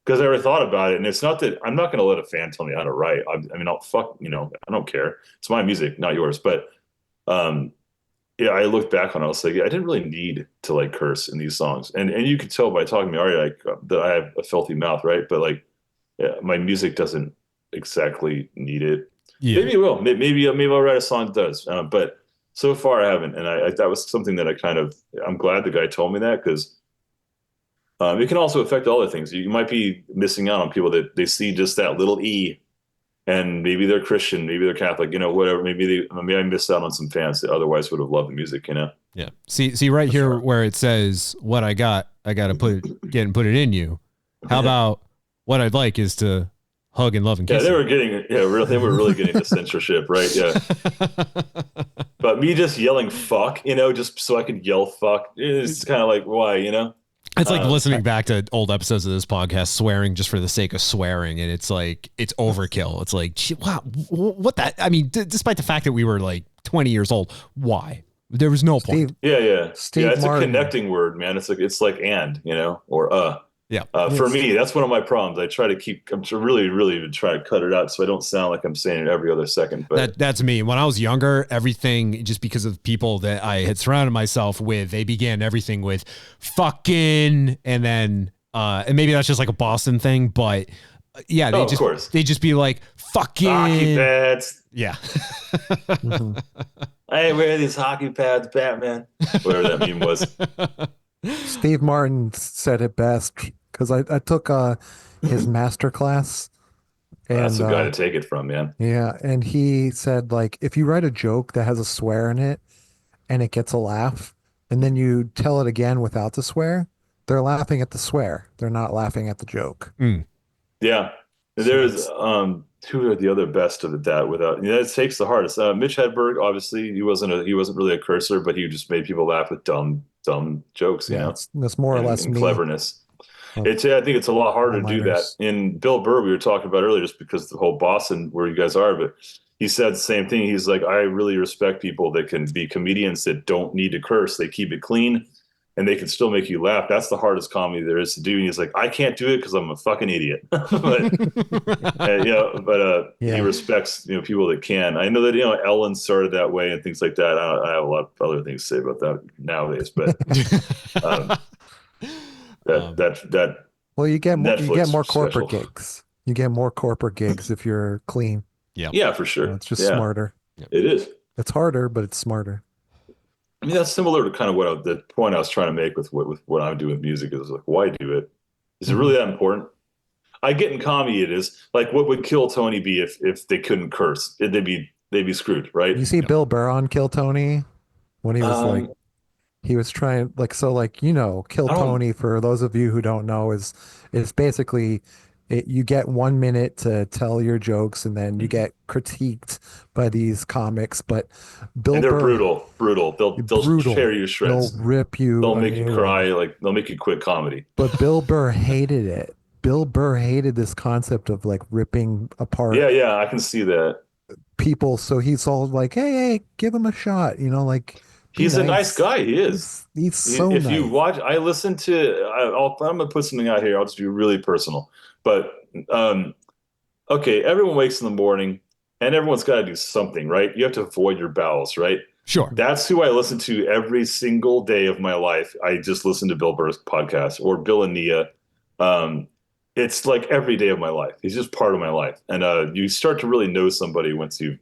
Because I ever thought about it, and it's not that I'm not going to let a fan tell me how to write. I don't care. It's my music, not yours. But I looked back on it. I was like, I didn't really need to like curse in these songs, and you could tell by talking to me already that I have a filthy mouth, right? But my music doesn't exactly need it. Yeah. Maybe it will. Maybe I'll write a song that does. But so far I haven't, and I that was something that I'm glad the guy told me that, because it can also affect other things. You might be missing out on people that they see just that little E. And maybe they're Christian, maybe they're Catholic, whatever. Maybe I missed out on some fans that otherwise would have loved the music, Yeah. See right here where it says what I got to put it in you. How about what I'd like is to hug and love and kiss. Yeah, they were really getting the censorship, right? Yeah. But me just yelling fuck, just so I could yell fuck, it's kind of like, why, It's like listening back to old episodes of this podcast, swearing just for the sake of swearing. And it's like, it's overkill. It's like, wow, what that? I mean, despite the fact that we were like 20 years old, why? There was no point. Steve it's Martin. A connecting word, man. It's like and, or Yeah. For me, that's one of my problems. I'm really, really try to cut it out so I don't sound like I'm saying it every other second. But that's me. When I was younger, everything, just because of people that I had surrounded myself with, they began everything with fucking, and then, and maybe that's just like a Boston thing, but yeah, they just be like fucking hockey pads. Yeah. Mm-hmm. I ain't wearing these hockey pads, Batman. Whatever that meme was. Steve Martin said it best, because I took his master class. And, that's the guy to take it from, man. Yeah, and he said, like, if you write a joke that has a swear in it and it gets a laugh, and then you tell it again without the swear, they're laughing at the swear. They're not laughing at the joke. Mm. Yeah. There's who are the other best of that without it takes the hardest. Mitch Hedberg, obviously, he wasn't really a cursor, but he just made people laugh with dumb jokes, That's more or less and me. Cleverness. I think it's a lot harder to do that. In Bill Burr, we were talking about earlier, just because the whole Boston where you guys are, but he said the same thing. He's like, I really respect people that can be comedians that don't need to curse. They keep it clean and they can still make you laugh. That's the hardest comedy there is to do. And he's like, I can't do it because I'm a fucking idiot. but he respects people that can. I know that Ellen started that way and things like that. I have a lot of other things to say about that nowadays, but well, you get more corporate special. gigs. You get more corporate gigs if you're clean. Yeah, for sure. It's just smarter. It is. It's harder, but it's smarter. I mean, that's similar to kind of the point I was trying to make with what I do with music is like, why do it? Is it really that important? I get in comedy, it is. Like, what would Kill Tony be if they couldn't curse? They'd be screwed, right? You see Bill Burr on Kill Tony when he was he was trying Kill Tony, for those of you who don't know, is basically you get 1 minute to tell your jokes, and then you get critiqued by these comics. But Bill And they're Burr, brutal. They'll brutal. tear you to They'll shreds. rip you They'll a make you new cry. one. Like they'll make you quit comedy. But Bill Burr hated it. Bill Burr hated this concept of like ripping apart Yeah, I can see that. people. So he's all like, hey, give him a shot. Like, be He's a nice nice. guy. He is. He's so If nice. you watch, I listen to. I'm gonna put something out here. I'll just be really personal. But okay, everyone wakes in the morning, and everyone's got to do something, right? You have to avoid your bowels, right? Sure. That's who I listen to every single day of my life. I just listen to Bill Burr's podcast or Bill and Nia. It's like every day of my life. He's just part of my life. And you start to really know somebody once you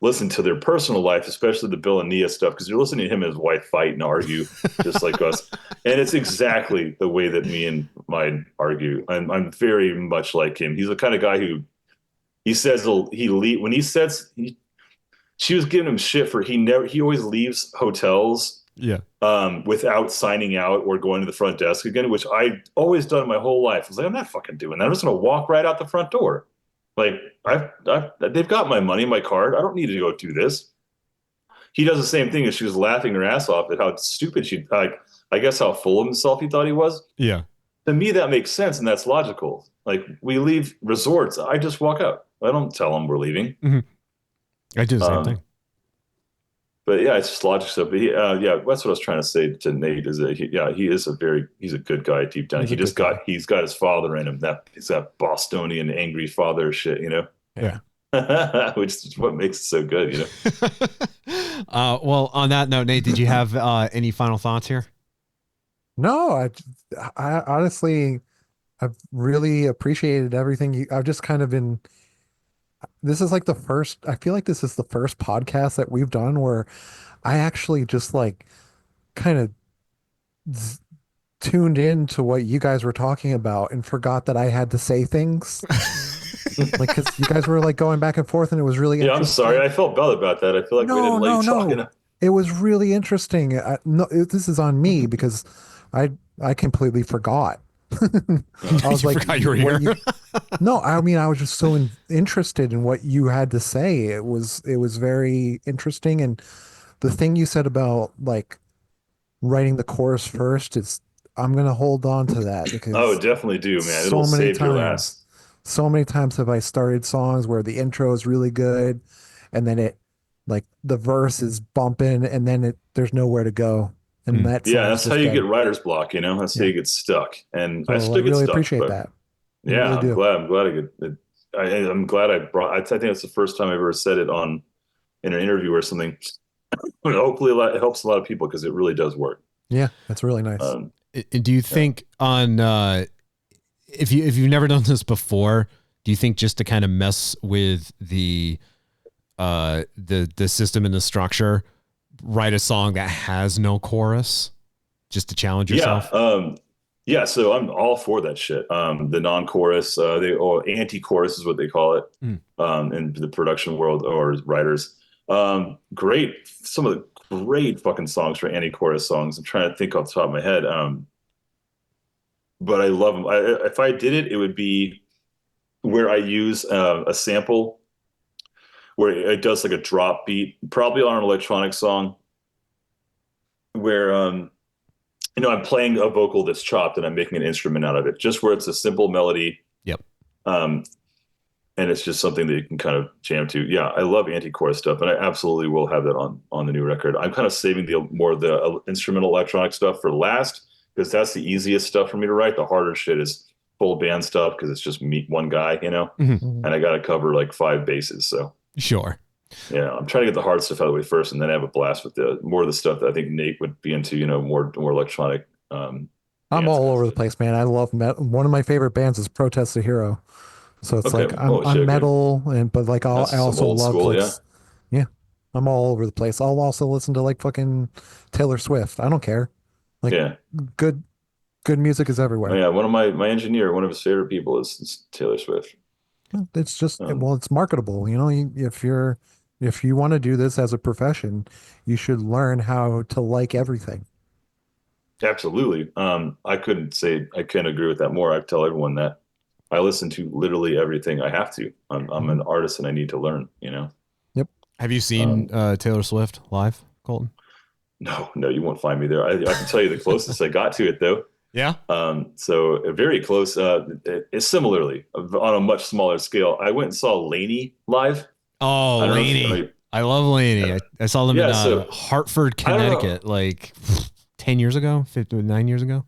listen to their personal life, especially the Bill and Nia stuff, because you're listening to him and his wife fight and argue just like us. And it's exactly the way that me and mine argue. I'm very much like him. He's the kind of guy who he says when he says she was giving him shit for he always leaves hotels without signing out or going to the front desk again, which I always done my whole life. I was like, I'm not fucking doing that. I'm just gonna walk right out the front door. Like they've got my money, my card. I don't need to go do this. He does the same thing, and she was laughing her ass off at how stupid I guess how full of himself he thought he was. Yeah. To me, that makes sense, and that's logical. Like we leave resorts, I just walk out. I don't tell them we're leaving. Mm-hmm. I do the same thing. But yeah, it's just logic stuff. But that's what I was trying to say to Nate is that he's a good guy deep down. He's got his father in him. He's that Bostonian angry father shit, Yeah. Which is what makes it so good, Well, on that note, Nate, did you have any final thoughts here? No, I honestly, I've really appreciated everything. I've just kind of been. This is like I feel like this is the first podcast that we've done where I actually just like kind of tuned in to what you guys were talking about and forgot that I had to say things. Like, because you guys were like going back and forth and it was really interesting. I'm sorry. I felt bad about that. I feel like we didn't let you talk. No. It was really interesting. This is on me because I completely forgot. I was like, forgot you were here. No, I mean, I was just so interested in what you had to say. It was very interesting. And the thing you said about like writing the chorus first I'm going to hold on to that because definitely do, man. It'll save your ass. So many times have I started songs where the intro is really good and then it like the verse is bumping and then there's nowhere to go. And that's how you get writer's block, That's how you get stuck. And I still get really stuck, appreciate that. Yeah, really I'm glad I'm glad I brought. I think it's the first time I've ever said it in an interview or something. Hopefully, it helps a lot of people because it really does work. Yeah, that's really nice. Do you think if you've never done this before, do you think just to kind of mess with the system and the structure, write a song that has no chorus just to challenge yourself? So I'm all for that shit. The non-chorus, anti-chorus is what they call it in the production world or writers. Great. Some of the great fucking songs for anti-chorus songs. I'm trying to think off the top of my head. But I love them. If I did it, it would be where I use a sample where it does like a drop beat, probably on an electronic song where, I'm playing a vocal that's chopped and I'm making an instrument out of it, just where it's a simple melody. Yep. And it's just something that you can kind of jam to. Yeah, I love anti-chorus stuff, and I absolutely will have that on the new record. I'm kind of saving the instrumental electronic stuff for last because that's the easiest stuff for me to write. The harder shit is full band stuff because it's just me, one guy, and I got to cover like 5 bases. So sure. Yeah, I'm trying to get the hard stuff out of the way first, and then have a blast with the more of the stuff that I think Nate would be into. More electronic. I'm all over the place, man. I love metal. One of my favorite bands is Protest the Hero, so it's like I'm metal, but like I also love school, yeah. I'm all over the place. I'll also listen to like fucking Taylor Swift. I don't care. Like good music is everywhere. Oh, yeah, one of my engineer, one of his favorite people is Taylor Swift. It's just it's marketable. If you want to do this as a profession, you should learn how to like everything. Absolutely. I can't agree with that more. I tell everyone that. I listen to literally everything I have to. I'm an artist and I need to learn, you know? Yep. Have you seen Taylor Swift live, Colton? No, you won't find me there. I can tell you the closest I got to it though. Yeah. So very close. Similarly, on a much smaller scale, I went and saw Lainey live. Oh, Lainey. I love Lainey. I saw them in Hartford, Connecticut, like 10 years ago, 9 years ago.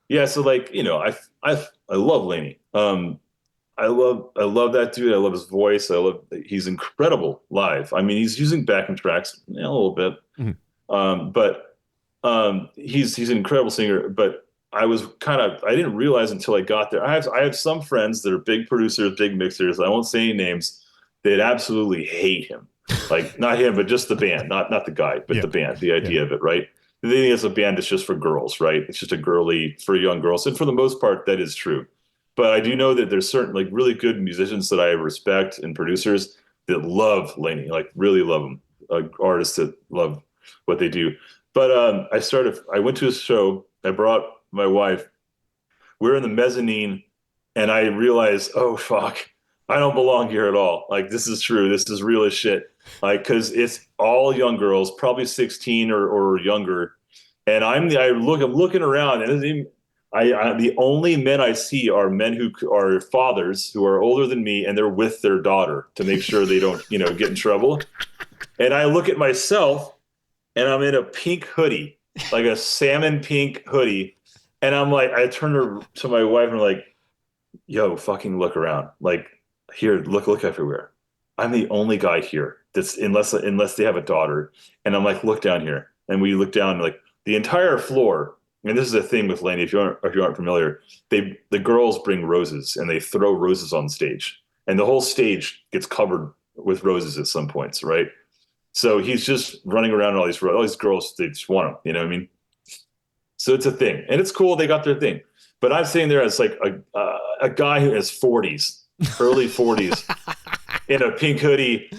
Yeah. So like, you know, I love Lainey. I love that dude. I love his voice. He's incredible live. I mean, he's using backing tracks a little bit. Mm-hmm. But he's an incredible singer, but I didn't realize until I got there. I have some friends that are big producers, big mixers. I won't say any names. They'd absolutely hate him. Like not him, but just the band, not the guy, but the band, the idea of it, right? They think it's a band that's just for girls, right? It's just for young girls. And for the most part, that is true. But I do know that there's certain like really good musicians that I respect and producers that love Lainey, like really love them, artists that love what they do. But I went to a show. I brought my wife. We're in the mezzanine, and I realized, oh fuck, I don't belong here at all. Like this is true. This is real as shit. Like because it's all young girls, probably 16 or younger, and I'm looking around, and the only men I see are men who are fathers who are older than me, and they're with their daughter to make sure they don't get in trouble. And I look at myself. And I'm in a pink hoodie, like a salmon pink hoodie. And I'm like, I turn to my wife and I'm like, yo, fucking look around. Like, here, look everywhere. I'm the only guy here that's unless they have a daughter. And I'm like, look down here. And we look down, like the entire floor. And this is a thing with Lainey, if you aren't familiar, the girls bring roses and they throw roses on stage. And the whole stage gets covered with roses at some points, right? So he's just running around all these girls. They just want him, you know what I mean? So it's a thing, and it's cool. They got their thing, but I'm sitting there as like a guy who has 40s, early 40s, in a pink hoodie,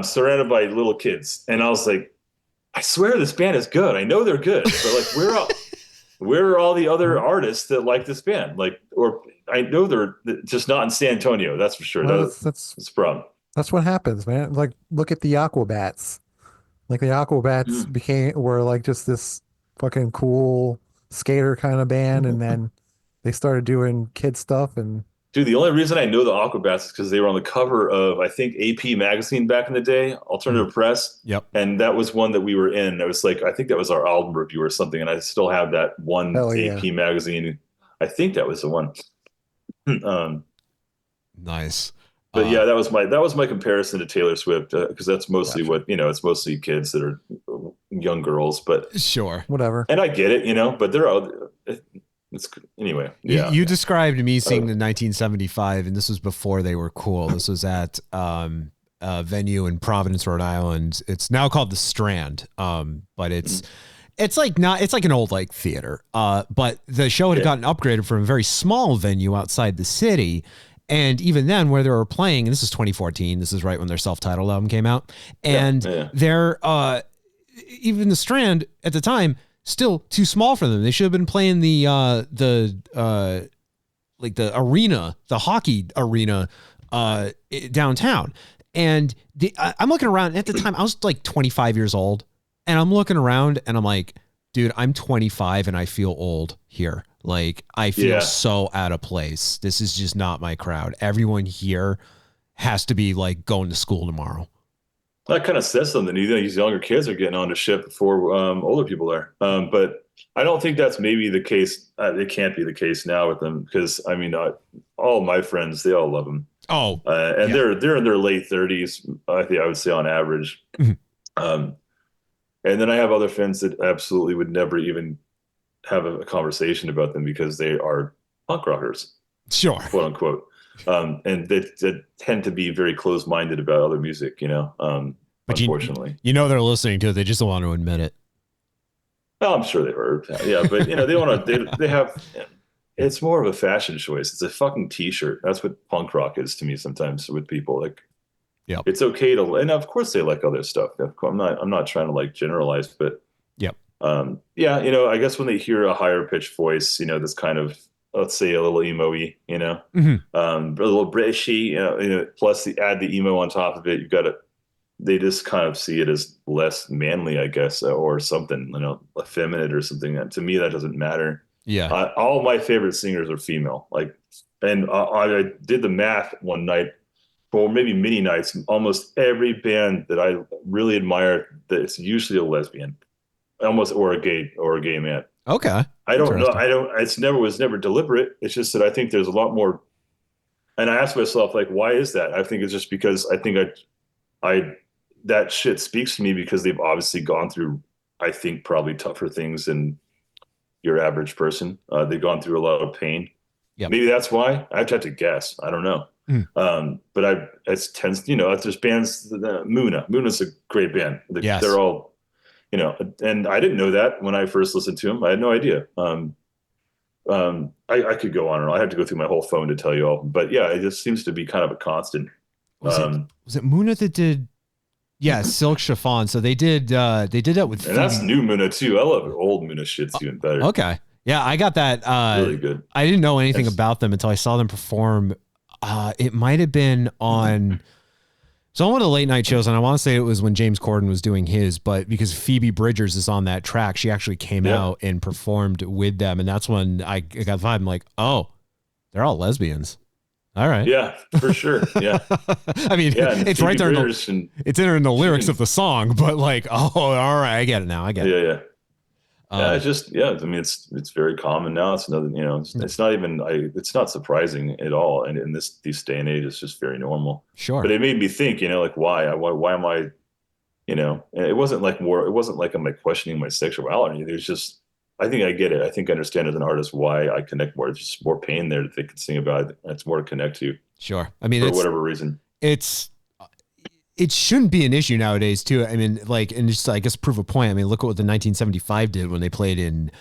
surrounded by little kids, and I was like, I swear this band is good. I know they're good, but like where are all the other artists that like this band? Like, or I know they're just not in San Antonio. That's for sure. Well, that's the problem. That's what happens, man. Like, look at the Aquabats. Like the Aquabats were like just this fucking cool skater kind of band, and then they started doing kid stuff. And dude, the only reason I know the Aquabats is because they were on the cover of I think AP magazine back in the day, Alternative Press. Yep. And that was one that we were in. It was like I think that was our album review or something, and I still have that one AP magazine. I think that was the one. Nice. But yeah, that was my comparison to Taylor Swift because that's mostly what it's mostly kids that are young girls. But sure, whatever. And I get it, but they're all. It's anyway. Yeah. You described me seeing the 1975, and this was before they were cool. This was at a venue in Providence, Rhode Island. It's now called the Strand, but it's like an old like theater. But the show had gotten upgraded from a very small venue outside the city. And even then, where they were playing, and this is 2014, this is right when their self-titled album came out, and they're even the Strand at the time still too small for them. They should have been playing the arena, the hockey arena downtown. And I'm looking around at the time. I was like 25 years old, and I'm looking around, and I'm like, dude, I'm 25 and I feel old here. Like, I feel so out of place. This is just not my crowd. Everyone here has to be like going to school tomorrow. That kind of says something. These younger kids are getting on the ship before older people are. But I don't think that's maybe the case. It can't be the case now with them because, I mean, all my friends, they all love them. Oh, and they're in their late 30s, I think I would say on average. Mm-hmm. And then I have other friends that absolutely would never even have a conversation about them because they are punk rockers, sure, quote unquote, and they tend to be very close-minded about other music, but unfortunately, they're listening to it. They just don't want to admit it. Well, I'm sure they heard, but they want to. They have. It's more of a fashion choice. It's a fucking t-shirt. That's what punk rock is to me. Sometimes with people, like, it's okay to, and of course they like other stuff. I'm not trying to like generalize, but. I guess when they hear a higher pitched voice, that's kind of let's say a little emo-y, Mhm. a little Britishy, plus add the emo on top of it. You've got to, they just kind of see it as less manly, I guess, or something, effeminate or something. To me, that doesn't matter. Yeah. All my favorite singers are female. And I did the math one night, or maybe many nights. Almost every band that I really admire, that it's usually a lesbian, almost, or a gay man. Okay. I don't know. Was never deliberate. It's just that I think there's a lot more. And I ask myself, like, why is that? I think it's just because I think that shit speaks to me, because they've obviously gone through, I think, probably tougher things than your average person. They've gone through a lot of pain. Yep. Maybe that's why. I have to guess. I don't know. But it's tends, there's bands. Muna's a great band. Yes. They're all, and I didn't know that when I first listened to them. I had no idea. I could go on and on. I have to go through my whole phone to tell you all. But yeah, it just seems to be kind of a constant. Was it Muna that did? Yeah, Silk Chiffon. So they did that with. And that's new Muna too. I love old Muna shit's even better. Okay. Yeah, I got that. Really good. I didn't know anything about them until I saw them perform. It might have been on one of the late night shows, and I want to say it was when James Corden was doing his, but because Phoebe Bridgers is on that track, she actually came out and performed with them, and that's when I got the vibe. I'm like, oh, they're all lesbians. All right. Yeah, for sure. Yeah. I mean, it's right there. It's in the lyrics of the song, but like, oh, all right, I get it now. I get it. Yeah. I mean, it's very common now. It's another, it's not even, it's not surprising at all. And in this day and age, it's just very normal. Sure. But it made me think, like, why am I, and it wasn't like I'm like questioning my sexuality. It was just, I think I get it. I think I understand as an artist why I connect more. There's just more pain there that they can sing about. And it's more to connect to. Sure. I mean, for whatever reason. It shouldn't be an issue nowadays too. I mean, like, and just, I guess, prove a point. I mean, look at what the 1975 did when they played in,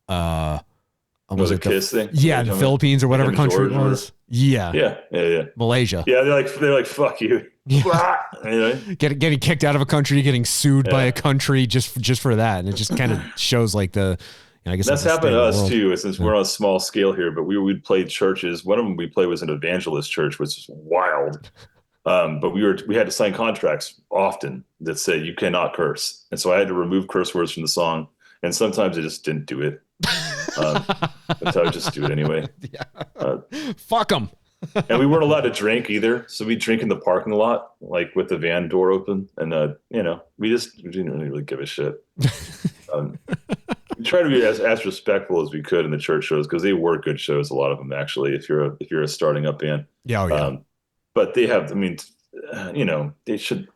was it Kiss thing? Yeah, in the Philippines or whatever country it was. Yeah. Malaysia. Yeah, they're like, fuck you. Anyway. Getting kicked out of a country, getting sued by a country just for that, and it just kind of shows like I guess that's happened to us too. Since we're on a small scale here, but we'd play churches. One of them we played was an evangelist church, which is wild. But we had to sign contracts often that said you cannot curse, and so I had to remove curse words from the song. And sometimes I just didn't do it. But I would just do it anyway. Fuck them. And we weren't allowed to drink either, so we drink in the parking lot, like with the van door open, and we didn't really give a shit. We try to be as respectful as we could in the church shows, because they were good shows, a lot of them actually. If you're a starting up band, but they have, I mean, they should.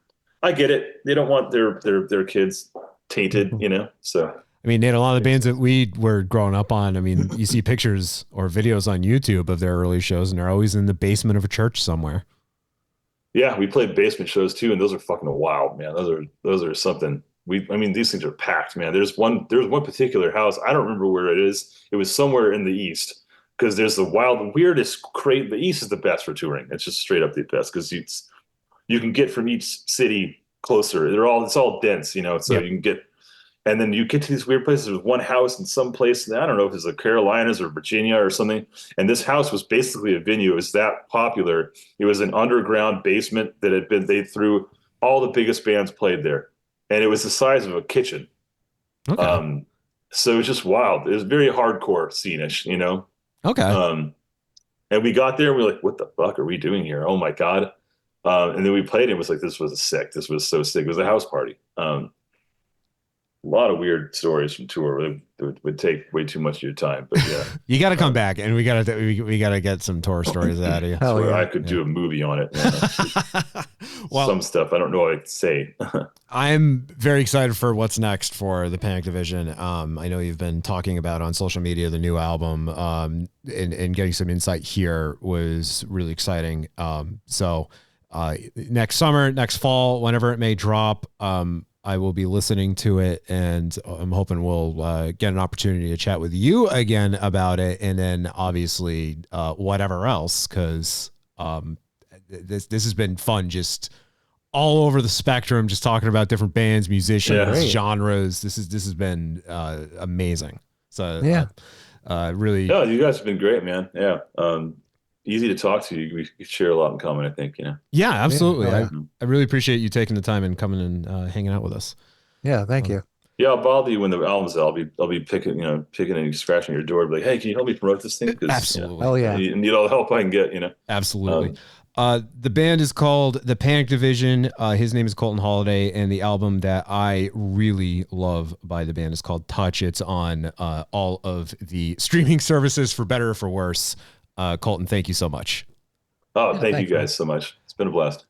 I get it. They don't want their kids tainted, So I mean, Nate, a lot of the bands that we were growing up on, I mean, you see pictures or videos on YouTube of their early shows, and they're always in the basement of a church somewhere. Yeah, we played basement shows too, and those are fucking wild, man. Those are something. I mean, these things are packed, man. There's one particular house. I don't remember where it is. It was somewhere in the East, because there's the weirdest crate. The East is the best for touring. It's just straight up the best, because you can get from each city closer. It's all dense, so you can get. And then you get to these weird places. There's one house in some place, I don't know if it's the Carolinas or Virginia or something. And this house was basically a venue. It was that popular. It was an underground basement that they threw all the biggest bands played there. And it was the size of a kitchen. Okay. So it was just wild. It was very hardcore scene-ish, Okay. And we got there and we were like, what the fuck are we doing here? Oh my God. And then we played and it was like, this was sick. This was so sick. It was a house party. A lot of weird stories from tour. It would take way too much of your time, but yeah. You got to come back, and we got to get some tour stories out of you. I could do a movie on it. Well, some stuff I don't know what I'd say. I'm very excited for what's next for the Panic Division. I know you've been talking about on social media the new album, and getting some insight here was really exciting. So next summer, next fall, whenever it may drop, I will be listening to it, and I'm hoping we'll get an opportunity to chat with you again about it, and then obviously whatever else, because this has been fun, just all over the spectrum, just talking about different bands, musicians, genres. This has been amazing. So Really. No, you guys have been great, man. Yeah. Easy to talk to. We share a lot in common, I think, Yeah, absolutely. Yeah. I really appreciate you taking the time and coming and hanging out with us. Yeah, thank you. Yeah, I'll bother you when the album's out. I'll be picking and scratching your door, like, hey, can you help me promote this thing? Absolutely. Oh yeah. I need all the help I can get, Absolutely. The band is called The Panic Division. His name is Colton Holliday, and the album that I really love by the band is called Touch. It's on all of the streaming services, for better or for worse. Colton, thank you so much. Oh, thank you thanks, man. guys so much. It's been a blast.